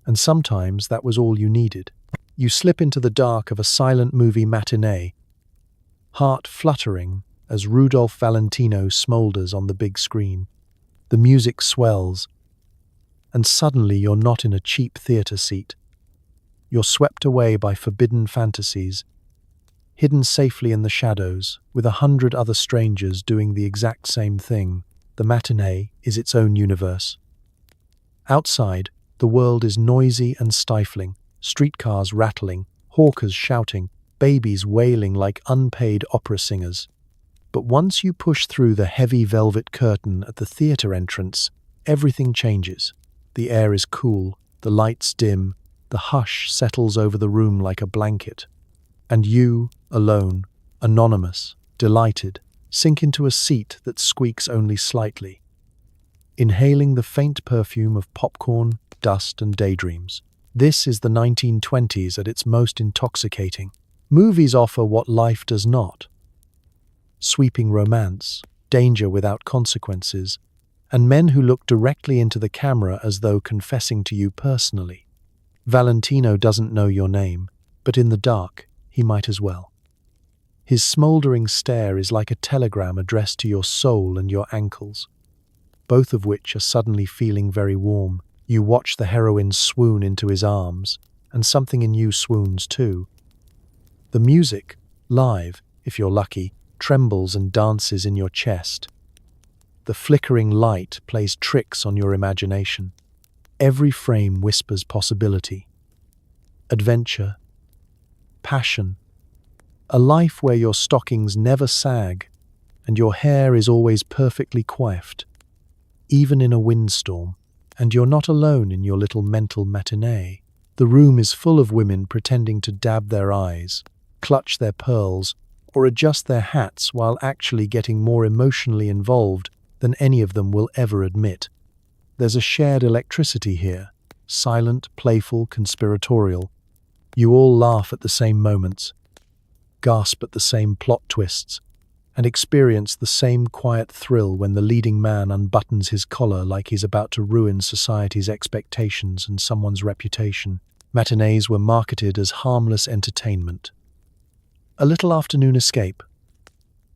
And sometimes that was all you needed. You slip into the dark of a silent movie matinee, heart fluttering as Rudolph Valentino smolders on the big screen. The music swells, and suddenly you're not in a cheap theater seat. You're swept away by forbidden fantasies, hidden safely in the shadows, with 100 other strangers doing the exact same thing. The matinee is its own universe. Outside, the world is noisy and stifling, streetcars rattling, hawkers shouting, babies wailing like unpaid opera singers. But once you push through the heavy velvet curtain at the theater entrance, everything changes. The air is cool, the lights dim, the hush settles over the room like a blanket. And you, alone, anonymous, delighted, sink into a seat that squeaks only slightly, inhaling the faint perfume of popcorn, dust, and daydreams. This is the 1920s at its most intoxicating. Movies offer what life does not: sweeping romance, danger without consequences, and men who look directly into the camera as though confessing to you personally. Valentino doesn't know your name, but in the dark, he might as well. His smouldering stare is like a telegram addressed to your soul and your ankles, both of which are suddenly feeling very warm. You watch the heroine swoon into his arms, and something in you swoons too. The music, live, if you're lucky, trembles and dances in your chest. The flickering light plays tricks on your imagination. Every frame whispers possibility, adventure, passion, a life where your stockings never sag and your hair is always perfectly coiffed, even in a windstorm. And you're not alone in your little mental matinee. The room is full of women pretending to dab their eyes, clutch their pearls, or adjust their hats while actually getting more emotionally involved than any of them will ever admit. There's a shared electricity here, silent, playful, conspiratorial. You all laugh at the same moments, gasp at the same plot twists, and experience the same quiet thrill when the leading man unbuttons his collar like he's about to ruin society's expectations and someone's reputation. Matinees were marketed as harmless entertainment, a little afternoon escape,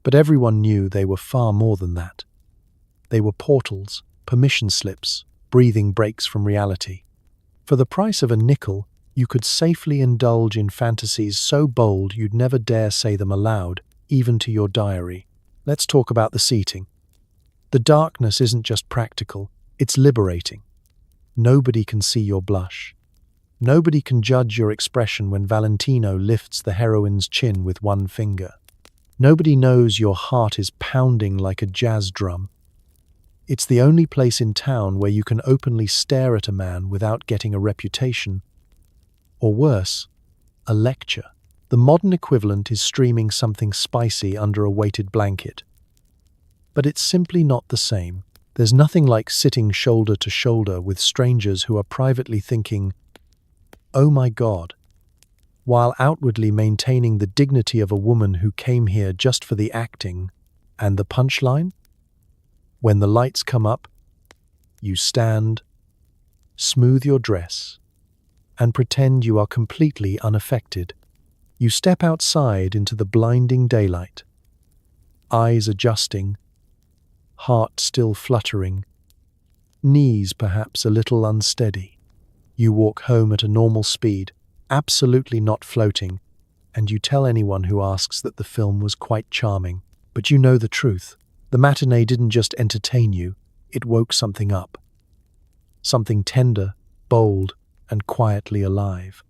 but everyone knew they were far more than that. They were portals, permission slips, breathing breaks from reality. For the price of a nickel, you could safely indulge in fantasies so bold you'd never dare say them aloud, even to your diary. Let's talk about the seating. The darkness isn't just practical, it's liberating. Nobody can see your blush. Nobody can judge your expression when Valentino lifts the heroine's chin with one finger. Nobody knows your heart is pounding like a jazz drum. It's the only place in town where you can openly stare at a man without getting a reputation. Or worse, a lecture. The modern equivalent is streaming something spicy under a weighted blanket. But it's simply not the same. There's nothing like sitting shoulder to shoulder with strangers who are privately thinking, "Oh my God," while outwardly maintaining the dignity of a woman who came here just for the acting. And the punchline? When the lights come up, you stand, smooth your dress, and pretend you are completely unaffected. You step outside into the blinding daylight, eyes adjusting, heart still fluttering, knees perhaps a little unsteady. You walk home at a normal speed, absolutely not floating, and you tell anyone who asks that the film was quite charming. But you know the truth. The matinee didn't just entertain you, it woke something up. Something tender, bold, and quietly alive.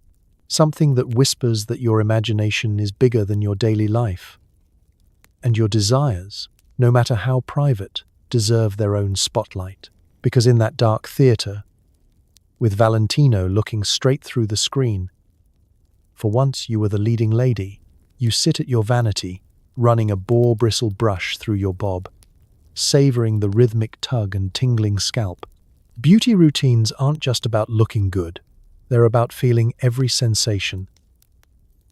Something that whispers that your imagination is bigger than your daily life. And your desires, no matter how private, deserve their own spotlight. Because in that dark theater, with Valentino looking straight through the screen, for once you were the leading lady, you sit at your vanity, running a boar-bristle brush through your bob, savoring the rhythmic tug and tingling scalp. Beauty routines aren't just about looking good. They're about feeling every sensation,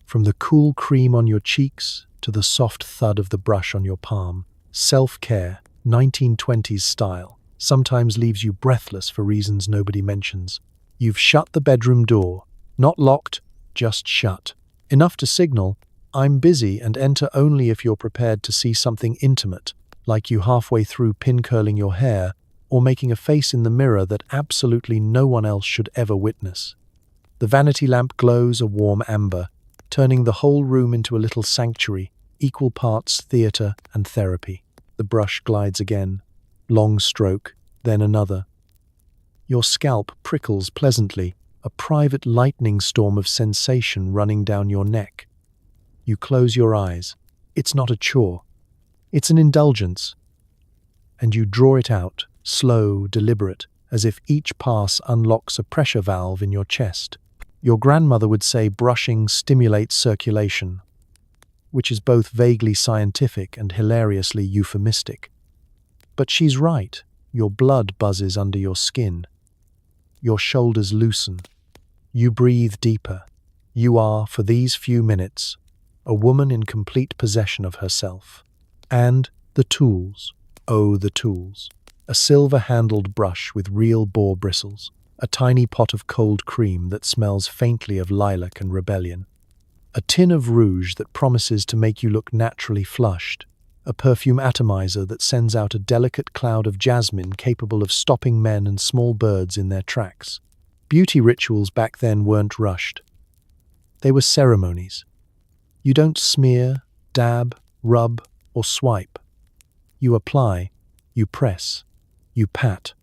from the cool cream on your cheeks to the soft thud of the brush on your palm. Self-care, 1920s style, sometimes leaves you breathless for reasons nobody mentions. You've shut the bedroom door, not locked, just shut. Enough to signal, "I'm busy," and enter only if you're prepared to see something intimate, like you halfway through pin-curling your hair or making a face in the mirror that absolutely no one else should ever witness. The vanity lamp glows a warm amber, turning the whole room into a little sanctuary, equal parts theater and therapy. The brush glides again, long stroke, then another. Your scalp prickles pleasantly, a private lightning storm of sensation running down your neck. You close your eyes. It's not a chore. It's an indulgence. And you draw it out, slow, deliberate, as if each pass unlocks a pressure valve in your chest. Your grandmother would say brushing stimulates circulation, which is both vaguely scientific and hilariously euphemistic. But she's right. Your blood buzzes under your skin. Your shoulders loosen. You breathe deeper. You are, for these few minutes, a woman in complete possession of herself. And the tools. Oh, the tools. A silver-handled brush with real boar bristles. A tiny pot of cold cream that smells faintly of lilac and rebellion. A tin of rouge that promises to make you look naturally flushed. A perfume atomizer that sends out a delicate cloud of jasmine capable of stopping men and small birds in their tracks. Beauty rituals back then weren't rushed. They were ceremonies. You don't smear, dab, rub, or swipe. You apply, you press, you pat.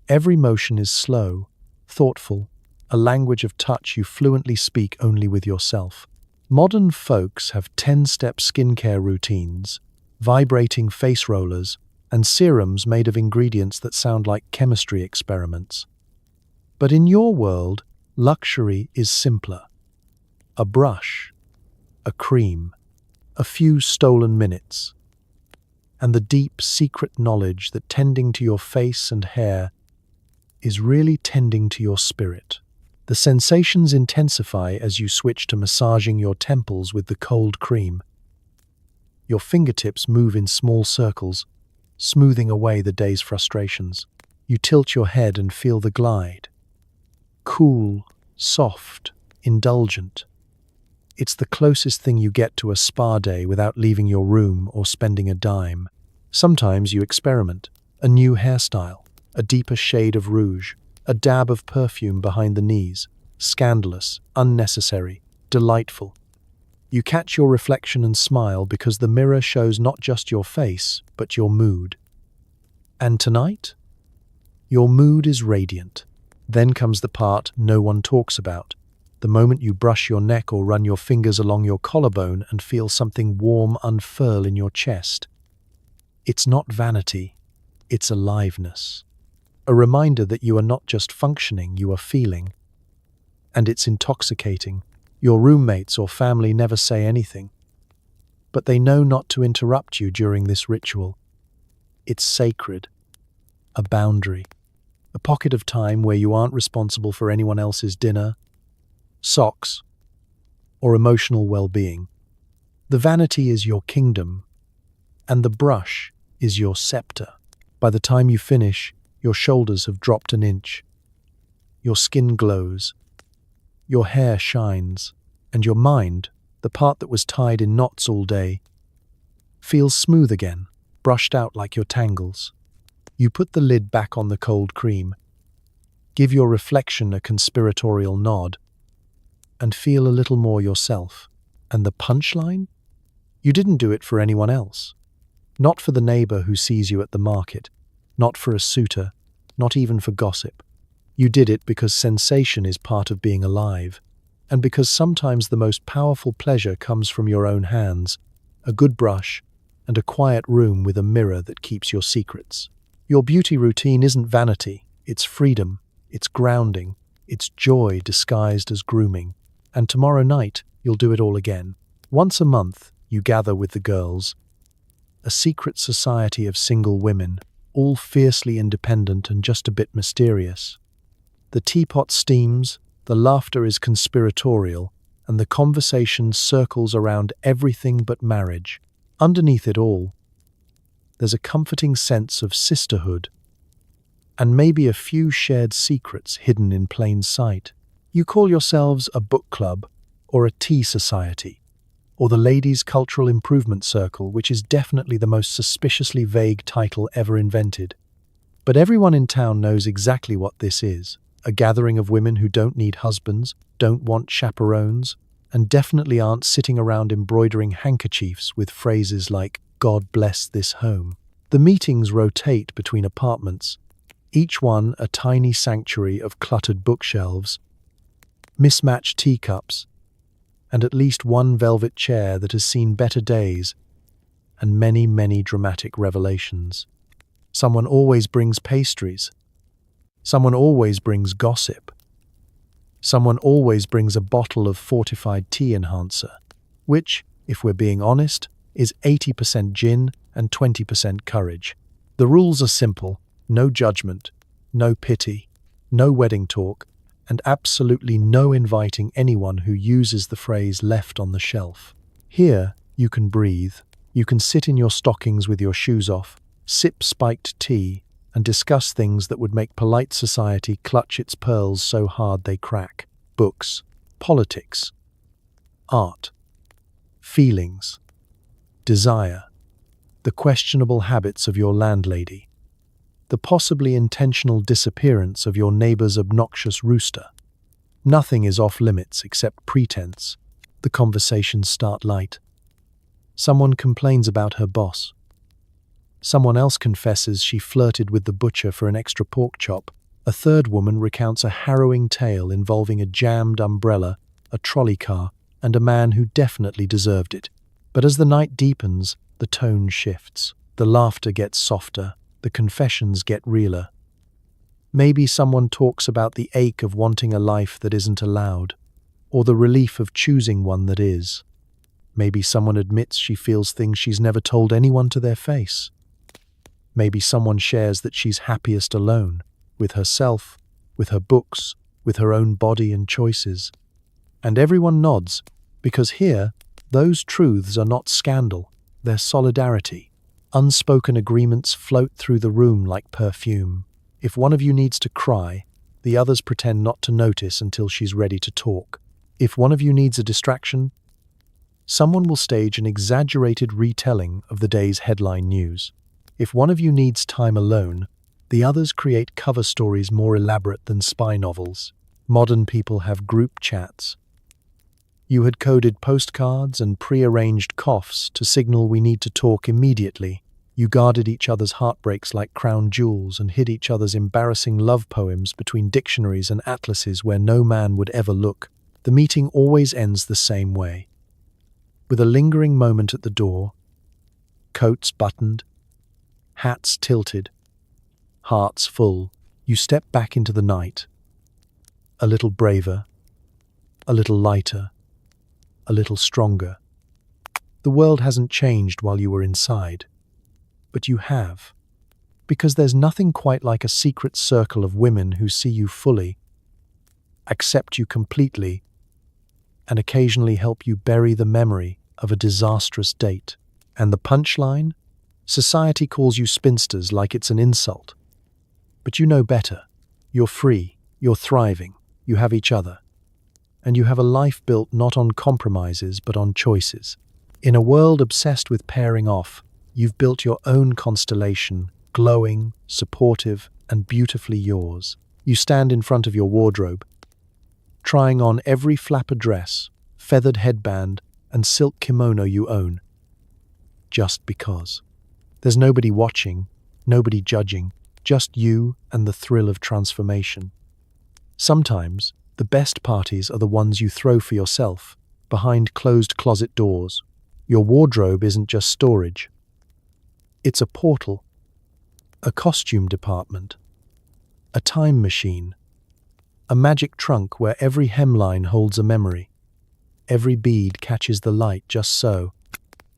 Every motion is slow, thoughtful, a language of touch you fluently speak only with yourself. Modern folks have 10-step skincare routines, vibrating face rollers, and serums made of ingredients that sound like chemistry experiments. But in your world, luxury is simpler. A brush, a cream, a few stolen minutes, and the deep, secret knowledge that tending to your face and hair is really tending to your spirit. The sensations intensify as you switch to massaging your temples with the cold cream. Your fingertips move in small circles, smoothing away the day's frustrations. You tilt your head and feel the glide. Cool, soft, indulgent. It's the closest thing you get to a spa day without leaving your room or spending a dime. Sometimes you experiment. A new hairstyle, a deeper shade of rouge, a dab of perfume behind the knees. Scandalous, unnecessary, delightful. You catch your reflection and smile because the mirror shows not just your face, but your mood. And tonight? Your mood is radiant. Then comes the part no one talks about. The moment you brush your neck or run your fingers along your collarbone and feel something warm unfurl in your chest. It's not vanity, it's aliveness. A reminder that you are not just functioning, you are feeling. And it's intoxicating. Your roommates or family never say anything, but they know not to interrupt you during this ritual. It's sacred, a boundary, a pocket of time where you aren't responsible for anyone else's dinner, socks, or emotional well-being. The vanity is your kingdom, and the brush is your scepter. By the time you finish, your shoulders have dropped an inch. Your skin glows. Your hair shines, and your mind, the part that was tied in knots all day, feels smooth again, brushed out like your tangles. You put the lid back on the cold cream, give your reflection a conspiratorial nod, and feel a little more yourself. And the punchline? You didn't do it for anyone else. Not for the neighbor who sees you at the market, not for a suitor, not even for gossip. You did it because sensation is part of being alive, and because sometimes the most powerful pleasure comes from your own hands, a good brush, and a quiet room with a mirror that keeps your secrets. Your beauty routine isn't vanity, it's freedom, it's grounding, it's joy disguised as grooming. And tomorrow night, you'll do it all again. Once a month, you gather with the girls, a secret society of single women, all fiercely independent and just a bit mysterious. The teapot steams, the laughter is conspiratorial, and the conversation circles around everything but marriage. Underneath it all, there's a comforting sense of sisterhood, and maybe a few shared secrets hidden in plain sight. You call yourselves a book club, or a tea society, or the Ladies' Cultural Improvement Circle, which is definitely the most suspiciously vague title ever invented. But everyone in town knows exactly what this is. A gathering of women who don't need husbands, don't want chaperones, and definitely aren't sitting around embroidering handkerchiefs with phrases like, "God bless this home." The meetings rotate between apartments, each one a tiny sanctuary of cluttered bookshelves, mismatched teacups, and at least one velvet chair that has seen better days, and many, many dramatic revelations. Someone always brings pastries. Someone always brings gossip. Someone always brings a bottle of fortified tea enhancer, which, if we're being honest, is 80% gin and 20% courage. The rules are simple: no judgment, no pity, no wedding talk, and absolutely no inviting anyone who uses the phrase "left on the shelf." Here, you can breathe. You can sit in your stockings with your shoes off, sip spiked tea, and discuss things that would make polite society clutch its pearls so hard they crack. Books, politics, art, feelings, desire, the questionable habits of your landlady, the possibly intentional disappearance of your neighbor's obnoxious rooster. Nothing is off limits except pretense. The conversations start light. Someone complains about her boss. Someone else confesses she flirted with the butcher for an extra pork chop. A third woman recounts a harrowing tale involving a jammed umbrella, a trolley car, and a man who definitely deserved it. But as the night deepens, the tone shifts. The laughter gets softer. The confessions get realer. Maybe someone talks about the ache of wanting a life that isn't allowed, or the relief of choosing one that is. Maybe someone admits she feels things she's never told anyone to their face. Maybe someone shares that she's happiest alone, with herself, with her books, with her own body and choices. And everyone nods, because here, those truths are not scandal, they're solidarity. Unspoken agreements float through the room like perfume. If one of you needs to cry, the others pretend not to notice until she's ready to talk. If one of you needs a distraction, someone will stage an exaggerated retelling of the day's headline news. If one of you needs time alone, the others create cover stories more elaborate than spy novels. Modern people have group chats. You had coded postcards and pre-arranged coughs to signal we need to talk immediately. You guarded each other's heartbreaks like crown jewels and hid each other's embarrassing love poems between dictionaries and atlases where no man would ever look. The meeting always ends the same way. With a lingering moment at the door, coats buttoned, hats tilted, hearts full, you step back into the night. A little braver, a little lighter, a little stronger. The world hasn't changed while you were inside, but you have, because there's nothing quite like a secret circle of women who see you fully, accept you completely, and occasionally help you bury the memory of a disastrous date. And the punchline? Society calls you spinsters like it's an insult. But you know better. You're free, you're thriving, you have each other. And you have a life built not on compromises but on choices. In a world obsessed with pairing off, you've built your own constellation, glowing, supportive, and beautifully yours. You stand in front of your wardrobe, trying on every flapper dress, feathered headband, and silk kimono you own. Just because. There's nobody watching, nobody judging, just you and the thrill of transformation. Sometimes, the best parties are the ones you throw for yourself, behind closed closet doors. Your wardrobe isn't just storage. It's a portal, a costume department, a time machine, a magic trunk where every hemline holds a memory. Every bead catches the light just so,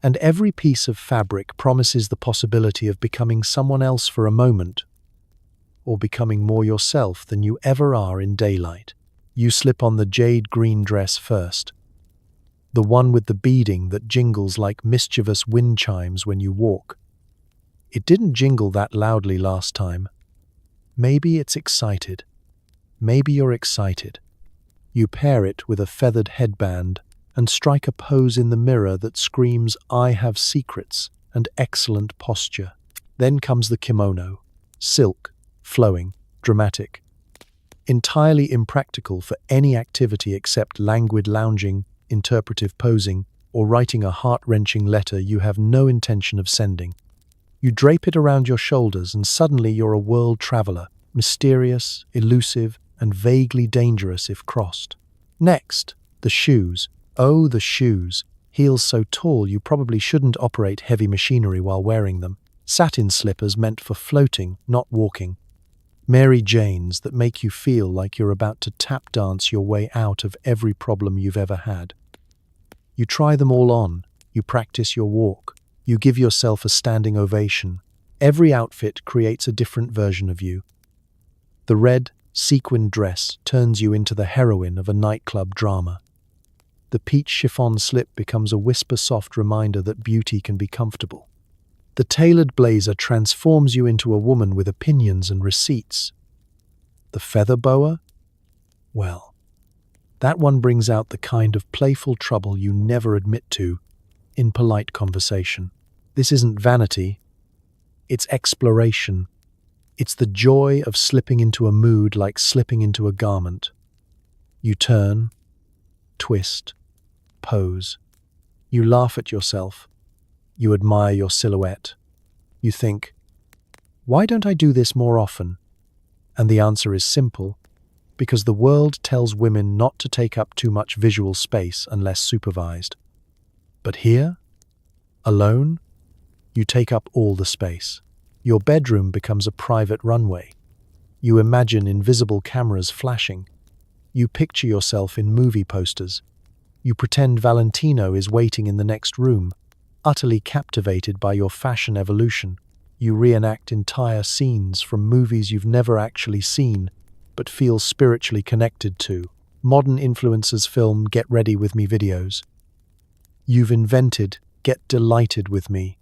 and every piece of fabric promises the possibility of becoming someone else for a moment, or becoming more yourself than you ever are in daylight. You slip on the jade green dress first, the one with the beading that jingles like mischievous wind chimes when you walk. It didn't jingle that loudly last time. Maybe it's excited. Maybe you're excited. You pair it with a feathered headband and strike a pose in the mirror that screams, "I have secrets," and excellent posture. Then comes the kimono, silk, flowing, dramatic. Entirely impractical for any activity except languid lounging, interpretive posing, or writing a heart-wrenching letter you have no intention of sending. You drape it around your shoulders and suddenly you're a world traveler, mysterious, elusive, and vaguely dangerous if crossed. Next, the shoes. Oh, the shoes. Heels so tall you probably shouldn't operate heavy machinery while wearing them. Satin slippers meant for floating, not walking. Mary Janes that make you feel like you're about to tap dance your way out of every problem you've ever had. You try them all on. You practice your walk. You give yourself a standing ovation. Every outfit creates a different version of you. The red, sequined dress turns you into the heroine of a nightclub drama. The peach chiffon slip becomes a whisper-soft reminder that beauty can be comfortable. The The tailored blazer transforms you into a woman with opinions and receipts. The feather boa? Well, that one brings out the kind of playful trouble you never admit to in polite conversation. This isn't vanity, it's exploration. It's the joy of slipping into a mood like slipping into a garment. You turn, twist, pose. You laugh at yourself. You admire your silhouette. You think, why don't I do this more often? And the answer is simple, because the world tells women not to take up too much visual space unless supervised. But here, alone, you take up all the space. Your bedroom becomes a private runway. You imagine invisible cameras flashing. You picture yourself in movie posters. You pretend Valentino is waiting in the next room, utterly captivated by your fashion evolution. You reenact entire scenes from movies you've never actually seen, but feel spiritually connected to. Modern influencers film Get Ready With Me videos. You've invented Get Delighted With Me.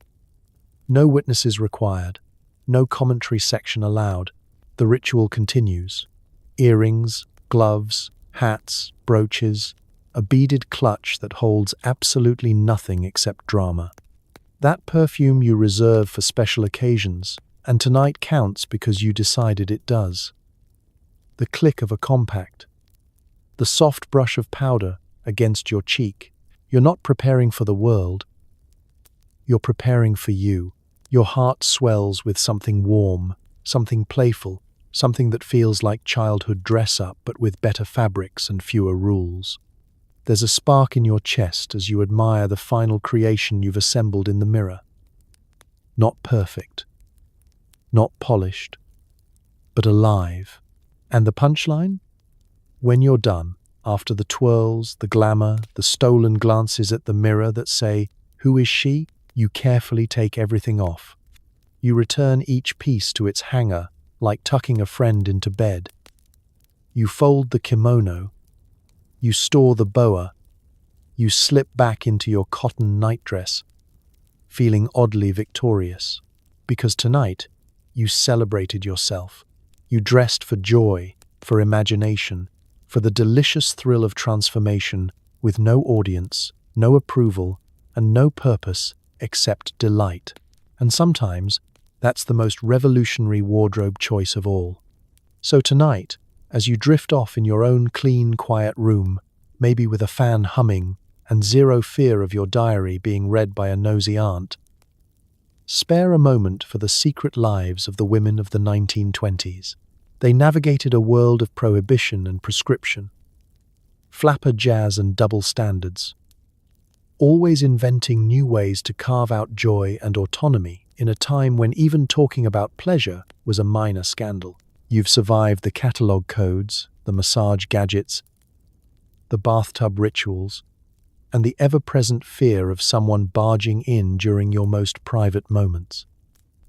No witnesses required. No commentary section allowed. The ritual continues. Earrings, gloves, hats, brooches, a beaded clutch that holds absolutely nothing except drama. That perfume you reserve for special occasions, and tonight counts because you decided it does. The click of a compact. The soft brush of powder against your cheek. You're not preparing for the world. You're preparing for you. Your heart swells with something warm, something playful, something that feels like childhood dress-up but with better fabrics and fewer rules. There's a spark in your chest as you admire the final creation you've assembled in the mirror. Not perfect, not polished, but alive. And the punchline? When you're done, after the twirls, the glamour, the stolen glances at the mirror that say, "Who is she?" you carefully take everything off. You return each piece to its hanger, like tucking a friend into bed. You fold the kimono. You store the boa. You slip back into your cotton nightdress, feeling oddly victorious. Because tonight, you celebrated yourself. You dressed for joy, for imagination, for the delicious thrill of transformation with no audience, no approval, and no purpose except delight. And sometimes, that's the most revolutionary wardrobe choice of all. So tonight, as you drift off in your own clean, quiet room, maybe with a fan humming and zero fear of your diary being read by a nosy aunt, spare a moment for the secret lives of the women of the 1920s. They navigated a world of prohibition and prescription, flapper jazz and double standards, always inventing new ways to carve out joy and autonomy in a time when even talking about pleasure was a minor scandal. You've survived the catalogue codes, the massage gadgets, the bathtub rituals, and the ever-present fear of someone barging in during your most private moments.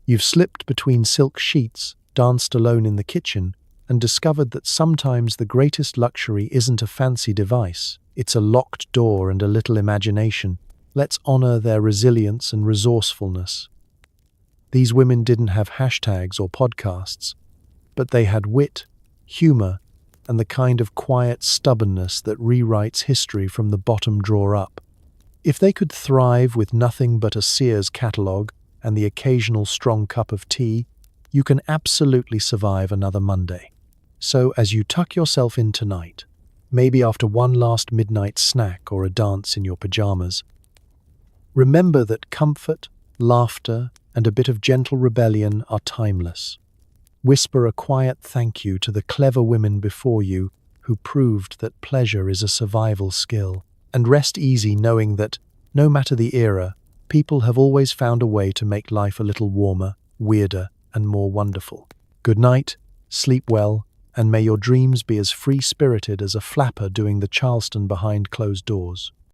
You've slipped between silk sheets, danced alone in the kitchen, and discovered that sometimes the greatest luxury isn't a fancy device, it's a locked door and a little imagination. Let's honor their resilience and resourcefulness. These women didn't have hashtags or podcasts, but they had wit, humor, and the kind of quiet stubbornness that rewrites history from the bottom drawer up. If they could thrive with nothing but a Sears catalogue and the occasional strong cup of tea, you can absolutely survive another Monday. So as you tuck yourself in tonight, maybe after one last midnight snack or a dance in your pajamas, remember that comfort, laughter, and a bit of gentle rebellion are timeless. Whisper a quiet thank you to the clever women before you who proved that pleasure is a survival skill, and rest easy knowing that, no matter the era, people have always found a way to make life a little warmer, weirder, and more wonderful. Good night, sleep well, and may your dreams be as free-spirited as a flapper doing the Charleston behind closed doors.